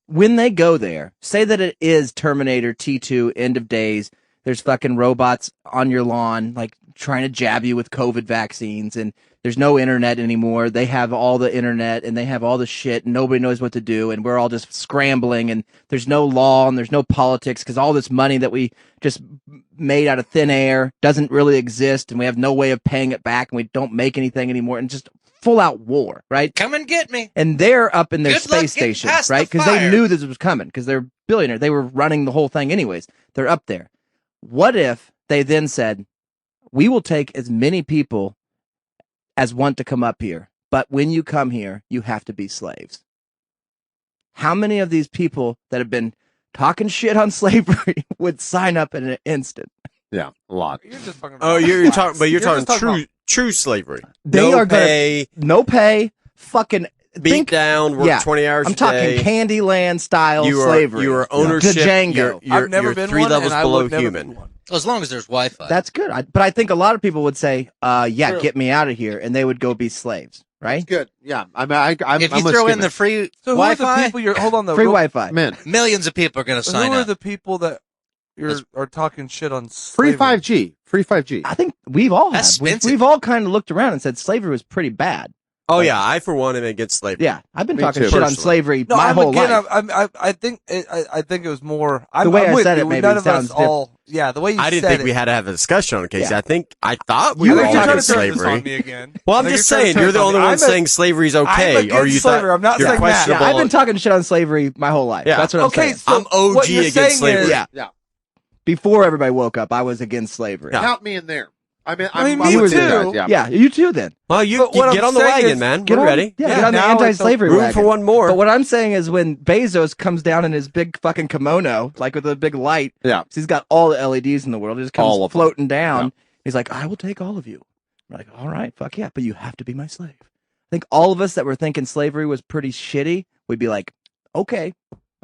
[SPEAKER 1] when they go there, say that it is Terminator T2 end of days. There's fucking robots on your lawn, like trying to jab you with COVID vaccines, and there's no internet anymore. They have all the internet and they have all the shit, and nobody knows what to do, and we're all just scrambling, and there's no law and there's no politics because all this money that we just made out of thin air doesn't really exist, and we have no way of paying it back, and we don't make anything anymore, and just full out war, right?
[SPEAKER 5] Come and get me.
[SPEAKER 1] And they're up in their
[SPEAKER 5] Good luck
[SPEAKER 1] space
[SPEAKER 5] getting
[SPEAKER 1] station,
[SPEAKER 5] past
[SPEAKER 1] right?
[SPEAKER 5] the
[SPEAKER 1] Because they
[SPEAKER 5] fire.
[SPEAKER 1] knew this was coming because they're billionaire. They were running the whole thing anyways. They're up there. What if they then said, we will take as many people as want to come up here, but when you come here, you have to be slaves? How many of these people that have been talking shit on slavery would sign up in an instant?
[SPEAKER 2] Yeah, a lot.
[SPEAKER 3] You're just talking
[SPEAKER 4] Oh,
[SPEAKER 3] about
[SPEAKER 4] you're
[SPEAKER 3] blacks.
[SPEAKER 4] talking, but you're talking
[SPEAKER 3] just
[SPEAKER 4] true
[SPEAKER 3] about-
[SPEAKER 4] true slavery.
[SPEAKER 1] They
[SPEAKER 4] no
[SPEAKER 1] are gonna-
[SPEAKER 4] pay,
[SPEAKER 1] No pay, fucking
[SPEAKER 4] beat
[SPEAKER 1] think.
[SPEAKER 4] down, work
[SPEAKER 1] yeah.
[SPEAKER 4] 20 hours
[SPEAKER 1] I'm
[SPEAKER 4] a
[SPEAKER 1] talking
[SPEAKER 4] day.
[SPEAKER 1] Candyland style
[SPEAKER 4] You are
[SPEAKER 1] slavery.
[SPEAKER 4] you are ownership.
[SPEAKER 1] To Django.
[SPEAKER 4] You're
[SPEAKER 3] I've never
[SPEAKER 4] you're
[SPEAKER 3] been
[SPEAKER 4] 3
[SPEAKER 3] one,
[SPEAKER 4] levels
[SPEAKER 3] and I
[SPEAKER 4] below
[SPEAKER 3] would never
[SPEAKER 4] human.
[SPEAKER 3] be one.
[SPEAKER 5] As long as there's Wi-Fi.
[SPEAKER 1] That's good. But I think a lot of people would say, yeah,
[SPEAKER 2] True.
[SPEAKER 1] get me out of here. And they would go be slaves, right?
[SPEAKER 2] Good. Yeah. I mean, I'm
[SPEAKER 5] if you
[SPEAKER 2] I'm
[SPEAKER 5] throw
[SPEAKER 2] with
[SPEAKER 5] in the
[SPEAKER 2] Skinner.
[SPEAKER 5] free
[SPEAKER 3] So who are the
[SPEAKER 5] Wi-Fi,
[SPEAKER 3] people you're? Hold on, though.
[SPEAKER 1] Free
[SPEAKER 3] real-
[SPEAKER 1] Wi-Fi.
[SPEAKER 2] Men.
[SPEAKER 5] millions of people are going to
[SPEAKER 3] Who
[SPEAKER 5] sign
[SPEAKER 3] are
[SPEAKER 5] up.
[SPEAKER 3] the people that
[SPEAKER 5] That's-
[SPEAKER 3] are talking shit on
[SPEAKER 2] Free
[SPEAKER 3] slavery?
[SPEAKER 2] 5G. Free 5G.
[SPEAKER 1] I think we've all had.
[SPEAKER 5] That's
[SPEAKER 1] We've,
[SPEAKER 5] expensive.
[SPEAKER 1] we've all kind of looked around and said slavery was pretty bad.
[SPEAKER 4] Oh yeah, I for one am against slavery.
[SPEAKER 1] Yeah, I've been
[SPEAKER 2] Me
[SPEAKER 1] talking
[SPEAKER 2] too.
[SPEAKER 1] shit on
[SPEAKER 4] Personally.
[SPEAKER 1] slavery
[SPEAKER 3] No,
[SPEAKER 1] my
[SPEAKER 3] I'm
[SPEAKER 1] whole
[SPEAKER 3] again.
[SPEAKER 1] life.
[SPEAKER 3] I think it was more.
[SPEAKER 1] The way
[SPEAKER 3] I'm
[SPEAKER 1] I
[SPEAKER 3] with
[SPEAKER 1] said
[SPEAKER 3] you.
[SPEAKER 1] it maybe
[SPEAKER 3] None of
[SPEAKER 1] sounds
[SPEAKER 3] us all. Yeah, the way you
[SPEAKER 4] I didn't
[SPEAKER 3] said
[SPEAKER 4] think
[SPEAKER 3] it.
[SPEAKER 4] we had to have a discussion on it, Casey.
[SPEAKER 1] Yeah.
[SPEAKER 4] I thought we
[SPEAKER 1] You
[SPEAKER 4] were
[SPEAKER 1] were
[SPEAKER 4] all
[SPEAKER 1] trying to
[SPEAKER 4] against
[SPEAKER 3] turn this on
[SPEAKER 4] slavery.
[SPEAKER 3] me again.
[SPEAKER 4] Well, I'm
[SPEAKER 3] Like,
[SPEAKER 4] just
[SPEAKER 3] you're trying to
[SPEAKER 4] saying,
[SPEAKER 3] turn
[SPEAKER 4] you're
[SPEAKER 3] this
[SPEAKER 4] the
[SPEAKER 3] on
[SPEAKER 4] only
[SPEAKER 3] me.
[SPEAKER 4] one
[SPEAKER 3] I'm
[SPEAKER 4] saying slavery is
[SPEAKER 3] I'm
[SPEAKER 4] okay,
[SPEAKER 3] against
[SPEAKER 4] or you
[SPEAKER 3] slavery.
[SPEAKER 4] thought
[SPEAKER 3] I'm not
[SPEAKER 4] you're
[SPEAKER 3] saying that.
[SPEAKER 1] Yeah,
[SPEAKER 4] questionable.
[SPEAKER 1] I've been talking shit on slavery my whole life.
[SPEAKER 4] Yeah.
[SPEAKER 1] That's what I'm
[SPEAKER 3] Okay,
[SPEAKER 1] saying.
[SPEAKER 3] so
[SPEAKER 4] I'm OG
[SPEAKER 3] what you're
[SPEAKER 4] against
[SPEAKER 3] saying
[SPEAKER 4] slavery.
[SPEAKER 3] is-
[SPEAKER 1] Yeah.
[SPEAKER 2] Yeah.
[SPEAKER 1] Before everybody woke up, I was against slavery.
[SPEAKER 4] Yeah.
[SPEAKER 2] Count me in there. I mean,
[SPEAKER 3] I mean,
[SPEAKER 2] I'm
[SPEAKER 3] me
[SPEAKER 2] with
[SPEAKER 3] too.
[SPEAKER 2] you guys. Yeah.
[SPEAKER 1] Yeah, you too then.
[SPEAKER 4] Well, you
[SPEAKER 3] But what
[SPEAKER 4] get
[SPEAKER 3] I'm
[SPEAKER 4] on the
[SPEAKER 3] saying
[SPEAKER 4] wagon,
[SPEAKER 3] is-
[SPEAKER 4] man.
[SPEAKER 1] Get
[SPEAKER 4] We're
[SPEAKER 1] on,
[SPEAKER 4] ready.
[SPEAKER 1] Yeah,
[SPEAKER 3] Yeah,
[SPEAKER 1] get on the
[SPEAKER 3] now it's
[SPEAKER 1] anti-slavery
[SPEAKER 4] Room
[SPEAKER 1] wagon.
[SPEAKER 4] for one more.
[SPEAKER 1] But what I'm saying is when Bezos comes down in his big fucking kimono, like with a big light,
[SPEAKER 2] Yeah.
[SPEAKER 1] he's got all the LEDs in the world. He just comes
[SPEAKER 2] All of them.
[SPEAKER 1] floating down.
[SPEAKER 2] Yeah.
[SPEAKER 1] He's like, I will take all of you. We're like, all right, fuck yeah, but you have to be my slave. I think all of us that were thinking slavery was pretty shitty, we'd be like, okay,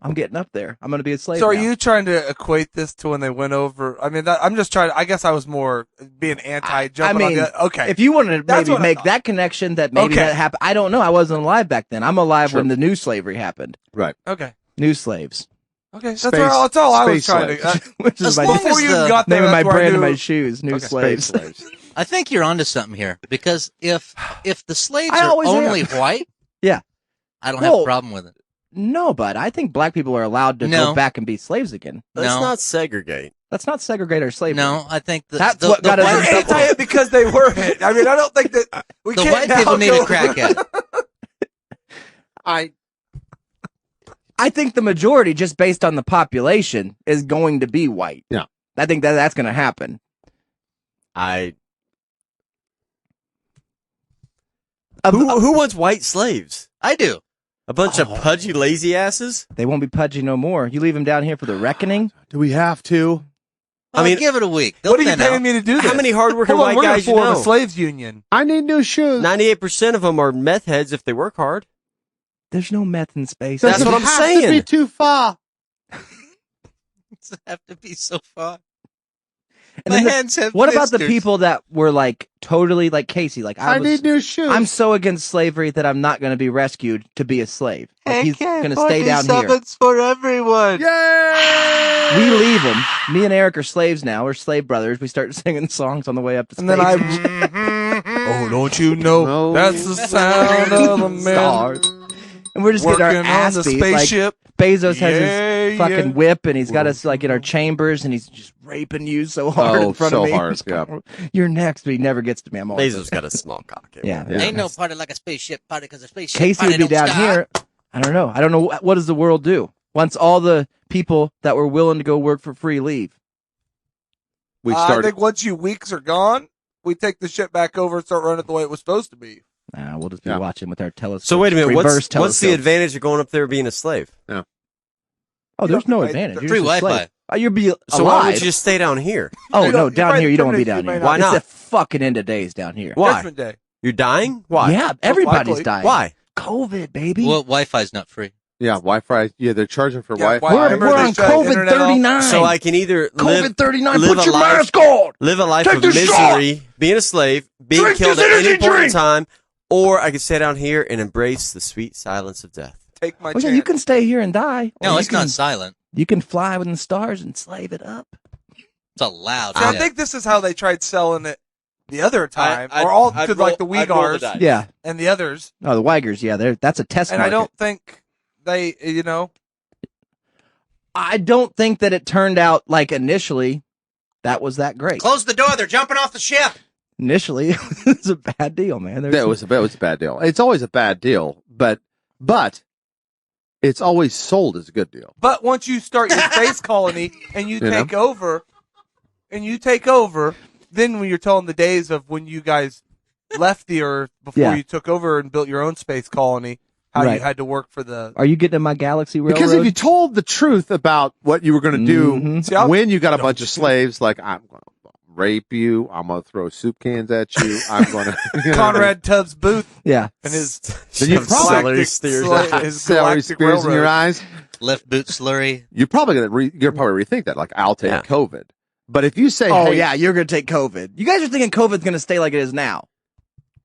[SPEAKER 1] I'm getting up there. I'm going to be a slave
[SPEAKER 3] So are
[SPEAKER 1] now.
[SPEAKER 3] you trying to equate this to when they went over? I mean, I'm just trying. I guess I was more being anti. Jumping
[SPEAKER 1] I mean,
[SPEAKER 3] on the, okay.
[SPEAKER 1] If you wanted to
[SPEAKER 3] That's
[SPEAKER 1] maybe
[SPEAKER 3] what I
[SPEAKER 1] make
[SPEAKER 3] thought.
[SPEAKER 1] that connection that maybe
[SPEAKER 3] Okay.
[SPEAKER 1] that happened, I don't know. I wasn't alive back then. I'm alive
[SPEAKER 2] Sure.
[SPEAKER 1] when the new slavery happened.
[SPEAKER 3] okay.
[SPEAKER 1] New slaves.
[SPEAKER 3] Okay. That's,
[SPEAKER 2] Space-
[SPEAKER 3] that's all I was
[SPEAKER 2] space
[SPEAKER 3] trying to.
[SPEAKER 2] slaves.
[SPEAKER 1] Which is
[SPEAKER 5] As
[SPEAKER 1] my
[SPEAKER 5] long
[SPEAKER 3] before
[SPEAKER 5] as
[SPEAKER 3] you
[SPEAKER 5] the
[SPEAKER 3] got there,
[SPEAKER 1] name of my
[SPEAKER 3] that's where I
[SPEAKER 1] brand of
[SPEAKER 3] knew-
[SPEAKER 1] my shoes. New
[SPEAKER 3] Okay.
[SPEAKER 1] slaves.
[SPEAKER 2] Slaves.
[SPEAKER 5] I think you're onto something here because if the slaves
[SPEAKER 1] I
[SPEAKER 5] are
[SPEAKER 1] always am.
[SPEAKER 5] only white,
[SPEAKER 1] Yeah.
[SPEAKER 5] I don't have
[SPEAKER 1] Well,
[SPEAKER 5] a problem with it.
[SPEAKER 1] No, but I think black people are allowed to
[SPEAKER 5] No.
[SPEAKER 1] go back and be slaves again.
[SPEAKER 4] Let's
[SPEAKER 5] No.
[SPEAKER 4] not segregate.
[SPEAKER 1] Let's not segregate our slavery.
[SPEAKER 5] No, I think
[SPEAKER 1] That's what got us
[SPEAKER 5] white
[SPEAKER 1] in
[SPEAKER 3] You're
[SPEAKER 1] trouble.
[SPEAKER 3] anti it because they were hit. I mean, I don't think that we
[SPEAKER 5] the
[SPEAKER 3] can't
[SPEAKER 5] white
[SPEAKER 3] now
[SPEAKER 5] people need
[SPEAKER 3] go-
[SPEAKER 5] a crack at it.
[SPEAKER 1] I think the majority, just based on the population, is going to be white.
[SPEAKER 2] Yeah.
[SPEAKER 1] I think that's going to happen.
[SPEAKER 4] Who wants white slaves?
[SPEAKER 5] I do.
[SPEAKER 4] A bunch of pudgy, lazy asses?
[SPEAKER 1] They won't be pudgy no more. You leave them down here for the reckoning.
[SPEAKER 2] Do we have to?
[SPEAKER 4] I mean,
[SPEAKER 5] give it a week. They'll
[SPEAKER 3] What are you
[SPEAKER 5] thin
[SPEAKER 3] paying
[SPEAKER 5] out.
[SPEAKER 3] me to do this?
[SPEAKER 4] How many hardworking
[SPEAKER 3] Hold on,
[SPEAKER 4] white
[SPEAKER 3] we're gonna
[SPEAKER 4] guys you
[SPEAKER 3] form a
[SPEAKER 4] know?
[SPEAKER 3] slaves union.
[SPEAKER 2] I need new shoes.
[SPEAKER 4] 98% of them are meth heads if they work hard.
[SPEAKER 1] There's no meth in space.
[SPEAKER 4] That's
[SPEAKER 2] Doesn't
[SPEAKER 4] what I'm
[SPEAKER 2] have to
[SPEAKER 4] saying.
[SPEAKER 2] be too far.
[SPEAKER 5] Does it have to be so far?
[SPEAKER 1] And
[SPEAKER 5] My
[SPEAKER 1] then the-
[SPEAKER 5] hands have
[SPEAKER 1] what about the
[SPEAKER 5] blisters.
[SPEAKER 1] people that were like totally like Casey? Like
[SPEAKER 2] I need new shoes.
[SPEAKER 1] I'm so against slavery that I'm not going to be rescued to be a slave. Like, he's going to stay down here.
[SPEAKER 5] for everyone.
[SPEAKER 2] Yay!
[SPEAKER 1] We leave him. Me and Eric are slaves now. We're slave brothers. We start singing songs on the way up to space.
[SPEAKER 3] And then I. Oh, don't you know
[SPEAKER 2] No.
[SPEAKER 3] that's the sound of the man
[SPEAKER 1] Stars. And we're just getting our
[SPEAKER 3] working on
[SPEAKER 1] ass
[SPEAKER 3] the
[SPEAKER 1] beat. Like
[SPEAKER 3] spaceship?
[SPEAKER 1] Bezos has
[SPEAKER 3] Yeah,
[SPEAKER 1] his fucking
[SPEAKER 3] yeah.
[SPEAKER 1] whip, and he's got us like in our chambers, and he's just raping you so hard
[SPEAKER 2] Oh,
[SPEAKER 1] in front
[SPEAKER 2] so
[SPEAKER 1] of me.
[SPEAKER 2] hard,
[SPEAKER 1] He's like, You're next, but he never gets to me. I'm always
[SPEAKER 4] Bezos got a small cock.
[SPEAKER 1] Yeah.
[SPEAKER 2] Yeah.
[SPEAKER 5] Ain't no party like a spaceship party because a spaceship
[SPEAKER 1] Casey
[SPEAKER 5] party
[SPEAKER 1] would be
[SPEAKER 5] don't
[SPEAKER 1] down
[SPEAKER 5] stop.
[SPEAKER 1] here. I don't know. I don't know what does the world do once all the people that were willing to go work for free leave.
[SPEAKER 2] We
[SPEAKER 3] I
[SPEAKER 2] started.
[SPEAKER 3] think once you weeks are gone, we take the ship back over and start running it the way it was supposed to be.
[SPEAKER 1] Nah, we'll just be
[SPEAKER 2] Yeah.
[SPEAKER 1] watching with our telescope.
[SPEAKER 4] So wait a minute.
[SPEAKER 1] Reverse
[SPEAKER 4] What's the
[SPEAKER 1] telescopes.
[SPEAKER 4] advantage of going up there being a slave?
[SPEAKER 1] Oh, there's no
[SPEAKER 3] Right.
[SPEAKER 1] advantage. You're
[SPEAKER 5] Free
[SPEAKER 1] just a slave.
[SPEAKER 5] Wi-Fi.
[SPEAKER 1] You'll be
[SPEAKER 4] So
[SPEAKER 1] alive.
[SPEAKER 4] why would you just stay down here?
[SPEAKER 1] Oh
[SPEAKER 3] You
[SPEAKER 1] no,
[SPEAKER 3] don't-
[SPEAKER 1] down
[SPEAKER 3] right,
[SPEAKER 1] here you don't want to be
[SPEAKER 3] you
[SPEAKER 1] down
[SPEAKER 3] may
[SPEAKER 1] here.
[SPEAKER 3] not-
[SPEAKER 4] Why not?
[SPEAKER 1] It's a fucking end of days down here.
[SPEAKER 4] Why?
[SPEAKER 3] Judgment Day.
[SPEAKER 4] You're dying? Why?
[SPEAKER 1] Yeah, everybody's
[SPEAKER 3] likely.
[SPEAKER 1] dying.
[SPEAKER 4] Why?
[SPEAKER 1] COVID, baby.
[SPEAKER 5] Well, Wi-Fi's not free.
[SPEAKER 2] Yeah, Wi-Fi. Yeah, they're charging for
[SPEAKER 3] Yeah,
[SPEAKER 2] Wi-Fi.
[SPEAKER 3] Wi-
[SPEAKER 1] we're
[SPEAKER 3] remember they
[SPEAKER 1] on
[SPEAKER 3] shut
[SPEAKER 1] COVID
[SPEAKER 3] internet off?
[SPEAKER 1] 39.
[SPEAKER 4] So I can either live
[SPEAKER 1] COVID 39.
[SPEAKER 4] live
[SPEAKER 1] Put
[SPEAKER 4] a
[SPEAKER 1] your
[SPEAKER 4] life-
[SPEAKER 1] mask on.
[SPEAKER 4] live a life
[SPEAKER 1] Take
[SPEAKER 4] of
[SPEAKER 1] this
[SPEAKER 4] misery, being a slave, being
[SPEAKER 1] Drink
[SPEAKER 4] killed
[SPEAKER 1] this
[SPEAKER 4] at any
[SPEAKER 1] energy
[SPEAKER 4] point in
[SPEAKER 1] drink.
[SPEAKER 4] time, or I can stay down here and embrace the sweet silence of death.
[SPEAKER 3] Take my
[SPEAKER 1] Oh, yeah,
[SPEAKER 3] chance.
[SPEAKER 1] you can stay here and die. or
[SPEAKER 5] No,
[SPEAKER 1] you
[SPEAKER 5] it's
[SPEAKER 1] can,
[SPEAKER 5] not silent.
[SPEAKER 1] You can fly within the stars and slave it up.
[SPEAKER 5] It's a loud.
[SPEAKER 3] See, I
[SPEAKER 5] death.
[SPEAKER 3] think this is how they tried selling it the other time,
[SPEAKER 4] I'd-
[SPEAKER 3] or all
[SPEAKER 4] I'd
[SPEAKER 3] to
[SPEAKER 4] roll-
[SPEAKER 3] like the
[SPEAKER 4] I'd roll the
[SPEAKER 3] Uyghurs
[SPEAKER 4] dice.
[SPEAKER 1] Yeah.
[SPEAKER 3] and the others.
[SPEAKER 1] Oh, the Weigers. Yeah, that's a test
[SPEAKER 3] And
[SPEAKER 1] market.
[SPEAKER 3] I don't think they, you know,
[SPEAKER 1] I don't think that it turned out like initially that was that great.
[SPEAKER 5] Close the door. They're jumping off the ship.
[SPEAKER 1] Initially, it was a bad deal, man. There
[SPEAKER 2] That was a bad deal. It's always a bad deal, but it's always sold as a good deal.
[SPEAKER 3] but once you start your space colony and you
[SPEAKER 2] You know?
[SPEAKER 3] take over, then when you're telling the days of when you guys left the Earth before
[SPEAKER 1] Yeah.
[SPEAKER 3] you took over and built your own space colony, how
[SPEAKER 1] Right.
[SPEAKER 3] you had to work for the.
[SPEAKER 1] Are you getting in my Galaxy Railroad?
[SPEAKER 2] Because if you told the truth about what you were going to do
[SPEAKER 1] Mhm.
[SPEAKER 3] See, I'm-
[SPEAKER 2] when you got a bunch of slaves, like I'm going to rape you, I'm going to throw soup cans at you, I'm going to
[SPEAKER 3] Conrad Tubbs Booth
[SPEAKER 1] yeah,
[SPEAKER 3] and his
[SPEAKER 2] Then you
[SPEAKER 4] Shove celery
[SPEAKER 3] galactic,
[SPEAKER 4] steers
[SPEAKER 3] his
[SPEAKER 2] celery
[SPEAKER 3] galactic
[SPEAKER 2] spears in your
[SPEAKER 3] railroad.
[SPEAKER 2] eyes.
[SPEAKER 5] Left boot slurry.
[SPEAKER 2] You're probably going to you're probably rethink that. Like I'll take
[SPEAKER 4] Yeah.
[SPEAKER 2] COVID, but if you say,
[SPEAKER 1] oh
[SPEAKER 2] hey,
[SPEAKER 1] yeah, you're gonna take COVID. You guys are thinking COVID's gonna stay like it is now.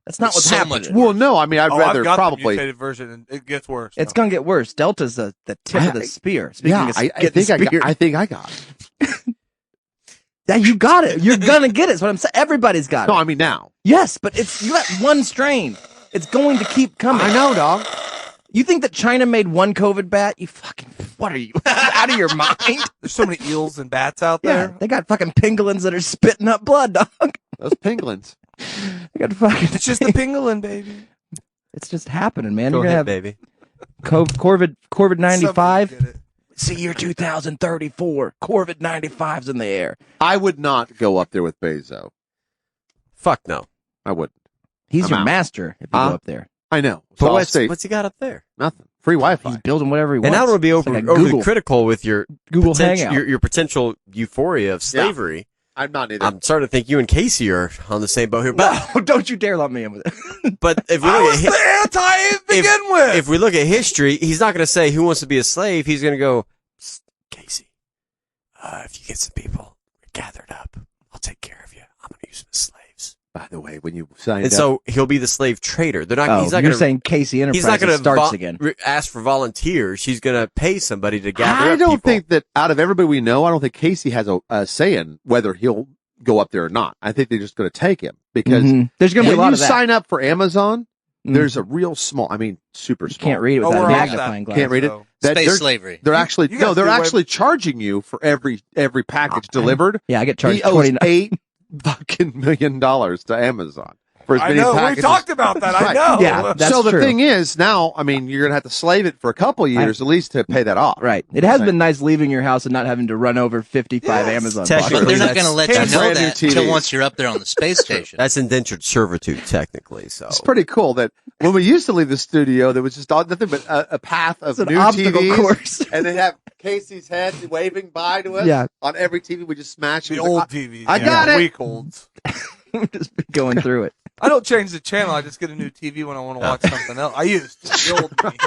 [SPEAKER 1] That's not
[SPEAKER 5] It's
[SPEAKER 1] what's
[SPEAKER 5] so
[SPEAKER 1] happening.
[SPEAKER 5] much
[SPEAKER 2] well, no, I mean I'd
[SPEAKER 3] Oh,
[SPEAKER 2] rather
[SPEAKER 3] I've got
[SPEAKER 2] probably.
[SPEAKER 3] the mutated version, and it gets worse.
[SPEAKER 1] It's gonna get worse. Delta's the tip of the spear. Speaking
[SPEAKER 2] Yeah,
[SPEAKER 1] of
[SPEAKER 2] I
[SPEAKER 1] getting
[SPEAKER 2] think
[SPEAKER 1] speared.
[SPEAKER 2] I think I got it.
[SPEAKER 1] Yeah, you got it. You're gonna get it. That's what I'm saying. Everybody's got
[SPEAKER 2] No,
[SPEAKER 1] it.
[SPEAKER 2] I mean now.
[SPEAKER 1] Yes, but it's you got one strain. It's going to keep coming.
[SPEAKER 2] I know, dog.
[SPEAKER 1] You think that China made one COVID bat? You fucking what are you out of your mind?
[SPEAKER 3] There's so many eels and bats out
[SPEAKER 1] Yeah,
[SPEAKER 3] there.
[SPEAKER 1] they got fucking pangolins that are spitting up blood, dog.
[SPEAKER 2] Those penguins.
[SPEAKER 1] They got fucking.
[SPEAKER 3] It's just the pangolin, baby.
[SPEAKER 1] It's just happening, man.
[SPEAKER 4] Go
[SPEAKER 1] You're
[SPEAKER 4] ahead,
[SPEAKER 1] gonna have
[SPEAKER 4] baby.
[SPEAKER 1] COVID 95.
[SPEAKER 3] Somebody get it.
[SPEAKER 1] It's the year 2034. Corvid 95's in the air.
[SPEAKER 2] I would not go up there with Bezo.
[SPEAKER 4] Fuck no.
[SPEAKER 2] I wouldn't.
[SPEAKER 1] He's
[SPEAKER 2] I'm
[SPEAKER 1] your
[SPEAKER 2] out.
[SPEAKER 1] master if you
[SPEAKER 2] Huh?
[SPEAKER 1] go up there.
[SPEAKER 2] I know.
[SPEAKER 4] But
[SPEAKER 2] So I'll
[SPEAKER 4] what's,
[SPEAKER 2] stay.
[SPEAKER 4] what's he got up there?
[SPEAKER 2] Nothing. Free Wi-Fi.
[SPEAKER 1] He's building whatever he
[SPEAKER 4] And
[SPEAKER 1] wants.
[SPEAKER 4] I don't want to be
[SPEAKER 1] It's like a
[SPEAKER 4] overly
[SPEAKER 1] Google,
[SPEAKER 4] critical with your
[SPEAKER 1] Google
[SPEAKER 4] potential,
[SPEAKER 1] Hangout.
[SPEAKER 4] your potential euphoria of slavery.
[SPEAKER 2] I'm not either.
[SPEAKER 4] I'm starting to think you and Casey are on the same boat here. But
[SPEAKER 1] No, don't you dare lump me in with it.
[SPEAKER 4] but if we
[SPEAKER 3] I
[SPEAKER 4] look
[SPEAKER 3] was
[SPEAKER 4] at
[SPEAKER 3] the anti to begin with.
[SPEAKER 4] if we look at history, he's not going to say who wants to be a slave. He's going to go, "Psst, Casey, if you get some people gathered up, I'll take care of you. I'm going to use them as slaves.
[SPEAKER 2] By the way, when you signed
[SPEAKER 4] And
[SPEAKER 2] up,
[SPEAKER 4] so he'll be the slave trader. They're not.
[SPEAKER 1] Oh,
[SPEAKER 4] he's not
[SPEAKER 1] you're
[SPEAKER 4] going to.
[SPEAKER 1] saying Casey
[SPEAKER 4] He's not
[SPEAKER 1] Enterprises
[SPEAKER 4] going
[SPEAKER 1] starts
[SPEAKER 4] to
[SPEAKER 1] again.
[SPEAKER 4] ask for volunteers. He's going to pay somebody to gather
[SPEAKER 2] I
[SPEAKER 4] up
[SPEAKER 2] don't
[SPEAKER 4] people.
[SPEAKER 2] think that out of everybody we know, I don't think Casey has a say in whether he'll go up there or not. I think they're just going to take him because
[SPEAKER 1] Mhm. There's going to be
[SPEAKER 2] when
[SPEAKER 1] a lot
[SPEAKER 2] you
[SPEAKER 1] of that.
[SPEAKER 2] sign up for Amazon,
[SPEAKER 1] Mm.
[SPEAKER 2] there's a real small, I mean, super
[SPEAKER 1] You
[SPEAKER 2] small.
[SPEAKER 1] can't read it
[SPEAKER 3] Oh,
[SPEAKER 1] without
[SPEAKER 3] we're
[SPEAKER 1] a
[SPEAKER 3] off
[SPEAKER 1] magnifying
[SPEAKER 3] that.
[SPEAKER 1] glass.
[SPEAKER 2] Can't read it.
[SPEAKER 3] So-
[SPEAKER 2] That
[SPEAKER 5] Space
[SPEAKER 2] they're,
[SPEAKER 5] slavery.
[SPEAKER 2] they're actually
[SPEAKER 3] you guys
[SPEAKER 2] no, they're
[SPEAKER 3] do away-
[SPEAKER 2] actually charging you for every package delivered.
[SPEAKER 1] Yeah, I get
[SPEAKER 2] He
[SPEAKER 1] charged
[SPEAKER 2] owes
[SPEAKER 1] $29.
[SPEAKER 2] $8 million to Amazon for as
[SPEAKER 3] I
[SPEAKER 2] many
[SPEAKER 3] know. We
[SPEAKER 2] packages.
[SPEAKER 3] talked about that. I
[SPEAKER 2] Right.
[SPEAKER 3] know.
[SPEAKER 1] Yeah. That's
[SPEAKER 2] so the
[SPEAKER 1] true.
[SPEAKER 2] thing is, now, I mean, you're gonna have to slave it for a couple of years at least to pay that off.
[SPEAKER 1] Right. It has been nice leaving your house and not having to run over 55
[SPEAKER 3] Yes.
[SPEAKER 1] Amazon
[SPEAKER 4] Technically,
[SPEAKER 1] boxes.
[SPEAKER 5] But they're not
[SPEAKER 4] that's-
[SPEAKER 5] going to let
[SPEAKER 2] that's
[SPEAKER 5] you know
[SPEAKER 2] brand new
[SPEAKER 5] that
[SPEAKER 2] TVs.
[SPEAKER 5] until once you're up there on the space station.
[SPEAKER 4] That's indentured servitude, technically. So
[SPEAKER 2] It's pretty cool that when we used to leave the studio, there was just nothing but a path of
[SPEAKER 1] It's an
[SPEAKER 2] new
[SPEAKER 1] obstacle
[SPEAKER 2] TVs,
[SPEAKER 1] course.
[SPEAKER 2] and they'd have Casey's head waving by to us.
[SPEAKER 1] Yeah.
[SPEAKER 2] On every TV, we just smash
[SPEAKER 3] The
[SPEAKER 2] it.
[SPEAKER 3] old TV.
[SPEAKER 2] I got it.
[SPEAKER 3] Week olds.
[SPEAKER 1] Just been going through it.
[SPEAKER 3] I don't change the channel. I just get a new TV when I want to watch something else. I used the old me.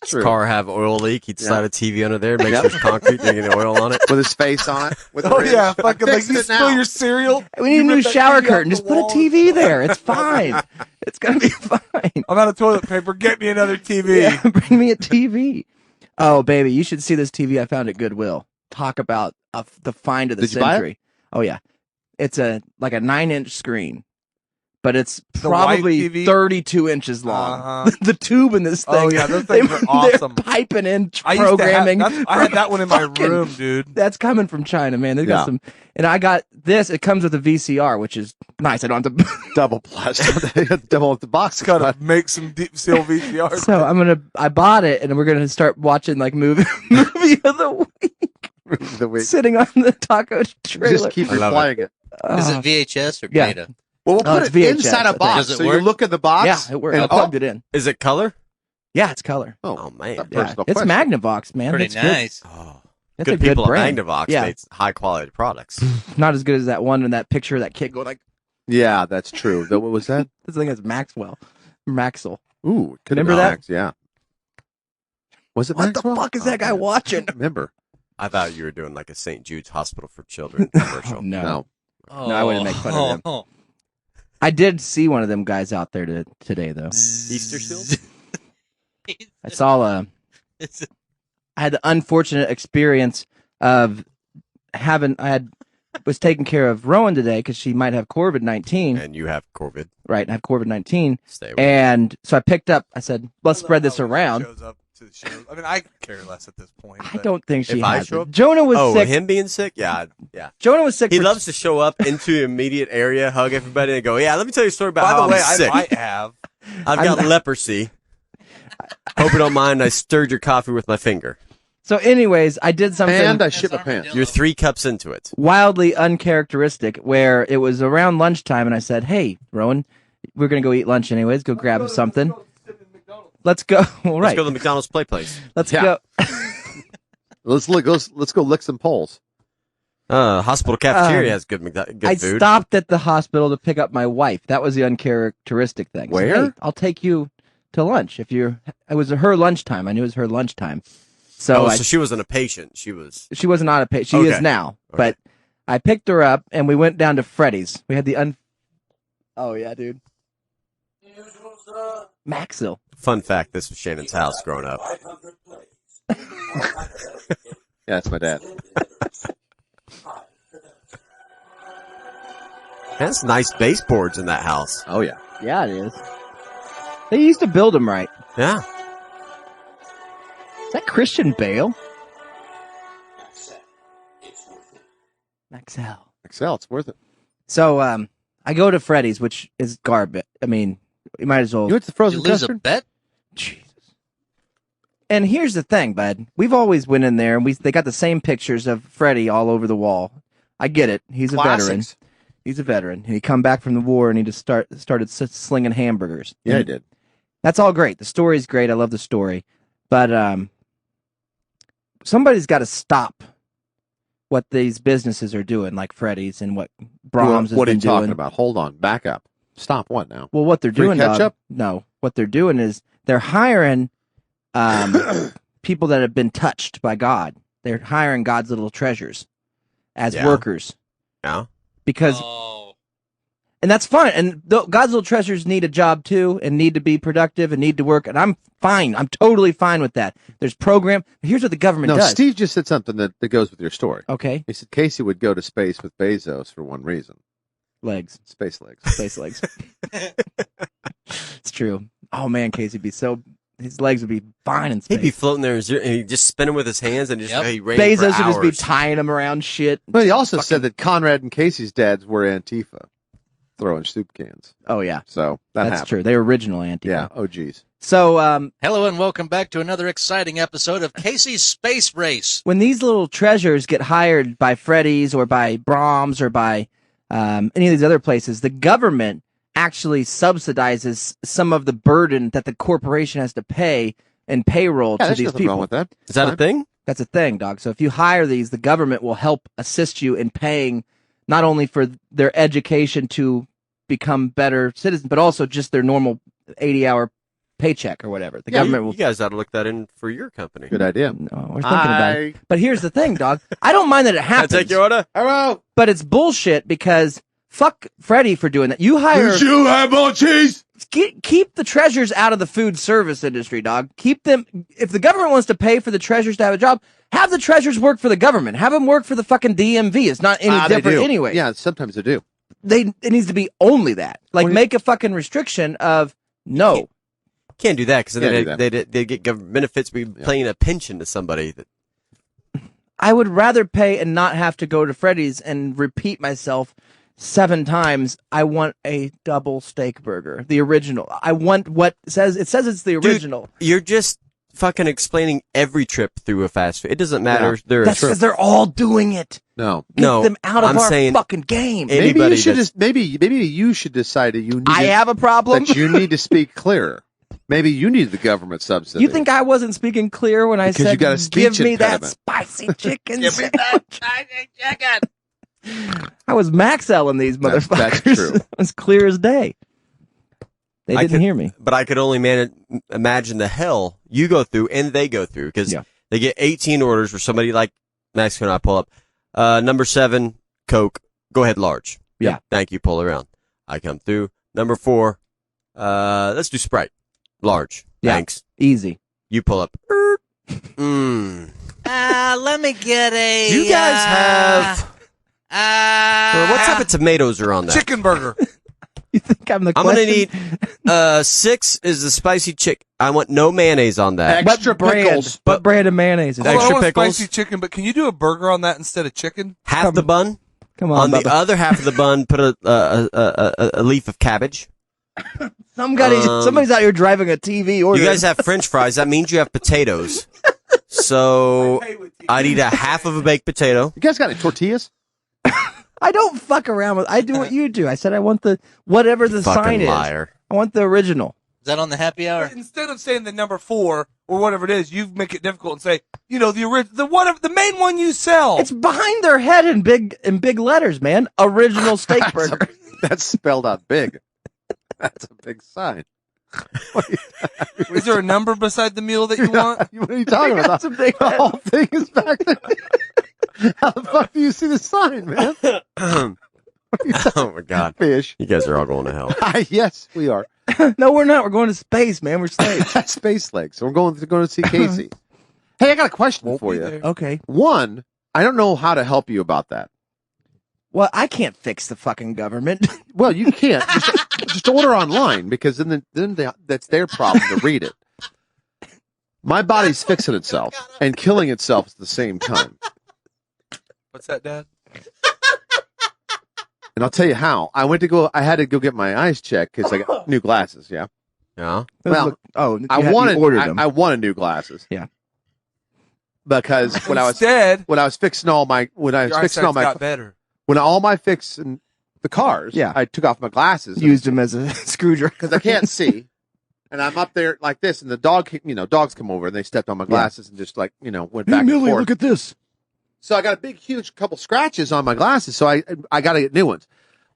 [SPEAKER 2] True.
[SPEAKER 4] car have oil leak. He'd slide a TV under there, make sure there's concrete, and get oil on it.
[SPEAKER 2] with his face on it. With the
[SPEAKER 3] Oh
[SPEAKER 2] wrench.
[SPEAKER 3] yeah,
[SPEAKER 2] I
[SPEAKER 3] fucking like
[SPEAKER 2] fixed
[SPEAKER 3] you
[SPEAKER 2] it
[SPEAKER 3] spill
[SPEAKER 2] now.
[SPEAKER 3] your cereal.
[SPEAKER 1] We need a
[SPEAKER 3] you
[SPEAKER 1] new
[SPEAKER 3] rip that
[SPEAKER 1] shower
[SPEAKER 3] TV off
[SPEAKER 1] curtain.
[SPEAKER 3] the
[SPEAKER 1] Just put a
[SPEAKER 3] wall.
[SPEAKER 1] TV there. It's fine. It's going to be fine.
[SPEAKER 3] I'm out of toilet paper. Get me another TV.
[SPEAKER 1] Yeah, bring me a TV. Oh, baby, you should see this TV I found at Goodwill. Talk about the find of the
[SPEAKER 2] Did you buy it?
[SPEAKER 1] century. Oh, yeah. It's like a 9-inch screen. but it's
[SPEAKER 3] The white
[SPEAKER 1] probably
[SPEAKER 3] TV?
[SPEAKER 1] 32 inches long.
[SPEAKER 3] Uh-huh.
[SPEAKER 1] The tube in this thing.
[SPEAKER 3] Oh, yeah, those things are awesome.
[SPEAKER 1] They're piping in
[SPEAKER 3] I used to have,
[SPEAKER 1] programming.
[SPEAKER 3] I had that one in my
[SPEAKER 1] Fucking-
[SPEAKER 3] room, dude.
[SPEAKER 1] That's coming from China, man. They got
[SPEAKER 2] Yeah.
[SPEAKER 1] some, and I got this. It comes with a VCR, which is nice. I don't have to.
[SPEAKER 2] Double plus. Double with the box.
[SPEAKER 3] Gotta make some deep seal VCRs.
[SPEAKER 1] So I bought it, and we're gonna start watching like movie of the week,
[SPEAKER 2] the week.
[SPEAKER 1] sitting on the taco trailer.
[SPEAKER 2] Just keep
[SPEAKER 4] I love
[SPEAKER 2] replying it.
[SPEAKER 5] Is
[SPEAKER 1] Uh,
[SPEAKER 5] it VHS or
[SPEAKER 1] yeah.
[SPEAKER 5] Beta?
[SPEAKER 2] Well, we'll
[SPEAKER 1] Oh,
[SPEAKER 2] put
[SPEAKER 1] it's
[SPEAKER 2] it
[SPEAKER 1] VHS,
[SPEAKER 2] inside
[SPEAKER 1] I
[SPEAKER 2] a
[SPEAKER 1] think.
[SPEAKER 2] box.
[SPEAKER 5] Does it
[SPEAKER 2] So
[SPEAKER 5] work?
[SPEAKER 2] you look in the box.
[SPEAKER 1] yeah, it works.
[SPEAKER 2] and
[SPEAKER 1] I plugged it in.
[SPEAKER 4] Is it color?
[SPEAKER 1] Yeah, it's color.
[SPEAKER 4] Oh, man.
[SPEAKER 2] That-
[SPEAKER 1] Yeah,
[SPEAKER 2] Personal
[SPEAKER 1] it's
[SPEAKER 2] question.
[SPEAKER 1] Magnavox, man.
[SPEAKER 5] Pretty
[SPEAKER 1] That's good.
[SPEAKER 5] nice.
[SPEAKER 4] Oh,
[SPEAKER 1] That's
[SPEAKER 4] good
[SPEAKER 1] a good
[SPEAKER 4] people
[SPEAKER 1] brand.
[SPEAKER 4] at Magnavox
[SPEAKER 1] Yeah.
[SPEAKER 4] make high quality products.
[SPEAKER 1] Not as good as that one in that picture of that kid going like,
[SPEAKER 2] Yeah, that's true. What was that?
[SPEAKER 1] this thing is Maxwell. Maxell.
[SPEAKER 2] Ooh, could
[SPEAKER 1] Remember
[SPEAKER 2] be
[SPEAKER 1] that?
[SPEAKER 2] Max, yeah. Was it
[SPEAKER 1] What
[SPEAKER 2] Maxwell?
[SPEAKER 1] the fuck is that guy watching?
[SPEAKER 2] Remember?
[SPEAKER 4] I thought you were doing like a St. Jude's Hospital for Children commercial.
[SPEAKER 1] No.
[SPEAKER 2] No.
[SPEAKER 5] Oh,
[SPEAKER 1] I wouldn't make fun of them. I did see one of them guys out there today, though.
[SPEAKER 4] Easter seals?
[SPEAKER 1] I saw I had the unfortunate experience of was taking care of Rowan today because she might have COVID-19,
[SPEAKER 4] And you have COVID.
[SPEAKER 1] right? I have COVID-19,
[SPEAKER 4] Stay away.
[SPEAKER 1] and so I picked up. I said, "Let's spread this around."
[SPEAKER 3] Shows up to the show. I mean, I care less at this point.
[SPEAKER 1] I
[SPEAKER 3] but-
[SPEAKER 1] don't think she
[SPEAKER 4] If I
[SPEAKER 1] has
[SPEAKER 4] show
[SPEAKER 1] it.
[SPEAKER 4] up-
[SPEAKER 1] Jonah was
[SPEAKER 4] Oh,
[SPEAKER 1] sick.
[SPEAKER 4] him being sick? Yeah, yeah.
[SPEAKER 1] Jonah was sick.
[SPEAKER 4] He
[SPEAKER 1] for
[SPEAKER 4] loves to show up into the immediate area, hug everybody, and go, "Yeah, let me tell you a story about
[SPEAKER 3] By
[SPEAKER 4] how
[SPEAKER 3] the way,
[SPEAKER 4] I'm sick.
[SPEAKER 3] I might have.
[SPEAKER 4] I've got leprosy. Hope you don't mind. I stirred your coffee with my finger.
[SPEAKER 1] So, anyways, I did something
[SPEAKER 2] And I shit my pants.
[SPEAKER 4] You're 3 cups into it.
[SPEAKER 1] wildly uncharacteristic where it was around lunchtime, and I said, "Hey, Rowan, we're gonna go eat lunch anyways. Go grab something. Let's go." All
[SPEAKER 4] Let's
[SPEAKER 1] right,
[SPEAKER 4] go to the McDonald's play place.
[SPEAKER 1] let's
[SPEAKER 2] Yeah.
[SPEAKER 1] go.
[SPEAKER 2] Let's go lick some poles.
[SPEAKER 4] Hospital cafeteria has good
[SPEAKER 1] I
[SPEAKER 4] food.
[SPEAKER 1] stopped at the hospital to pick up my wife. That was the uncharacteristic thing. I said,
[SPEAKER 2] Where?
[SPEAKER 1] "Hey, I'll take you to lunch if you're." It was her lunchtime. I knew it was her lunchtime. So,
[SPEAKER 4] So she wasn't a patient. She was.
[SPEAKER 1] she was not a patient. She is
[SPEAKER 4] Okay.
[SPEAKER 1] now.
[SPEAKER 4] Okay.
[SPEAKER 1] But I picked her up and we went down to Freddy's. We had the Oh yeah, dude. Maxell.
[SPEAKER 4] Fun fact: this was Shannon's house growing up.
[SPEAKER 2] Yeah, that's my dad.
[SPEAKER 4] That's nice baseboards in that house.
[SPEAKER 2] Oh yeah.
[SPEAKER 1] Yeah, it is. They used to build them right.
[SPEAKER 4] Yeah.
[SPEAKER 1] Is that Christian Bale? Maxell.
[SPEAKER 2] Excel, it's worth it.
[SPEAKER 1] So I go to Freddy's, which is garbage. I mean, you might as well.
[SPEAKER 2] You went to the
[SPEAKER 5] You
[SPEAKER 2] frozen
[SPEAKER 5] lose a
[SPEAKER 2] custard?
[SPEAKER 5] bet?
[SPEAKER 1] Jesus. And here's the thing, bud. We've always went in there, and they got the same pictures of Freddy all over the wall. I get it. He's a veteran.
[SPEAKER 2] Classics.
[SPEAKER 1] He's a veteran. And he come back from the war, and he just started slinging hamburgers.
[SPEAKER 2] Yeah, I
[SPEAKER 1] And
[SPEAKER 2] did.
[SPEAKER 1] That's all great. The story's great. I love the story, but somebody's got to stop what these businesses are doing, like Freddy's and what Brahms
[SPEAKER 2] What are
[SPEAKER 1] has
[SPEAKER 2] you
[SPEAKER 1] been
[SPEAKER 2] talking
[SPEAKER 1] doing.
[SPEAKER 2] about? Hold on. Back up. Stop what now?
[SPEAKER 1] Well, what they're
[SPEAKER 2] Free
[SPEAKER 1] doing, dog,
[SPEAKER 2] ketchup?
[SPEAKER 1] no, what they're doing is they're hiring people that have been touched by God. They're hiring God's little treasures as
[SPEAKER 4] Yeah.
[SPEAKER 1] workers
[SPEAKER 4] Yeah.
[SPEAKER 1] because,
[SPEAKER 5] Oh.
[SPEAKER 1] and that's fine. And God's little treasures need a job too, and need to be productive and need to work. And I'm fine. I'm totally fine with that. There's program. Here's what the government
[SPEAKER 2] No,
[SPEAKER 1] does.
[SPEAKER 2] Steve just said something that goes with your story.
[SPEAKER 1] Okay,
[SPEAKER 2] He said Casey would go to space with Bezos for one reason.
[SPEAKER 1] legs,
[SPEAKER 2] Space legs.
[SPEAKER 1] space legs. It's true. Oh man, Casey'd be so. His legs would be fine in space.
[SPEAKER 4] He'd be floating there and he'd just spinning with his hands and just
[SPEAKER 5] Yep.
[SPEAKER 4] he rained
[SPEAKER 1] Bezos
[SPEAKER 4] for
[SPEAKER 1] would just be
[SPEAKER 4] hours.
[SPEAKER 1] tying him around shit.
[SPEAKER 2] But he also said that Conrad and Casey's dads were Antifa, throwing soup cans.
[SPEAKER 1] Oh yeah,
[SPEAKER 2] So that
[SPEAKER 1] that's
[SPEAKER 2] happened.
[SPEAKER 1] true. They're original Antifa.
[SPEAKER 2] Yeah. Oh, geez.
[SPEAKER 1] So
[SPEAKER 5] Hello and welcome back to another exciting episode of Casey's Space Race.
[SPEAKER 1] when these little treasures get hired by Freddy's or by Brahms or by any of these other places, the government actually subsidizes some of the burden that the corporation has to pay in payroll
[SPEAKER 2] Yeah,
[SPEAKER 1] to
[SPEAKER 2] there's
[SPEAKER 1] these
[SPEAKER 2] nothing
[SPEAKER 1] people.
[SPEAKER 2] wrong with that.
[SPEAKER 4] Is that a
[SPEAKER 2] Fine.
[SPEAKER 4] thing?
[SPEAKER 1] That's a thing, dog. So if you hire these, the government will help assist you in paying not only for their education to become better citizens, but also just their normal 80-hour paycheck or whatever. The
[SPEAKER 4] Yeah,
[SPEAKER 1] government
[SPEAKER 4] you
[SPEAKER 1] will.
[SPEAKER 4] guys ought to look that in for your company.
[SPEAKER 2] Good idea.
[SPEAKER 1] No, we're thinking about it. But here's the thing, dog. I don't mind that it
[SPEAKER 4] Can I
[SPEAKER 1] happens,
[SPEAKER 4] take your order?
[SPEAKER 2] Hello.
[SPEAKER 1] but it's bullshit because fuck Freddie for doing that. You hire.
[SPEAKER 2] you have more cheese?
[SPEAKER 1] Keep the treasures out of the food service industry, dog. Keep them. If the government wants to pay for the treasures to have a job, have the treasures work for the government. Have them work for the fucking DMV. It's not any
[SPEAKER 2] They
[SPEAKER 1] different
[SPEAKER 2] do.
[SPEAKER 1] anyway.
[SPEAKER 2] Yeah, sometimes they do.
[SPEAKER 1] it needs to be only that. Like,
[SPEAKER 2] Well,
[SPEAKER 1] make a fucking restriction of no.
[SPEAKER 4] Can't do that because
[SPEAKER 2] Can't
[SPEAKER 4] then
[SPEAKER 2] do
[SPEAKER 4] they get government benefits. Be paying a pension to somebody.
[SPEAKER 1] I would rather pay and not have to go to Freddy's and repeat myself 7 times. I want a double steak burger, the original. I want what it says it's the original.
[SPEAKER 4] You're just fucking explaining every trip through a fast food. It doesn't matter.
[SPEAKER 2] Yeah.
[SPEAKER 4] They're a
[SPEAKER 1] That's
[SPEAKER 4] trip.
[SPEAKER 1] because they're all doing it.
[SPEAKER 2] No.
[SPEAKER 1] Get
[SPEAKER 4] No,
[SPEAKER 1] them out of
[SPEAKER 4] I'm
[SPEAKER 1] our
[SPEAKER 4] saying
[SPEAKER 1] fucking game.
[SPEAKER 4] it-
[SPEAKER 2] Maybe
[SPEAKER 4] Anybody
[SPEAKER 2] you should
[SPEAKER 4] that's-
[SPEAKER 2] just maybe you should decide that you need
[SPEAKER 1] I
[SPEAKER 2] to,
[SPEAKER 1] have a problem.
[SPEAKER 2] that you need to speak clearer. Maybe you need the government subsidy.
[SPEAKER 1] You think I wasn't speaking clear when I
[SPEAKER 2] Because
[SPEAKER 1] said
[SPEAKER 2] you got a speech
[SPEAKER 1] give me that
[SPEAKER 2] impediment."
[SPEAKER 1] spicy chicken
[SPEAKER 3] Give me
[SPEAKER 1] sandwich? I was max-selling these
[SPEAKER 2] That's-
[SPEAKER 1] motherfuckers.
[SPEAKER 2] that's true.
[SPEAKER 1] It's clear as day. They
[SPEAKER 4] I
[SPEAKER 1] didn't
[SPEAKER 4] could-
[SPEAKER 1] hear me.
[SPEAKER 4] But I could only imagine the hell you go through and they go through because
[SPEAKER 1] Yeah.
[SPEAKER 4] they get 18 orders for somebody like Mexico. And I pull up number 7 Coke. Go ahead, large.
[SPEAKER 1] Yeah.
[SPEAKER 4] Thank you. Pull around. I come through number 4. Let's do Sprite. Large.
[SPEAKER 1] Yeah.
[SPEAKER 4] Thanks.
[SPEAKER 1] Easy.
[SPEAKER 4] You pull up. Mm.
[SPEAKER 5] Let me get a.
[SPEAKER 4] Do you guys have? What type of tomatoes are on that?
[SPEAKER 3] Chicken burger.
[SPEAKER 1] You think I'm the
[SPEAKER 4] I'm gonna
[SPEAKER 1] question?
[SPEAKER 4] need 6 is the spicy chick. I want no mayonnaise on that.
[SPEAKER 2] Extra
[SPEAKER 1] brand,
[SPEAKER 2] pickles.
[SPEAKER 1] What brand of mayonnaise is
[SPEAKER 3] Hold on,
[SPEAKER 4] Extra
[SPEAKER 3] I want
[SPEAKER 4] pickles?
[SPEAKER 3] spicy chicken, but can you do a burger on that instead of chicken?
[SPEAKER 4] Half the bun.
[SPEAKER 1] Come
[SPEAKER 4] On
[SPEAKER 1] on,
[SPEAKER 4] the
[SPEAKER 1] Bubba.
[SPEAKER 4] other half of the bun, put a leaf of cabbage.
[SPEAKER 1] Somebody's out here driving a TV order.
[SPEAKER 4] You guys have French fries. That means you have potatoes. So I need a half of a baked potato.
[SPEAKER 2] You guys got any tortillas?
[SPEAKER 1] I don't fuck around with. I do what you do. I said I want the whatever the sign
[SPEAKER 4] Fucking
[SPEAKER 1] is.
[SPEAKER 4] liar.
[SPEAKER 1] I want the original.
[SPEAKER 5] Is that on the happy hour?
[SPEAKER 3] Instead of saying the number 4 or whatever it is, you make it difficult and say, the main one you sell.
[SPEAKER 1] It's behind their head in big letters, man. Original steak burger.
[SPEAKER 2] That's spelled out big. That's a big sign.
[SPEAKER 3] Is there a number beside the meal that you want?
[SPEAKER 2] What are you talking about?
[SPEAKER 1] That's a big
[SPEAKER 2] The whole thing is back there. How the fuck do you see the sign, man?
[SPEAKER 4] Oh my god.
[SPEAKER 2] Fish.
[SPEAKER 4] You guys are all going to hell.
[SPEAKER 2] Yes, we are.
[SPEAKER 1] No, we're not. We're going to space, man. We're slaves.
[SPEAKER 2] That's Space Legs. So we're going to see Casey. Hey, I got a question for you.
[SPEAKER 1] Okay.
[SPEAKER 2] One, I don't know how to help you about that.
[SPEAKER 1] Well, I can't fix the fucking government.
[SPEAKER 2] Well, you can't. Just order online because then that's their problem to read it. My body's fixing itself and killing itself at the same time.
[SPEAKER 3] What's that, Dad?
[SPEAKER 2] And I'll tell you how. I had to go get my eyes checked because I got new glasses. Yeah.
[SPEAKER 4] Yeah.
[SPEAKER 2] Well,
[SPEAKER 1] I ordered them.
[SPEAKER 2] I wanted new glasses.
[SPEAKER 1] Yeah.
[SPEAKER 2] Because when I
[SPEAKER 3] Instead,
[SPEAKER 2] was fixing all my
[SPEAKER 3] your eyesight's got better.
[SPEAKER 2] when all my fixing the cars,
[SPEAKER 1] Yeah.
[SPEAKER 2] I took off my glasses
[SPEAKER 1] Used them as a screwdriver
[SPEAKER 2] because I can't see. And I'm up there like this, and the dogs come over and they stepped on my glasses and just went back and forth.
[SPEAKER 1] at this.
[SPEAKER 2] So I got a big, huge couple scratches on my glasses. So I got to get new ones.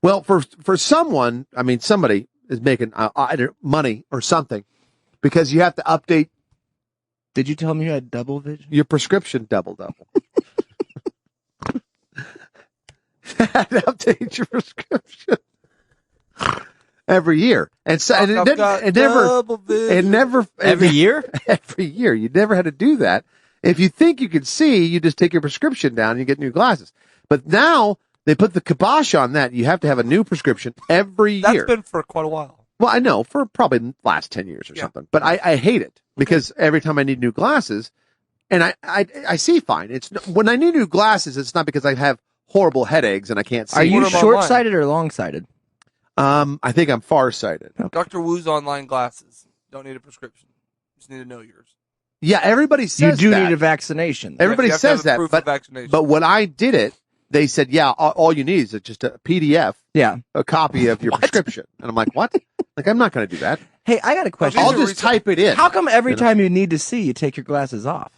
[SPEAKER 2] Well, for someone, I mean, somebody is making either money or something because you have to update
[SPEAKER 1] Did you tell me you had double vision?
[SPEAKER 2] your prescription double. Had to update your prescription every year, and so and
[SPEAKER 3] I've got double vision.
[SPEAKER 4] Every year?
[SPEAKER 2] every year you never had to do that. If you think you can see, you just take your prescription down and you get new glasses. But now they put the kibosh on that. You have to have a new prescription every
[SPEAKER 3] That's
[SPEAKER 2] year.
[SPEAKER 3] been for quite a while.
[SPEAKER 2] Well, I know for probably the last 10 years or
[SPEAKER 3] Yeah.
[SPEAKER 2] something, but I hate it because every time I need new glasses and I see fine. When I need new glasses, it's not because I have horrible headaches and I can't see.
[SPEAKER 1] Are you
[SPEAKER 3] Order them
[SPEAKER 1] short-sighted or long-sighted?
[SPEAKER 2] I think I'm farsighted.
[SPEAKER 3] Dr. Wu's online glasses. Don't need a prescription. Just need to know yours.
[SPEAKER 2] Yeah, everybody
[SPEAKER 1] You
[SPEAKER 2] says
[SPEAKER 1] do
[SPEAKER 2] that.
[SPEAKER 1] need a vaccination.
[SPEAKER 2] Everybody
[SPEAKER 6] Everybody
[SPEAKER 3] You have to have
[SPEAKER 2] says
[SPEAKER 3] a
[SPEAKER 2] that,
[SPEAKER 3] proof
[SPEAKER 2] but
[SPEAKER 3] of vaccination.
[SPEAKER 2] but when I did it, they said, yeah, all you need is just a PDF,
[SPEAKER 1] Yeah.
[SPEAKER 2] a copy of your prescription. And I'm like, what? Like, I'm not going to do that.
[SPEAKER 1] Hey, I got a question.
[SPEAKER 3] These
[SPEAKER 2] I'll
[SPEAKER 3] are
[SPEAKER 2] just type it in
[SPEAKER 1] How come every
[SPEAKER 2] You know?
[SPEAKER 1] time you need to see, you take your glasses off?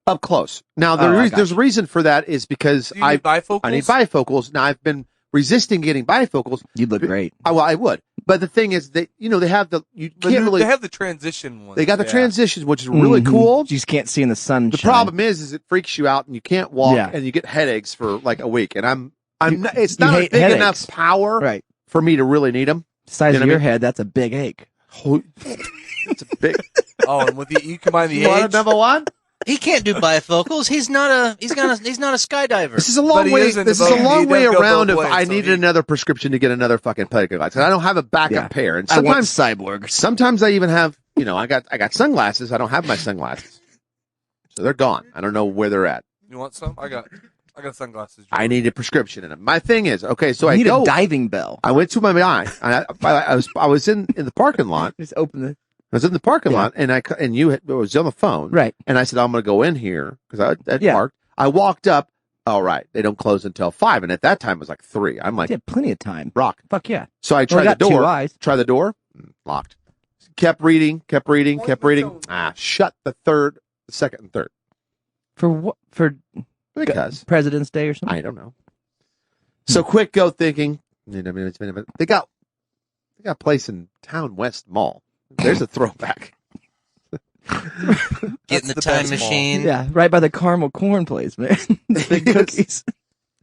[SPEAKER 2] up close. Now,
[SPEAKER 1] Oh, I got
[SPEAKER 2] there's a reason for that is because
[SPEAKER 3] Do you need bifocals?
[SPEAKER 2] I need bifocals. Now, I've been resisting getting bifocals.
[SPEAKER 1] You'd look great.
[SPEAKER 2] I would. But the thing is that, they have you can't really,
[SPEAKER 3] They have the transition one.
[SPEAKER 2] they got the
[SPEAKER 3] Yeah.
[SPEAKER 2] transitions, which is really
[SPEAKER 1] Mhm.
[SPEAKER 2] cool.
[SPEAKER 1] You just can't see in the sun.
[SPEAKER 2] The problem is it freaks you out and you can't walk
[SPEAKER 1] Yeah.
[SPEAKER 2] and you get headaches for like a week. And it's
[SPEAKER 1] you
[SPEAKER 2] not
[SPEAKER 1] hate
[SPEAKER 2] big
[SPEAKER 1] headaches.
[SPEAKER 2] enough power
[SPEAKER 1] Right.
[SPEAKER 2] for me to really need them.
[SPEAKER 1] Size
[SPEAKER 2] You know
[SPEAKER 1] of
[SPEAKER 2] what I
[SPEAKER 1] your
[SPEAKER 2] mean?
[SPEAKER 1] head, that's a big ache.
[SPEAKER 2] It's a big.
[SPEAKER 3] Oh, and with you combine the
[SPEAKER 2] You want
[SPEAKER 3] age.
[SPEAKER 2] a number one?
[SPEAKER 5] He can't do bifocals. He's not a skydiver.
[SPEAKER 2] This is a
[SPEAKER 3] But
[SPEAKER 2] long
[SPEAKER 3] he
[SPEAKER 2] way.
[SPEAKER 3] is in
[SPEAKER 2] This
[SPEAKER 3] the
[SPEAKER 2] is a
[SPEAKER 3] boat.
[SPEAKER 2] long
[SPEAKER 3] He
[SPEAKER 2] way
[SPEAKER 3] does go
[SPEAKER 2] around
[SPEAKER 3] both
[SPEAKER 2] if
[SPEAKER 3] ways,
[SPEAKER 2] I
[SPEAKER 3] so
[SPEAKER 2] needed
[SPEAKER 3] he-
[SPEAKER 2] another prescription to get another fucking plague glasses. And I don't have a backup pair. And
[SPEAKER 1] I want
[SPEAKER 2] sometimes,
[SPEAKER 1] cyborg.
[SPEAKER 2] sometimes I even have, I got sunglasses. I don't have my sunglasses, so they're gone. I don't know where they're at.
[SPEAKER 3] You want some? I got sunglasses.
[SPEAKER 2] I need a prescription in them. My thing is, okay, so
[SPEAKER 1] You
[SPEAKER 2] I
[SPEAKER 1] need
[SPEAKER 2] go.
[SPEAKER 1] a diving bell.
[SPEAKER 2] I went to my eye. I was in the parking lot.
[SPEAKER 1] Just open the
[SPEAKER 2] I was in the parking
[SPEAKER 1] Yeah.
[SPEAKER 2] lot, and you was on the phone,
[SPEAKER 1] right.
[SPEAKER 2] and I said, I'm going to go in here because I
[SPEAKER 1] Yeah.
[SPEAKER 2] parked. I walked up. All right, they don't close until 5, and at that time it was like 3. I'm like,
[SPEAKER 1] You had plenty of time.
[SPEAKER 2] rock.
[SPEAKER 1] Fuck yeah.
[SPEAKER 2] So I
[SPEAKER 1] Well,
[SPEAKER 2] tried
[SPEAKER 1] got
[SPEAKER 2] the door.
[SPEAKER 1] 2 eyes.
[SPEAKER 2] Try the door. Locked. Kept reading. Shut the second and third.
[SPEAKER 1] For what? For
[SPEAKER 2] Because
[SPEAKER 1] President's Day or something?
[SPEAKER 2] I don't know. So quick go thinking. They got a place in Town West Mall. There's a throwback.
[SPEAKER 5] Getting the
[SPEAKER 3] the
[SPEAKER 5] time
[SPEAKER 3] best mall.
[SPEAKER 5] machine.
[SPEAKER 1] Yeah, right by the caramel corn place, man. The big
[SPEAKER 2] It is.
[SPEAKER 1] cookies.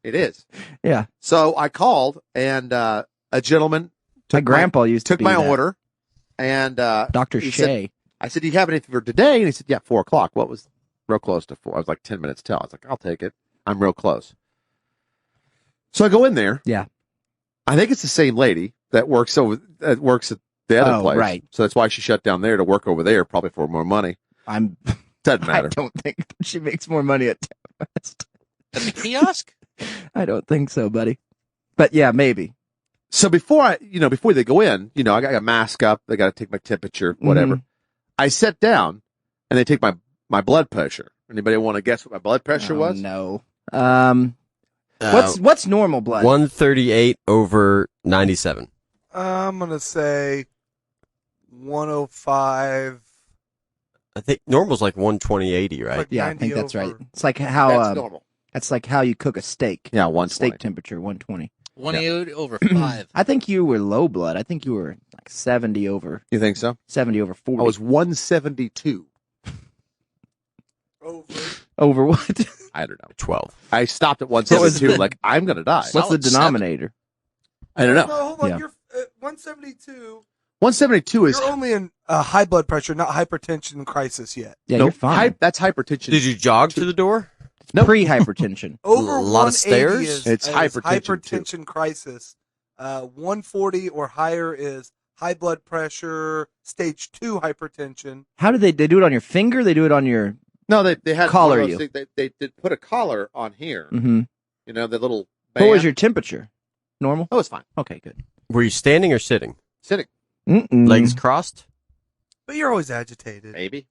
[SPEAKER 2] It is.
[SPEAKER 1] Yeah.
[SPEAKER 2] So I called, and a gentleman
[SPEAKER 1] My grandpa used to
[SPEAKER 2] took
[SPEAKER 1] be
[SPEAKER 2] my
[SPEAKER 1] that.
[SPEAKER 2] order, and
[SPEAKER 1] Dr.
[SPEAKER 2] he
[SPEAKER 1] Shea.
[SPEAKER 2] I said, "Do you have anything for today?" And he said, "Yeah, 4:00." What was real close to 4? I was like 10 minutes till. I was like, "I'll take it. I'm real close." So I go in there.
[SPEAKER 1] Yeah.
[SPEAKER 2] I think it's the same lady that works at the other
[SPEAKER 1] Oh,
[SPEAKER 2] place.
[SPEAKER 1] right.
[SPEAKER 2] So that's why she shut down there to work over there, probably for more money.
[SPEAKER 1] I'm.
[SPEAKER 2] Doesn't
[SPEAKER 1] I
[SPEAKER 2] matter.
[SPEAKER 1] don't think she makes more money at Town West.
[SPEAKER 5] At the kiosk?
[SPEAKER 1] I don't think so, buddy. But yeah, maybe.
[SPEAKER 2] So before they go in, I got a mask up. They got to take my temperature, whatever.
[SPEAKER 1] Mhm.
[SPEAKER 2] I sit down, and they take my blood pressure. Anybody want to guess what my blood pressure
[SPEAKER 1] Oh,
[SPEAKER 2] was?
[SPEAKER 1] No.
[SPEAKER 4] Uh,
[SPEAKER 1] What's normal blood?
[SPEAKER 4] 138/97.
[SPEAKER 3] I'm gonna say 105.
[SPEAKER 4] I think normal's like 120/80, right?
[SPEAKER 3] Like
[SPEAKER 1] Yeah, I
[SPEAKER 3] 90
[SPEAKER 1] think that's right.
[SPEAKER 3] over.
[SPEAKER 1] It's like how
[SPEAKER 2] That's normal.
[SPEAKER 1] that's like how you cook a steak.
[SPEAKER 2] Yeah, 120.
[SPEAKER 1] Steak temperature 120.
[SPEAKER 5] 108/5.
[SPEAKER 1] I think you were low blood. I think you were like 70 over
[SPEAKER 2] You think so?
[SPEAKER 1] 40.
[SPEAKER 2] I was 172.
[SPEAKER 1] over what?
[SPEAKER 2] I don't know.
[SPEAKER 4] 12.
[SPEAKER 2] I stopped at
[SPEAKER 1] was
[SPEAKER 2] 172.
[SPEAKER 1] the-
[SPEAKER 2] Like I'm gonna die.
[SPEAKER 1] What's the
[SPEAKER 5] Solid seven.
[SPEAKER 1] denominator?
[SPEAKER 2] I don't know.
[SPEAKER 3] No, hold on.
[SPEAKER 1] Yeah.
[SPEAKER 3] You're 172.
[SPEAKER 2] 172 is
[SPEAKER 3] You're only in high blood pressure, not hypertension crisis yet.
[SPEAKER 1] Yeah,
[SPEAKER 2] no,
[SPEAKER 1] you're fine.
[SPEAKER 2] that's hypertension.
[SPEAKER 4] Did you jog to the door?
[SPEAKER 2] Nope.
[SPEAKER 1] Pre-hypertension.
[SPEAKER 3] Over
[SPEAKER 4] A lot of
[SPEAKER 3] 180
[SPEAKER 4] stairs?
[SPEAKER 2] It's
[SPEAKER 3] is
[SPEAKER 2] hypertension, too.
[SPEAKER 3] hypertension crisis. 140 or higher is high blood pressure, stage 2 hypertension.
[SPEAKER 1] How do they do it on your finger? They do it on your.
[SPEAKER 2] No, they had
[SPEAKER 1] Collar
[SPEAKER 2] one of
[SPEAKER 1] you.
[SPEAKER 2] those things- They did put a collar on here.
[SPEAKER 1] Mm-hmm.
[SPEAKER 2] The little.
[SPEAKER 1] What was
[SPEAKER 2] band.
[SPEAKER 1] your temperature? Normal.
[SPEAKER 2] Oh, it's fine.
[SPEAKER 1] Okay, good.
[SPEAKER 4] Were you standing or sitting?
[SPEAKER 2] Sitting,
[SPEAKER 1] Mm-mm.
[SPEAKER 4] Legs crossed?
[SPEAKER 3] But you're always agitated.
[SPEAKER 2] maybe.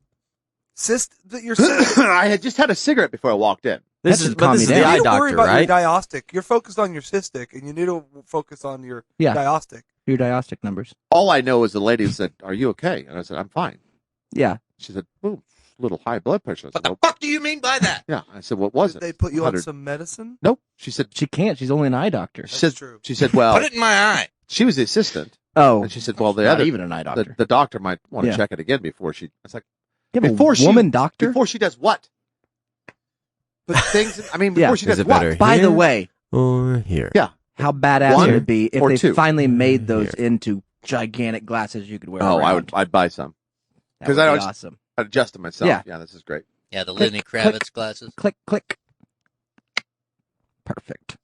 [SPEAKER 3] You're cystic.
[SPEAKER 2] I had just had a cigarette before I walked in.
[SPEAKER 1] That
[SPEAKER 4] This
[SPEAKER 1] should
[SPEAKER 4] is
[SPEAKER 1] calm
[SPEAKER 4] this is
[SPEAKER 1] you
[SPEAKER 4] the
[SPEAKER 1] down.
[SPEAKER 4] eye
[SPEAKER 3] you need to worry
[SPEAKER 4] doctor,
[SPEAKER 3] about
[SPEAKER 4] right?
[SPEAKER 3] your diastic. You're focused on your cystic, and you need to focus on your
[SPEAKER 1] Yeah.
[SPEAKER 3] diastic.
[SPEAKER 1] Your diastic numbers.
[SPEAKER 2] All I know is the lady said, "Are you okay?" And I said, "I'm fine."
[SPEAKER 1] Yeah.
[SPEAKER 2] She said, "Ooh, little high blood pressure." I
[SPEAKER 5] What
[SPEAKER 2] said,
[SPEAKER 5] the
[SPEAKER 2] "Well,
[SPEAKER 5] fuck do you mean by that?
[SPEAKER 2] yeah." I said, "What was
[SPEAKER 3] Did
[SPEAKER 2] it?"
[SPEAKER 3] they put you on
[SPEAKER 2] 100.
[SPEAKER 3] some medicine?
[SPEAKER 2] Nope. She said,
[SPEAKER 1] She can't. She's only an eye doctor.
[SPEAKER 2] She said,
[SPEAKER 3] That's true.
[SPEAKER 2] She said, "Well,"
[SPEAKER 5] Put it in my eye.
[SPEAKER 2] she was the assistant,
[SPEAKER 1] Oh.
[SPEAKER 2] and she said, "Well, the
[SPEAKER 1] not
[SPEAKER 2] other,
[SPEAKER 1] even an eye doctor.
[SPEAKER 2] the doctor might want to
[SPEAKER 1] Yeah.
[SPEAKER 2] check it again before she." I was like,
[SPEAKER 1] You have
[SPEAKER 2] before
[SPEAKER 1] a
[SPEAKER 2] she-
[SPEAKER 1] woman doctor?
[SPEAKER 2] "Before she does what?" But things. I mean,
[SPEAKER 1] Yeah.
[SPEAKER 2] before she
[SPEAKER 4] Is
[SPEAKER 2] does
[SPEAKER 4] it
[SPEAKER 2] what?
[SPEAKER 4] better
[SPEAKER 1] By the
[SPEAKER 4] here
[SPEAKER 1] way,
[SPEAKER 4] or here?
[SPEAKER 2] Yeah.
[SPEAKER 1] how badass
[SPEAKER 2] One
[SPEAKER 1] would it be if
[SPEAKER 2] or
[SPEAKER 1] they
[SPEAKER 2] two?
[SPEAKER 1] finally made those
[SPEAKER 4] Here.
[SPEAKER 1] into gigantic glasses you could wear
[SPEAKER 2] Oh,
[SPEAKER 1] around?
[SPEAKER 2] I'd buy some.
[SPEAKER 1] That
[SPEAKER 2] 'cause
[SPEAKER 1] would
[SPEAKER 2] I
[SPEAKER 1] be
[SPEAKER 2] always-
[SPEAKER 1] awesome.
[SPEAKER 2] I'd adjust them myself.
[SPEAKER 1] Yeah.
[SPEAKER 2] Yeah, this is great.
[SPEAKER 5] Yeah, the
[SPEAKER 1] Click,
[SPEAKER 5] Lenny
[SPEAKER 1] click.
[SPEAKER 5] Kravitz glasses.
[SPEAKER 1] Click, click. Perfect.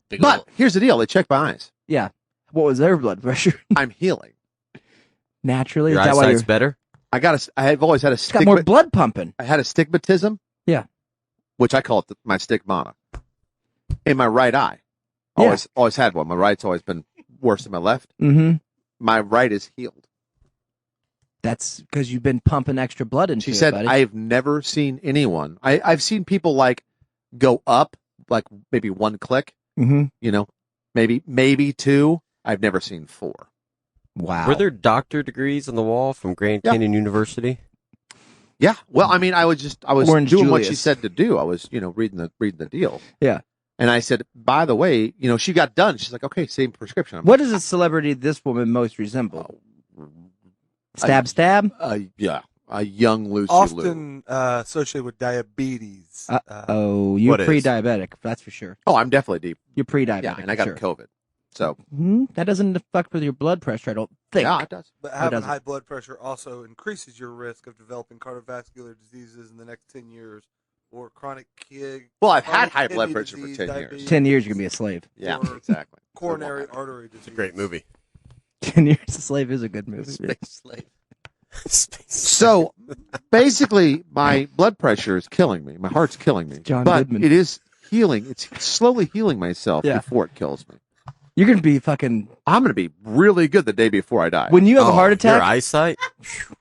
[SPEAKER 5] Big
[SPEAKER 2] But
[SPEAKER 5] ol'
[SPEAKER 2] here's the deal: they check my eyes.
[SPEAKER 1] Yeah. What was their blood pressure?
[SPEAKER 2] I'm healing.
[SPEAKER 1] Naturally?
[SPEAKER 4] Your
[SPEAKER 1] Is that why
[SPEAKER 4] eyesight's
[SPEAKER 1] you're
[SPEAKER 4] better?
[SPEAKER 2] I have always had a
[SPEAKER 1] got more
[SPEAKER 2] stigma.
[SPEAKER 1] blood pumping?
[SPEAKER 2] I had a stigmatism.
[SPEAKER 1] Yeah.
[SPEAKER 2] Which I call it my stigmata. In my right eye.
[SPEAKER 1] Yeah.
[SPEAKER 2] Always had one. My right's always been worse than my left.
[SPEAKER 1] Mm-hmm.
[SPEAKER 2] My right is healed.
[SPEAKER 1] That's because you've been pumping extra blood into
[SPEAKER 2] She
[SPEAKER 1] it,
[SPEAKER 2] said,
[SPEAKER 1] buddy.
[SPEAKER 2] I've never seen anyone. I've seen people like go up, like maybe one click,
[SPEAKER 1] Mm-hmm.
[SPEAKER 2] maybe two. I've never seen 4.
[SPEAKER 1] Wow.
[SPEAKER 4] Were there doctor degrees on the wall from Grand
[SPEAKER 2] Yeah.
[SPEAKER 4] Canyon University?
[SPEAKER 2] Yeah. Well, I mean, I was
[SPEAKER 1] Orange
[SPEAKER 2] doing what she
[SPEAKER 1] Julius.
[SPEAKER 2] said to do. I was, reading the deal.
[SPEAKER 1] Yeah.
[SPEAKER 2] And I said, by the way, she got done. She's like, okay, same prescription. I'm
[SPEAKER 1] What is a celebrity this woman most resemble?
[SPEAKER 2] like,
[SPEAKER 1] Stab?
[SPEAKER 2] yeah, a young Lucy Liu.
[SPEAKER 3] Often associated with diabetes.
[SPEAKER 1] Oh, you're
[SPEAKER 4] What is?
[SPEAKER 1] pre-diabetic. That's for sure.
[SPEAKER 2] Oh, I'm definitely deep.
[SPEAKER 1] You're pre-diabetic.
[SPEAKER 2] Yeah, and I
[SPEAKER 1] for
[SPEAKER 2] got
[SPEAKER 1] sure.
[SPEAKER 2] COVID. So
[SPEAKER 1] That doesn't fuck with your blood pressure, I don't think.
[SPEAKER 2] yeah, it does.
[SPEAKER 3] But having
[SPEAKER 1] doesn't?
[SPEAKER 3] high blood pressure also increases your risk of developing cardiovascular diseases in the next 10 years or chronic kidney.
[SPEAKER 2] Well, I've had
[SPEAKER 3] chronic
[SPEAKER 2] high blood
[SPEAKER 3] kidney
[SPEAKER 2] pressure
[SPEAKER 3] disease,
[SPEAKER 2] for 10 years.
[SPEAKER 3] diabetes,
[SPEAKER 1] 10 years, you're going to be a slave.
[SPEAKER 2] Yeah,
[SPEAKER 3] Or
[SPEAKER 2] exactly.
[SPEAKER 3] coronary artery disease.
[SPEAKER 4] It's a great movie.
[SPEAKER 1] 10 years a slave is a good movie.
[SPEAKER 5] Space slave.
[SPEAKER 4] Space.
[SPEAKER 2] So basically, my blood pressure is killing me. My heart's killing me.
[SPEAKER 1] John
[SPEAKER 2] but
[SPEAKER 1] Goodman.
[SPEAKER 2] it is healing. It's slowly healing myself
[SPEAKER 1] Yeah.
[SPEAKER 2] before it kills me.
[SPEAKER 1] You're going to be fucking.
[SPEAKER 2] I'm going to be really good the day before I die.
[SPEAKER 1] When you have a heart
[SPEAKER 4] Your
[SPEAKER 1] attack,
[SPEAKER 4] eyesight.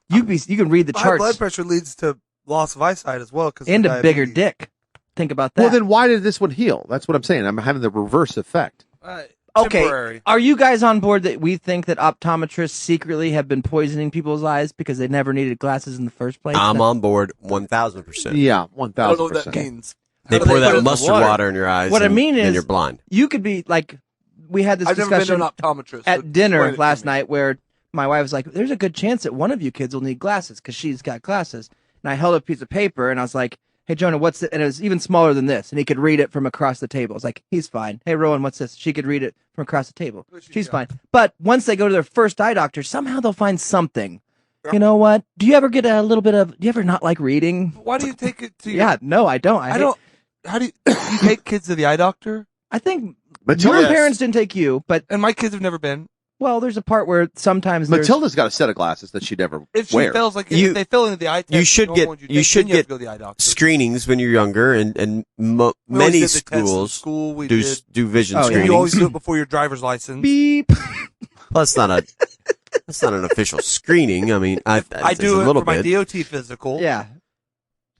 [SPEAKER 1] you can read the
[SPEAKER 3] High blood
[SPEAKER 1] charts
[SPEAKER 3] pressure leads to loss of eyesight as well.
[SPEAKER 1] and a bigger dick. Think about that.
[SPEAKER 2] Well, then why did this one heal? That's what I'm saying. I'm having the reverse effect.
[SPEAKER 1] Okay.
[SPEAKER 3] Temporary.
[SPEAKER 1] Are you guys on board that we think that optometrists secretly have been poisoning people's eyes because they never needed glasses in the first place?
[SPEAKER 4] I'm on board 1,000%.
[SPEAKER 2] Yeah,
[SPEAKER 3] I don't know what
[SPEAKER 2] 1,000%.
[SPEAKER 3] that means.
[SPEAKER 4] They
[SPEAKER 1] How do
[SPEAKER 4] pour
[SPEAKER 1] they put it
[SPEAKER 4] that
[SPEAKER 1] in the
[SPEAKER 4] mustard
[SPEAKER 1] water?
[SPEAKER 4] water in your eyes.
[SPEAKER 1] What I
[SPEAKER 4] and
[SPEAKER 1] mean
[SPEAKER 4] then
[SPEAKER 1] is-
[SPEAKER 4] you're blind.
[SPEAKER 1] You could be like, we had this
[SPEAKER 3] I've never been to
[SPEAKER 1] discussion
[SPEAKER 3] an optometrist. so
[SPEAKER 1] at dinner
[SPEAKER 3] explain it to
[SPEAKER 1] last
[SPEAKER 3] me.
[SPEAKER 1] night where my wife was like, there's a good chance that one of you kids will need glasses because she's got glasses. And I held a piece of paper and I was like, hey, Jonah, what's it? And it was even smaller than this. And he could read it from across the table. I was like, he's fine. Hey, Rowan, what's this? She could read it from across the table. She's fine. But once they go to their first eye doctor, somehow they'll find something. You know what? Do you ever get a little bit of, do you ever not like reading?
[SPEAKER 3] Why do you take it to your...
[SPEAKER 1] Yeah, no, I don't.
[SPEAKER 3] I don't... How do you take kids to the eye doctor?
[SPEAKER 1] I think
[SPEAKER 2] Matilda,
[SPEAKER 1] your parents didn't take you, but,
[SPEAKER 3] And my kids have never been.
[SPEAKER 1] well, there's a part where sometimes there's...
[SPEAKER 2] Matilda's got a set of glasses that she never
[SPEAKER 3] If she
[SPEAKER 2] wears.
[SPEAKER 3] fails, like
[SPEAKER 4] You-
[SPEAKER 3] if they fell into the eye test,
[SPEAKER 4] you should
[SPEAKER 3] normal
[SPEAKER 4] get-
[SPEAKER 3] ones
[SPEAKER 4] you
[SPEAKER 3] take,
[SPEAKER 4] should
[SPEAKER 3] then you have
[SPEAKER 4] get
[SPEAKER 3] to go to the eye doctor.
[SPEAKER 4] Screenings when you're younger, and
[SPEAKER 3] We always
[SPEAKER 4] many
[SPEAKER 3] did the test in
[SPEAKER 4] schools
[SPEAKER 3] school. We
[SPEAKER 4] do
[SPEAKER 3] did.
[SPEAKER 4] do vision
[SPEAKER 1] Oh, yeah.
[SPEAKER 4] screenings.
[SPEAKER 3] You always do it before your driver's license.
[SPEAKER 1] Beep.
[SPEAKER 4] Well, that's not an official screening. I mean,
[SPEAKER 3] I
[SPEAKER 4] it's
[SPEAKER 3] do
[SPEAKER 4] a
[SPEAKER 3] it
[SPEAKER 4] little
[SPEAKER 3] for my
[SPEAKER 4] bit.
[SPEAKER 3] DOT physical.
[SPEAKER 1] Yeah.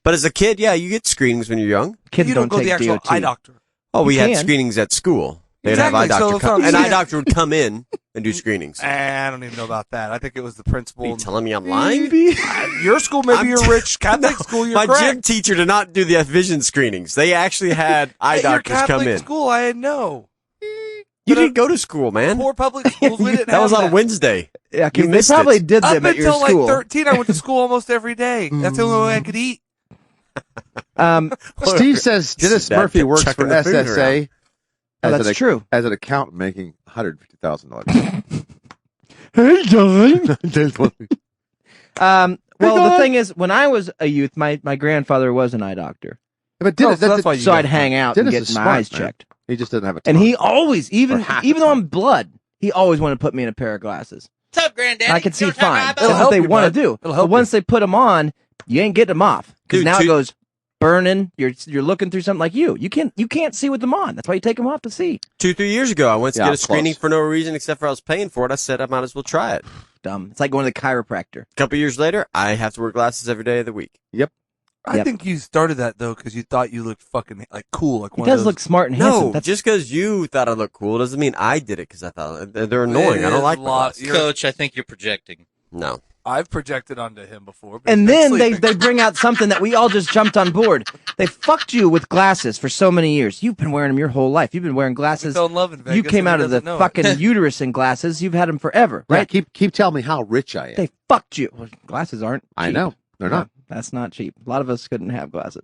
[SPEAKER 4] But as a kid, yeah, you get screenings when you're young.
[SPEAKER 1] Kids
[SPEAKER 3] you don't go to
[SPEAKER 1] take
[SPEAKER 3] the actual
[SPEAKER 1] DOT.
[SPEAKER 3] eye doctor.
[SPEAKER 4] Oh, we
[SPEAKER 1] You
[SPEAKER 4] had
[SPEAKER 1] can.
[SPEAKER 4] screenings at school. They'd have
[SPEAKER 3] Exactly,
[SPEAKER 4] eye doctor
[SPEAKER 3] so that's what
[SPEAKER 4] come.
[SPEAKER 3] I'm
[SPEAKER 4] An eye
[SPEAKER 3] saying.
[SPEAKER 4] doctor would come in and do screenings.
[SPEAKER 3] I don't even know about that. I think it was the principal.
[SPEAKER 4] Are you telling me I'm lying?
[SPEAKER 3] Your school, maybe
[SPEAKER 4] I'm
[SPEAKER 3] you're rich Catholic school. You're
[SPEAKER 4] My
[SPEAKER 3] correct.
[SPEAKER 4] gym teacher did not do the vision screenings. They actually had eye
[SPEAKER 3] At your
[SPEAKER 4] doctors come
[SPEAKER 3] Catholic
[SPEAKER 4] in.
[SPEAKER 3] school, I had no.
[SPEAKER 4] You didn't go to school, man.
[SPEAKER 3] Poor public schools, we didn't
[SPEAKER 4] That was
[SPEAKER 3] have
[SPEAKER 4] on Wednesday.
[SPEAKER 1] Yeah,
[SPEAKER 4] You
[SPEAKER 1] because they
[SPEAKER 4] missed
[SPEAKER 1] probably
[SPEAKER 4] it.
[SPEAKER 1] did
[SPEAKER 3] Up
[SPEAKER 1] them at your
[SPEAKER 3] until like
[SPEAKER 1] school.
[SPEAKER 3] 13, I went to school almost every day. That's the only way I could eat.
[SPEAKER 2] Steve says Dennis
[SPEAKER 4] Dad
[SPEAKER 2] Murphy
[SPEAKER 4] kept
[SPEAKER 2] works
[SPEAKER 4] chucking
[SPEAKER 2] for
[SPEAKER 4] the food
[SPEAKER 2] SSA
[SPEAKER 1] Oh, that's true.
[SPEAKER 2] as an accountant making $150,000.
[SPEAKER 1] Hey, John. Well,
[SPEAKER 2] Hey,
[SPEAKER 1] the
[SPEAKER 2] God.
[SPEAKER 1] thing is, when I was a youth, my grandfather was an eye doctor.
[SPEAKER 2] But Dennis,
[SPEAKER 3] Oh, so that's why you
[SPEAKER 1] So I'd
[SPEAKER 3] got
[SPEAKER 1] hang out
[SPEAKER 2] Dennis
[SPEAKER 1] and
[SPEAKER 2] is
[SPEAKER 1] get my
[SPEAKER 2] smart,
[SPEAKER 1] eyes
[SPEAKER 2] man.
[SPEAKER 1] checked.
[SPEAKER 2] he just doesn't have a
[SPEAKER 1] And
[SPEAKER 2] tongue.
[SPEAKER 1] he always, even
[SPEAKER 2] Or half
[SPEAKER 1] even
[SPEAKER 2] the
[SPEAKER 1] though
[SPEAKER 2] time.
[SPEAKER 1] I'm blood, he always wanted to put me in a pair of glasses.
[SPEAKER 5] What's up, Granddaddy?
[SPEAKER 1] And I can see
[SPEAKER 5] Don't have
[SPEAKER 1] fine.
[SPEAKER 5] my
[SPEAKER 1] That's
[SPEAKER 3] It'll
[SPEAKER 1] what
[SPEAKER 3] help
[SPEAKER 1] they
[SPEAKER 3] you,
[SPEAKER 1] want
[SPEAKER 3] bud.
[SPEAKER 1] to do.
[SPEAKER 3] It'll
[SPEAKER 1] But
[SPEAKER 3] help
[SPEAKER 1] once they put them on, you ain't getting them off. Because
[SPEAKER 4] Dude,
[SPEAKER 1] now
[SPEAKER 4] two-
[SPEAKER 1] it goes burning. You're looking through something like you. You can't see with them on. That's why you take them off to see.
[SPEAKER 4] 2-3 years ago, I went to
[SPEAKER 2] Yeah,
[SPEAKER 4] get a
[SPEAKER 2] close.
[SPEAKER 4] screening for no reason except for I was paying for it. I said I might as well try it.
[SPEAKER 1] Dumb. It's like going to the chiropractor.
[SPEAKER 4] A couple years later, I have to wear glasses every day of the week.
[SPEAKER 3] I
[SPEAKER 1] Yep.
[SPEAKER 3] think you started that though because you thought you looked fucking like cool, like
[SPEAKER 1] He
[SPEAKER 3] one
[SPEAKER 1] does
[SPEAKER 3] of those.
[SPEAKER 1] look smart and handsome.
[SPEAKER 4] No,
[SPEAKER 1] That's
[SPEAKER 4] just because you thought I looked cool doesn't mean I did it because I thought they're annoying. I
[SPEAKER 3] It
[SPEAKER 4] don't
[SPEAKER 3] is
[SPEAKER 4] like
[SPEAKER 3] a
[SPEAKER 4] my
[SPEAKER 3] lot.
[SPEAKER 4] glasses.
[SPEAKER 3] You're-
[SPEAKER 5] Coach, I think you're projecting.
[SPEAKER 4] No.
[SPEAKER 3] I've projected onto him before. But
[SPEAKER 1] and
[SPEAKER 3] he's been
[SPEAKER 1] then they
[SPEAKER 3] sleeping.
[SPEAKER 1] bring out something that we all just jumped on board. They fucked you with glasses for so many years. You've been wearing them your whole life. You've been wearing
[SPEAKER 3] We
[SPEAKER 1] glasses.
[SPEAKER 3] fell in love in Vegas.
[SPEAKER 1] You came
[SPEAKER 3] and he
[SPEAKER 1] out of the
[SPEAKER 3] doesn't know it.
[SPEAKER 1] fucking uterus in glasses. You've had them forever,
[SPEAKER 2] Yeah,
[SPEAKER 1] right?
[SPEAKER 2] keep telling me how rich I am.
[SPEAKER 1] They fucked you. Well, glasses aren't.
[SPEAKER 2] I
[SPEAKER 1] cheap.
[SPEAKER 2] know. They're
[SPEAKER 1] No,
[SPEAKER 2] not.
[SPEAKER 1] That's not cheap. A lot of us couldn't have glasses.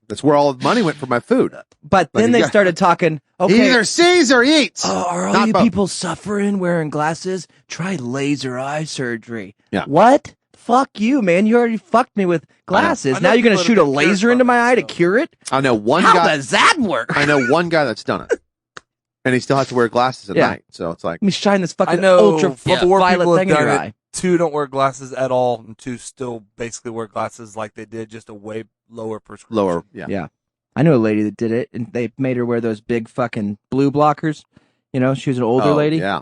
[SPEAKER 2] That's where all the money went for my food.
[SPEAKER 1] But then
[SPEAKER 2] Like,
[SPEAKER 1] they
[SPEAKER 2] yeah.
[SPEAKER 1] started talking. Okay,
[SPEAKER 2] Either sees or eats.
[SPEAKER 1] oh, are all
[SPEAKER 2] Not
[SPEAKER 1] you
[SPEAKER 2] both.
[SPEAKER 1] people suffering wearing glasses? Try laser eye surgery.
[SPEAKER 2] Yeah.
[SPEAKER 1] What? Fuck you, man. You already fucked me with glasses.
[SPEAKER 3] I know
[SPEAKER 1] Now you're going to
[SPEAKER 3] people
[SPEAKER 1] shoot a
[SPEAKER 3] that have been
[SPEAKER 1] laser
[SPEAKER 3] cured
[SPEAKER 1] into
[SPEAKER 3] from
[SPEAKER 1] my
[SPEAKER 3] it,
[SPEAKER 1] eye to
[SPEAKER 3] so.
[SPEAKER 1] cure it?
[SPEAKER 2] I know one
[SPEAKER 1] How
[SPEAKER 2] guy.
[SPEAKER 1] does that work?
[SPEAKER 2] I know one guy that's done it, and he still has to wear glasses at
[SPEAKER 1] Yeah.
[SPEAKER 2] night. So it's like
[SPEAKER 1] Let me shine this
[SPEAKER 3] I
[SPEAKER 1] fucking
[SPEAKER 3] know
[SPEAKER 1] ultra
[SPEAKER 3] four
[SPEAKER 1] violet
[SPEAKER 3] people have
[SPEAKER 1] thing in your
[SPEAKER 3] done
[SPEAKER 1] eye.
[SPEAKER 3] it. 2 don't wear glasses at all, and 2 still basically wear glasses like they did, just a way lower prescription.
[SPEAKER 2] lower. Yeah.
[SPEAKER 1] Yeah. I knew a lady that did it, and they made her wear those big fucking blue blockers. You know, she was an older
[SPEAKER 2] Oh,
[SPEAKER 1] lady,
[SPEAKER 2] Yeah.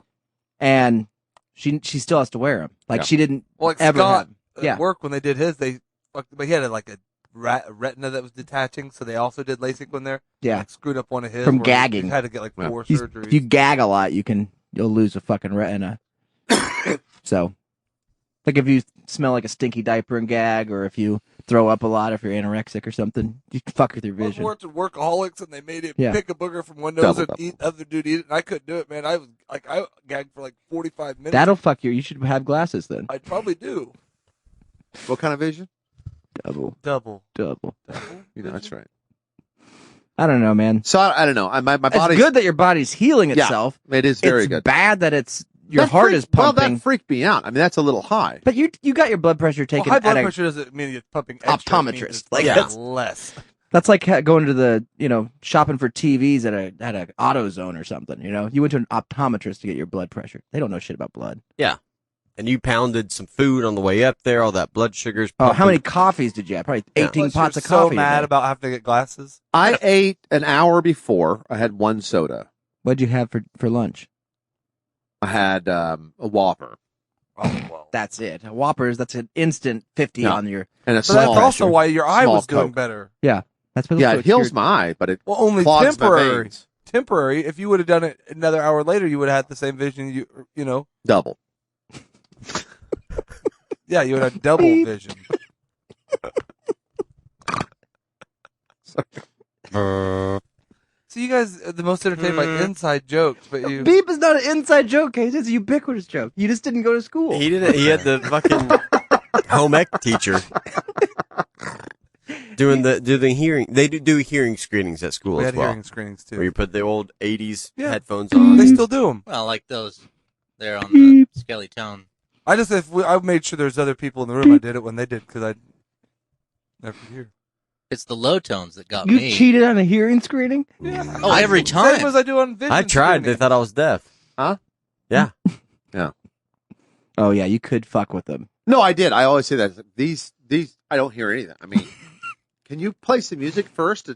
[SPEAKER 1] and she still has to wear them. Like
[SPEAKER 2] Yeah.
[SPEAKER 1] she didn't
[SPEAKER 3] Well, like
[SPEAKER 1] ever
[SPEAKER 3] Scott
[SPEAKER 1] have 'em.
[SPEAKER 3] at
[SPEAKER 1] Yeah.
[SPEAKER 3] work when they did his, they fucked, but he had like a retina that was detaching, so they also did LASIK when they're
[SPEAKER 1] Yeah.
[SPEAKER 3] like, screwed up one of his
[SPEAKER 1] From
[SPEAKER 3] where
[SPEAKER 1] gagging.
[SPEAKER 3] He had to get like
[SPEAKER 2] Yeah.
[SPEAKER 3] 4
[SPEAKER 1] He's-
[SPEAKER 3] surgeries.
[SPEAKER 1] If you gag a lot, you'll lose a fucking retina. So, like if you smell like a stinky diaper and gag, or if you throw up a lot, if you're anorexic or something, you fuck with your
[SPEAKER 3] I
[SPEAKER 1] vision.
[SPEAKER 3] worked at Workaholics, and they made him
[SPEAKER 1] Yeah.
[SPEAKER 3] pick a booger from one nose
[SPEAKER 2] Double,
[SPEAKER 3] and eat other dude eat it, and I couldn't do it, man. I was like, I gagged for like 45 minutes.
[SPEAKER 1] That'll fuck you. You should have glasses then.
[SPEAKER 3] I'd probably do.
[SPEAKER 2] What kind of vision?
[SPEAKER 1] Double.
[SPEAKER 3] Double.
[SPEAKER 2] You know, that's right.
[SPEAKER 1] I don't know, man.
[SPEAKER 2] So I don't know. My
[SPEAKER 1] It's
[SPEAKER 2] body's
[SPEAKER 1] good that your body's healing
[SPEAKER 2] Yeah,
[SPEAKER 1] itself.
[SPEAKER 2] It is very
[SPEAKER 1] It's
[SPEAKER 2] good.
[SPEAKER 1] bad that your
[SPEAKER 2] That
[SPEAKER 1] heart
[SPEAKER 2] freaked-
[SPEAKER 1] is pumping.
[SPEAKER 2] Well, that freaked me out. I mean, that's a little high.
[SPEAKER 1] But you got your blood pressure
[SPEAKER 3] Well,
[SPEAKER 1] taken
[SPEAKER 3] high blood
[SPEAKER 1] at
[SPEAKER 3] pressure doesn't mean it's pumping extra. It means
[SPEAKER 1] Optometrist.
[SPEAKER 3] it's
[SPEAKER 1] Like,
[SPEAKER 3] pumping
[SPEAKER 1] that's-
[SPEAKER 3] less.
[SPEAKER 1] that's like going to the shopping for TVs at a AutoZone or something. You went to an optometrist to get your blood pressure. They don't know shit about blood.
[SPEAKER 4] And you pounded some food on the way up there. All that blood sugar's
[SPEAKER 1] Oh, how
[SPEAKER 4] pumping.
[SPEAKER 1] many coffees did you have? Probably 18
[SPEAKER 3] Plus,
[SPEAKER 1] pots
[SPEAKER 3] you're
[SPEAKER 1] of coffee.
[SPEAKER 3] So mad
[SPEAKER 1] today.
[SPEAKER 3] about having to get glasses.
[SPEAKER 2] I ate an hour before. I had one soda.
[SPEAKER 1] What'd you have for lunch?
[SPEAKER 2] I had a Whopper
[SPEAKER 3] Oh well.
[SPEAKER 1] That's it. Whoppers. That's an instant 50
[SPEAKER 2] Yeah.
[SPEAKER 1] on your.
[SPEAKER 2] and a
[SPEAKER 3] But that's
[SPEAKER 2] small.
[SPEAKER 3] also why your eye
[SPEAKER 2] Small
[SPEAKER 3] was doing
[SPEAKER 2] Coke.
[SPEAKER 3] better.
[SPEAKER 1] That's what
[SPEAKER 2] Yeah, it heals my eye, but it
[SPEAKER 3] Well, only
[SPEAKER 2] clogs my
[SPEAKER 3] temporary.
[SPEAKER 2] veins.
[SPEAKER 3] Temporary. If you would have done it another hour later, you would have had the same vision. You know.
[SPEAKER 2] Double.
[SPEAKER 3] Yeah, you would have double
[SPEAKER 1] Beep.
[SPEAKER 3] vision. So you guys are the most entertained by inside jokes, but you.
[SPEAKER 1] Beep is not an inside joke, Case. It's a ubiquitous joke. You just didn't go to school.
[SPEAKER 4] He didn't. He had the fucking home ec teacher doing the hearing. They do hearing screenings at school
[SPEAKER 3] We
[SPEAKER 4] as
[SPEAKER 3] had
[SPEAKER 4] well,
[SPEAKER 3] hearing screenings too.
[SPEAKER 4] where you put the old '80s
[SPEAKER 3] Yeah.
[SPEAKER 4] headphones on.
[SPEAKER 3] They still do them.
[SPEAKER 5] Well, like those there on the Skelly Town.
[SPEAKER 3] I just I made sure there's other people in the room. I did it when they did because I never could hear.
[SPEAKER 5] It's the low tones that got
[SPEAKER 1] You
[SPEAKER 5] me.
[SPEAKER 1] cheated on a hearing screening?
[SPEAKER 3] Yeah.
[SPEAKER 5] Oh, every
[SPEAKER 3] Same
[SPEAKER 5] time.
[SPEAKER 3] as I do on vision.
[SPEAKER 4] I tried. They
[SPEAKER 3] screening.
[SPEAKER 4] thought I was deaf.
[SPEAKER 2] Huh?
[SPEAKER 4] Yeah.
[SPEAKER 1] Oh, yeah. You could fuck with them.
[SPEAKER 2] No, I did. I always say that. These, I don't hear anything. I mean, can you play some music first?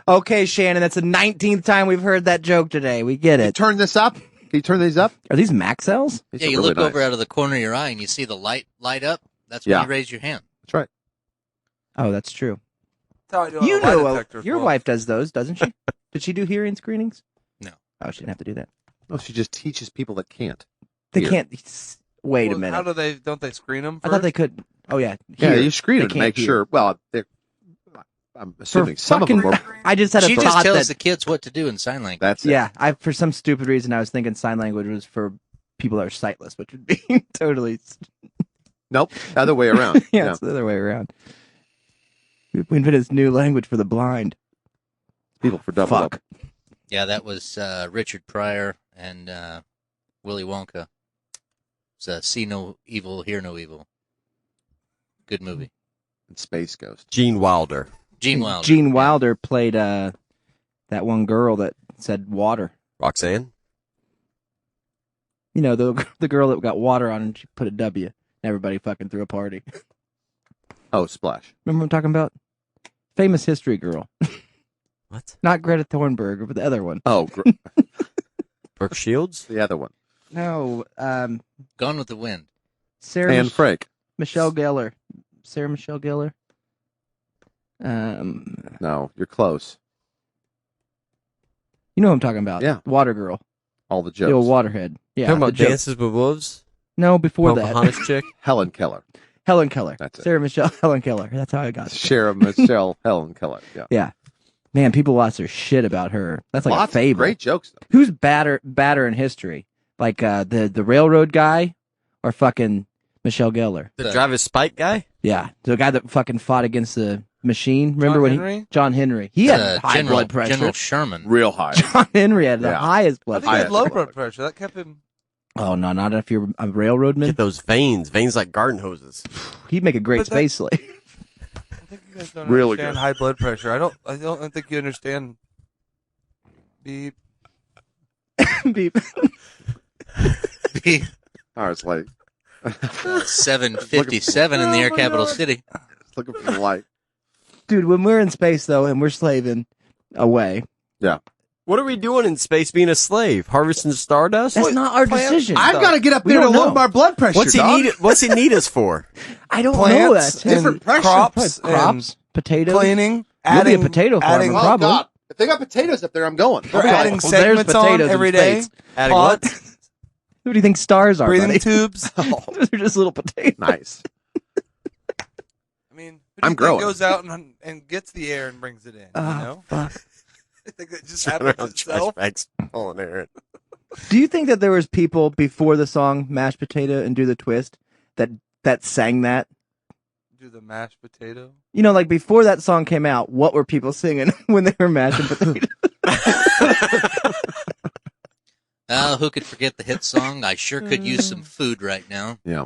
[SPEAKER 1] Okay, Shannon. That's the 19th time we've heard that joke today. We get
[SPEAKER 2] Can you
[SPEAKER 1] it.
[SPEAKER 2] turn this up? Can you turn these up?
[SPEAKER 1] Are these Maxells?
[SPEAKER 2] These
[SPEAKER 5] Yeah,
[SPEAKER 2] are
[SPEAKER 5] you
[SPEAKER 2] really
[SPEAKER 5] look
[SPEAKER 2] nice.
[SPEAKER 5] over out of the corner of your eye and you see the light up. That's when
[SPEAKER 2] Yeah.
[SPEAKER 5] you raise your hand.
[SPEAKER 2] That's right.
[SPEAKER 1] Oh, that's true.
[SPEAKER 3] That's how I do on
[SPEAKER 1] You
[SPEAKER 3] a lie
[SPEAKER 1] know,
[SPEAKER 3] detector as
[SPEAKER 1] your
[SPEAKER 3] well.
[SPEAKER 1] wife does those, doesn't she? Did she do hearing screenings?
[SPEAKER 5] No.
[SPEAKER 1] Oh, she didn't have to do that.
[SPEAKER 2] No, she just teaches people that can't.
[SPEAKER 1] They
[SPEAKER 2] Here.
[SPEAKER 1] can't. Wait a
[SPEAKER 3] Well,
[SPEAKER 1] minute.
[SPEAKER 3] How do they? Don't they screen them?
[SPEAKER 1] I thought they could. Oh, yeah.
[SPEAKER 2] Yeah,
[SPEAKER 1] Hear.
[SPEAKER 2] you screen
[SPEAKER 1] They
[SPEAKER 2] them to
[SPEAKER 1] can't
[SPEAKER 2] make
[SPEAKER 1] hear.
[SPEAKER 2] sure. Well, I'm assuming some
[SPEAKER 1] fucking-
[SPEAKER 2] of them were.
[SPEAKER 1] I just had a
[SPEAKER 5] She just
[SPEAKER 1] thought
[SPEAKER 5] tells
[SPEAKER 1] that.
[SPEAKER 5] the kids what to do in sign language.
[SPEAKER 2] That's it.
[SPEAKER 1] Yeah, for some stupid reason, I was thinking sign language was for people that are sightless, which would be totally.
[SPEAKER 2] Nope. Other way around.
[SPEAKER 1] Yeah, it's the other way around. We invented this new language for the blind.
[SPEAKER 2] People for double
[SPEAKER 1] Fuck.
[SPEAKER 2] up.
[SPEAKER 5] Yeah, that was Richard Pryor and Willy Wonka. It's See No Evil, Hear No Evil. Good movie.
[SPEAKER 2] And Space Ghost.
[SPEAKER 4] Gene Wilder.
[SPEAKER 5] Gene Wilder.
[SPEAKER 1] Gene Wilder played that one girl that said water.
[SPEAKER 4] Roxanne.
[SPEAKER 1] You know, the girl that got water on and she put a W. And everybody fucking threw a party.
[SPEAKER 2] Oh, Splash.
[SPEAKER 1] Remember what I'm talking about? Famous history girl.
[SPEAKER 4] What?
[SPEAKER 1] Not Greta Thunberg, but the other one.
[SPEAKER 2] Oh,
[SPEAKER 4] Brooke Shields.
[SPEAKER 2] the other one.
[SPEAKER 1] No,
[SPEAKER 5] Gone with the Wind.
[SPEAKER 1] Sarah
[SPEAKER 2] And Frank.
[SPEAKER 1] Michelle Gellar. Sarah Michelle Gellar.
[SPEAKER 2] No, you're close.
[SPEAKER 1] You know what I'm talking about.
[SPEAKER 2] Yeah.
[SPEAKER 1] Water girl.
[SPEAKER 2] All the
[SPEAKER 1] The old
[SPEAKER 2] jokes.
[SPEAKER 1] waterhead. Yeah.
[SPEAKER 4] Talking
[SPEAKER 1] the
[SPEAKER 4] about
[SPEAKER 1] joke.
[SPEAKER 4] Dances with Wolves.
[SPEAKER 1] No, before that.
[SPEAKER 4] Pocahontas chick.
[SPEAKER 2] Helen Keller.
[SPEAKER 1] Helen Keller.
[SPEAKER 2] That's it.
[SPEAKER 1] Sarah Michelle Helen Keller. That's how I got it.
[SPEAKER 2] Sarah Michelle Helen Keller. Yeah.
[SPEAKER 1] Yeah. Man, people lost their shit about her. That's like
[SPEAKER 2] Lots
[SPEAKER 1] a
[SPEAKER 2] of
[SPEAKER 1] fable.
[SPEAKER 2] great jokes, though.
[SPEAKER 1] Who's badder in history? Like the railroad guy or fucking Michelle Gellar?
[SPEAKER 4] The Travis Spike guy.
[SPEAKER 1] Yeah. The guy that fucking fought against the machine. Remember when
[SPEAKER 3] Henry?
[SPEAKER 1] John Henry. He had high
[SPEAKER 5] General,
[SPEAKER 1] blood pressure.
[SPEAKER 5] General Sherman.
[SPEAKER 2] Real high.
[SPEAKER 1] John Henry had the
[SPEAKER 2] Yeah.
[SPEAKER 1] highest
[SPEAKER 3] I
[SPEAKER 1] blood
[SPEAKER 3] think he
[SPEAKER 1] pressure.
[SPEAKER 3] had low blood pressure. That kept him.
[SPEAKER 1] Oh no, not if you're a railroadman.
[SPEAKER 4] Get those veins like garden hoses.
[SPEAKER 1] He'd make a great
[SPEAKER 3] But that-
[SPEAKER 1] space slave.
[SPEAKER 3] I think you guys don't
[SPEAKER 2] Really
[SPEAKER 3] understand
[SPEAKER 2] good.
[SPEAKER 3] high blood pressure. I don't think you understand. Beep.
[SPEAKER 1] Beep.
[SPEAKER 2] I was like,
[SPEAKER 5] 757 in the air capital city.
[SPEAKER 2] looking for the light.
[SPEAKER 1] Dude, when we're in space though and we're slaving away,
[SPEAKER 4] What are we doing in space being a slave? Harvesting stardust?
[SPEAKER 1] that's not our decision.
[SPEAKER 2] I've got to get up
[SPEAKER 1] We
[SPEAKER 2] there to
[SPEAKER 1] don't
[SPEAKER 2] lower
[SPEAKER 1] know.
[SPEAKER 2] my blood pressure.
[SPEAKER 4] What's he
[SPEAKER 2] dog.
[SPEAKER 4] need? What's he need us for?
[SPEAKER 1] I don't know
[SPEAKER 3] Plants
[SPEAKER 1] that.
[SPEAKER 3] and
[SPEAKER 2] Different pressure.
[SPEAKER 3] crops,
[SPEAKER 1] Crops, potatoes.
[SPEAKER 3] cleaning,
[SPEAKER 1] You'll be
[SPEAKER 3] adding
[SPEAKER 1] a potato farmer,
[SPEAKER 3] adding,
[SPEAKER 2] Oh,
[SPEAKER 1] probably.
[SPEAKER 2] God. If they got potatoes up there, I'm going.
[SPEAKER 3] They're
[SPEAKER 2] I'm going.
[SPEAKER 3] adding
[SPEAKER 1] Well, there's
[SPEAKER 3] segments on
[SPEAKER 1] potatoes in
[SPEAKER 3] every day.
[SPEAKER 1] space.
[SPEAKER 4] Adding what?
[SPEAKER 3] Pots,
[SPEAKER 1] Who do you think stars are,
[SPEAKER 3] breathing
[SPEAKER 1] buddy?
[SPEAKER 3] tubes.
[SPEAKER 1] Those are just little potatoes.
[SPEAKER 2] Nice.
[SPEAKER 3] I mean, who do
[SPEAKER 2] I'm
[SPEAKER 3] you think
[SPEAKER 2] growing.
[SPEAKER 3] goes out and gets the air and brings it in.
[SPEAKER 1] Oh,
[SPEAKER 3] You know,
[SPEAKER 1] fuck.
[SPEAKER 3] I think that just happens itself.
[SPEAKER 4] Trash bags falling in.
[SPEAKER 1] Do you think that there was people before the song "Mashed Potato and Do the Twist" that sang that
[SPEAKER 3] Do the mashed potato.
[SPEAKER 1] You know, like before that song came out, what were people singing when they were mashing potatoes?
[SPEAKER 5] Who could forget the hit song? I sure could use some food right now.
[SPEAKER 2] Yeah.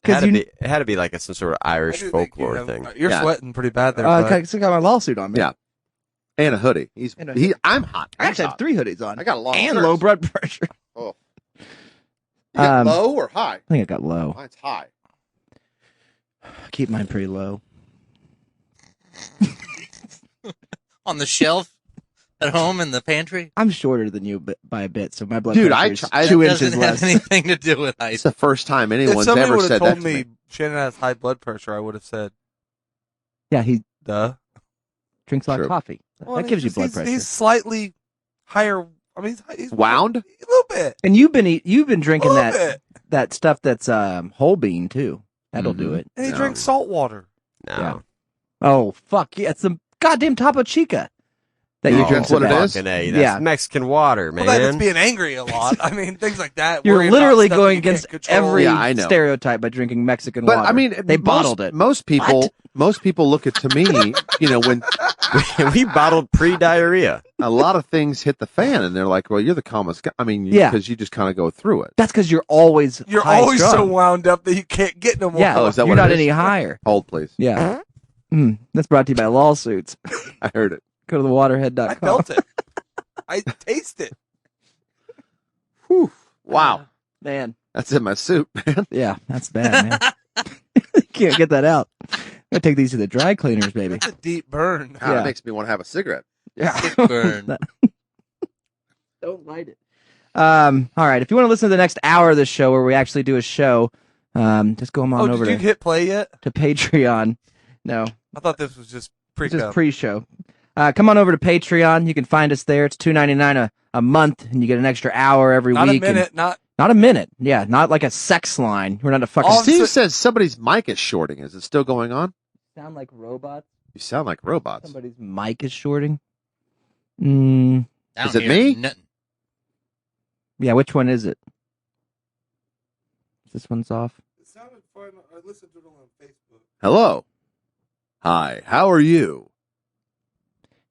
[SPEAKER 4] It had to be like some sort of
[SPEAKER 3] I
[SPEAKER 4] Irish
[SPEAKER 3] do think
[SPEAKER 4] folklore
[SPEAKER 3] you
[SPEAKER 4] thing.
[SPEAKER 3] You're
[SPEAKER 2] Yeah.
[SPEAKER 3] sweating pretty bad there.
[SPEAKER 1] I
[SPEAKER 3] bud.
[SPEAKER 1] got my lawsuit on me.
[SPEAKER 2] Yeah. And a hoodie.
[SPEAKER 1] And a hoodie.
[SPEAKER 2] I'm hot.
[SPEAKER 1] I actually have 3 hoodies on.
[SPEAKER 2] I got a long
[SPEAKER 1] and
[SPEAKER 2] shirt.
[SPEAKER 1] low blood pressure.
[SPEAKER 2] Oh. You got
[SPEAKER 1] Um,
[SPEAKER 2] low or high?
[SPEAKER 1] I think I got low.
[SPEAKER 2] Mine's high.
[SPEAKER 1] I keep mine pretty low.
[SPEAKER 5] On the shelf at home in the pantry?
[SPEAKER 1] I'm shorter than you by a bit, so my blood
[SPEAKER 2] Dude,
[SPEAKER 1] pressure
[SPEAKER 2] I
[SPEAKER 1] is
[SPEAKER 2] tr-
[SPEAKER 1] 2
[SPEAKER 5] That
[SPEAKER 1] inches
[SPEAKER 5] doesn't have
[SPEAKER 1] less.
[SPEAKER 5] anything to do with
[SPEAKER 2] It's
[SPEAKER 5] height.
[SPEAKER 2] the first time
[SPEAKER 3] If
[SPEAKER 2] anyone's
[SPEAKER 3] somebody
[SPEAKER 2] ever
[SPEAKER 3] would have
[SPEAKER 2] said that
[SPEAKER 3] told
[SPEAKER 2] to
[SPEAKER 3] me
[SPEAKER 2] me.
[SPEAKER 3] Shannon has high blood pressure, I would have said,
[SPEAKER 1] Yeah, he
[SPEAKER 3] duh.
[SPEAKER 1] drinks a lot
[SPEAKER 2] True.
[SPEAKER 1] of coffee.
[SPEAKER 3] Well,
[SPEAKER 1] That gives you blood
[SPEAKER 3] he's,
[SPEAKER 1] pressure.
[SPEAKER 3] He's slightly higher. I mean, he's
[SPEAKER 2] Wound?
[SPEAKER 3] a little bit.
[SPEAKER 1] And you've been
[SPEAKER 3] A
[SPEAKER 1] drinking
[SPEAKER 3] little
[SPEAKER 1] that
[SPEAKER 3] bit.
[SPEAKER 1] that stuff that's whole bean too. That'll do
[SPEAKER 2] Mhm.
[SPEAKER 1] it.
[SPEAKER 3] And he
[SPEAKER 2] No.
[SPEAKER 3] drinks salt water.
[SPEAKER 4] No.
[SPEAKER 1] Yeah. Oh fuck yeah! It's the goddamn Topo Chica that you
[SPEAKER 2] Oh,
[SPEAKER 1] drink.
[SPEAKER 2] that's what it is?
[SPEAKER 4] Fucking A. That's
[SPEAKER 1] Yeah.
[SPEAKER 4] Mexican water, man.
[SPEAKER 3] Well, that's being angry a lot. I mean, things like that.
[SPEAKER 1] You're
[SPEAKER 3] worrying about
[SPEAKER 1] literally
[SPEAKER 3] stuff
[SPEAKER 1] going
[SPEAKER 3] that you can't
[SPEAKER 1] against
[SPEAKER 3] control.
[SPEAKER 1] every
[SPEAKER 2] Yeah, I know.
[SPEAKER 1] stereotype by drinking Mexican
[SPEAKER 2] But
[SPEAKER 1] water.
[SPEAKER 2] I mean,
[SPEAKER 1] they bottled it.
[SPEAKER 2] Most people,
[SPEAKER 1] What?
[SPEAKER 2] most people look at to me, when
[SPEAKER 4] we bottled pre-diarrhea.
[SPEAKER 2] a lot of things hit the fan, and they're like, "Well, you're the calmest guy." I mean,
[SPEAKER 1] Yeah.
[SPEAKER 2] because you just kind of go through it.
[SPEAKER 1] That's because you're always
[SPEAKER 3] You're
[SPEAKER 1] high
[SPEAKER 3] always so
[SPEAKER 1] strung.
[SPEAKER 3] wound up that you can't get no more.
[SPEAKER 1] Yeah,
[SPEAKER 2] Oh, is that
[SPEAKER 1] you're
[SPEAKER 2] what it
[SPEAKER 1] not
[SPEAKER 2] is?
[SPEAKER 1] any higher.
[SPEAKER 2] Hold, please.
[SPEAKER 1] Yeah. That's brought to you by lawsuits.
[SPEAKER 2] I heard it.
[SPEAKER 1] Go to thewaterhead.com.
[SPEAKER 3] I felt it. I taste it.
[SPEAKER 2] Whew. Wow,
[SPEAKER 1] Man.
[SPEAKER 2] that's in my soup, man.
[SPEAKER 1] Yeah, that's bad, man. Can't get that out. Gotta take these to the dry cleaners, baby.
[SPEAKER 3] That's a deep burn.
[SPEAKER 2] God,
[SPEAKER 1] Yeah.
[SPEAKER 2] It makes me want to have a cigarette.
[SPEAKER 1] Yeah.
[SPEAKER 5] Burn.
[SPEAKER 1] Don't light it. All right. If you want to listen to the next hour of the show where we actually do a show, just go on
[SPEAKER 3] Oh,
[SPEAKER 1] over
[SPEAKER 3] did you
[SPEAKER 1] to,
[SPEAKER 3] hit play yet?
[SPEAKER 1] to Patreon. No,
[SPEAKER 3] I thought this was just
[SPEAKER 1] it's just
[SPEAKER 3] pre-cum.
[SPEAKER 1] pre-show. Come on over to Patreon. You can find us there. It's $2.99 a month, and you get an extra hour every
[SPEAKER 3] Not a
[SPEAKER 1] week. and-
[SPEAKER 3] minute, not
[SPEAKER 1] not a minute. Yeah, not like a sex line. We're not a fucking.
[SPEAKER 3] All-
[SPEAKER 2] Steve says somebody's mic is shorting. Is it still going on?
[SPEAKER 1] sound like robots.
[SPEAKER 2] You sound like robots.
[SPEAKER 1] Somebody's mic is shorting.
[SPEAKER 5] I don't
[SPEAKER 2] Is it
[SPEAKER 5] hear
[SPEAKER 2] me?
[SPEAKER 5] Nothing.
[SPEAKER 1] Yeah, which one is it? This one's off.
[SPEAKER 3] It sounded fine. I listened to it on Facebook.
[SPEAKER 2] Hello. Hi. How are you?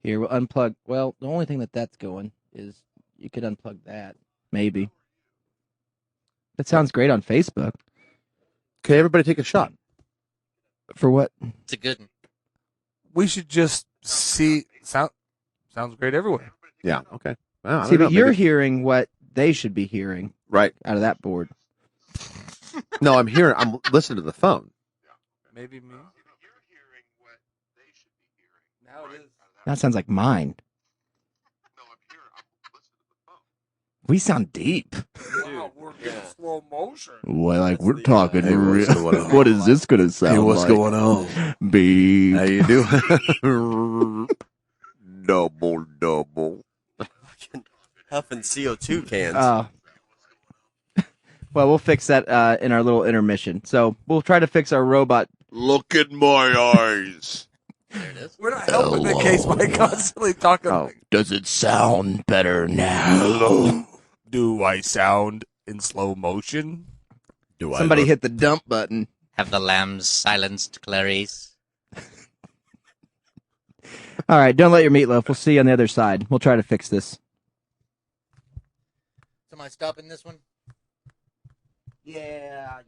[SPEAKER 1] Here, we'll unplug. Well, the only thing that's going is you could unplug that. Maybe. That sounds great on Facebook.
[SPEAKER 2] Okay, everybody take a shot.
[SPEAKER 1] For what?
[SPEAKER 5] It's a good one.
[SPEAKER 3] We should just see. Sounds great everywhere.
[SPEAKER 2] Yeah. Okay. Well, I
[SPEAKER 1] See,
[SPEAKER 2] don't know,
[SPEAKER 1] but you're
[SPEAKER 2] maybe-
[SPEAKER 1] hearing what they should be hearing
[SPEAKER 2] right.
[SPEAKER 1] out of that board.
[SPEAKER 2] No, I'm hearing. I'm listening to the phone.
[SPEAKER 3] Maybe me. Now it is.
[SPEAKER 1] That sounds like mine. We sound deep.
[SPEAKER 3] Wow, we're getting slow motion.
[SPEAKER 1] Well, like
[SPEAKER 4] we're talking
[SPEAKER 2] Hey, what's going on?
[SPEAKER 1] What is this going to sound
[SPEAKER 2] going on?
[SPEAKER 1] Beep.
[SPEAKER 2] How you doing? double.
[SPEAKER 4] Huffing CO2 cans.
[SPEAKER 1] Well, we'll fix that in our little intermission. So we'll try to fix our robot.
[SPEAKER 2] Look at my eyes.
[SPEAKER 5] There it is.
[SPEAKER 3] We're not helping the case by constantly talking.
[SPEAKER 2] Oh.
[SPEAKER 3] Like,
[SPEAKER 1] Does it sound better now?
[SPEAKER 3] do I sound in slow motion?
[SPEAKER 4] Do
[SPEAKER 1] Somebody hit the dump button.
[SPEAKER 5] Have the lambs silenced, Clarice?
[SPEAKER 1] All right, don't let your meatloaf. We'll see you on the other side. We'll try to fix this.
[SPEAKER 5] Am I stopping this one?
[SPEAKER 1] Yeah.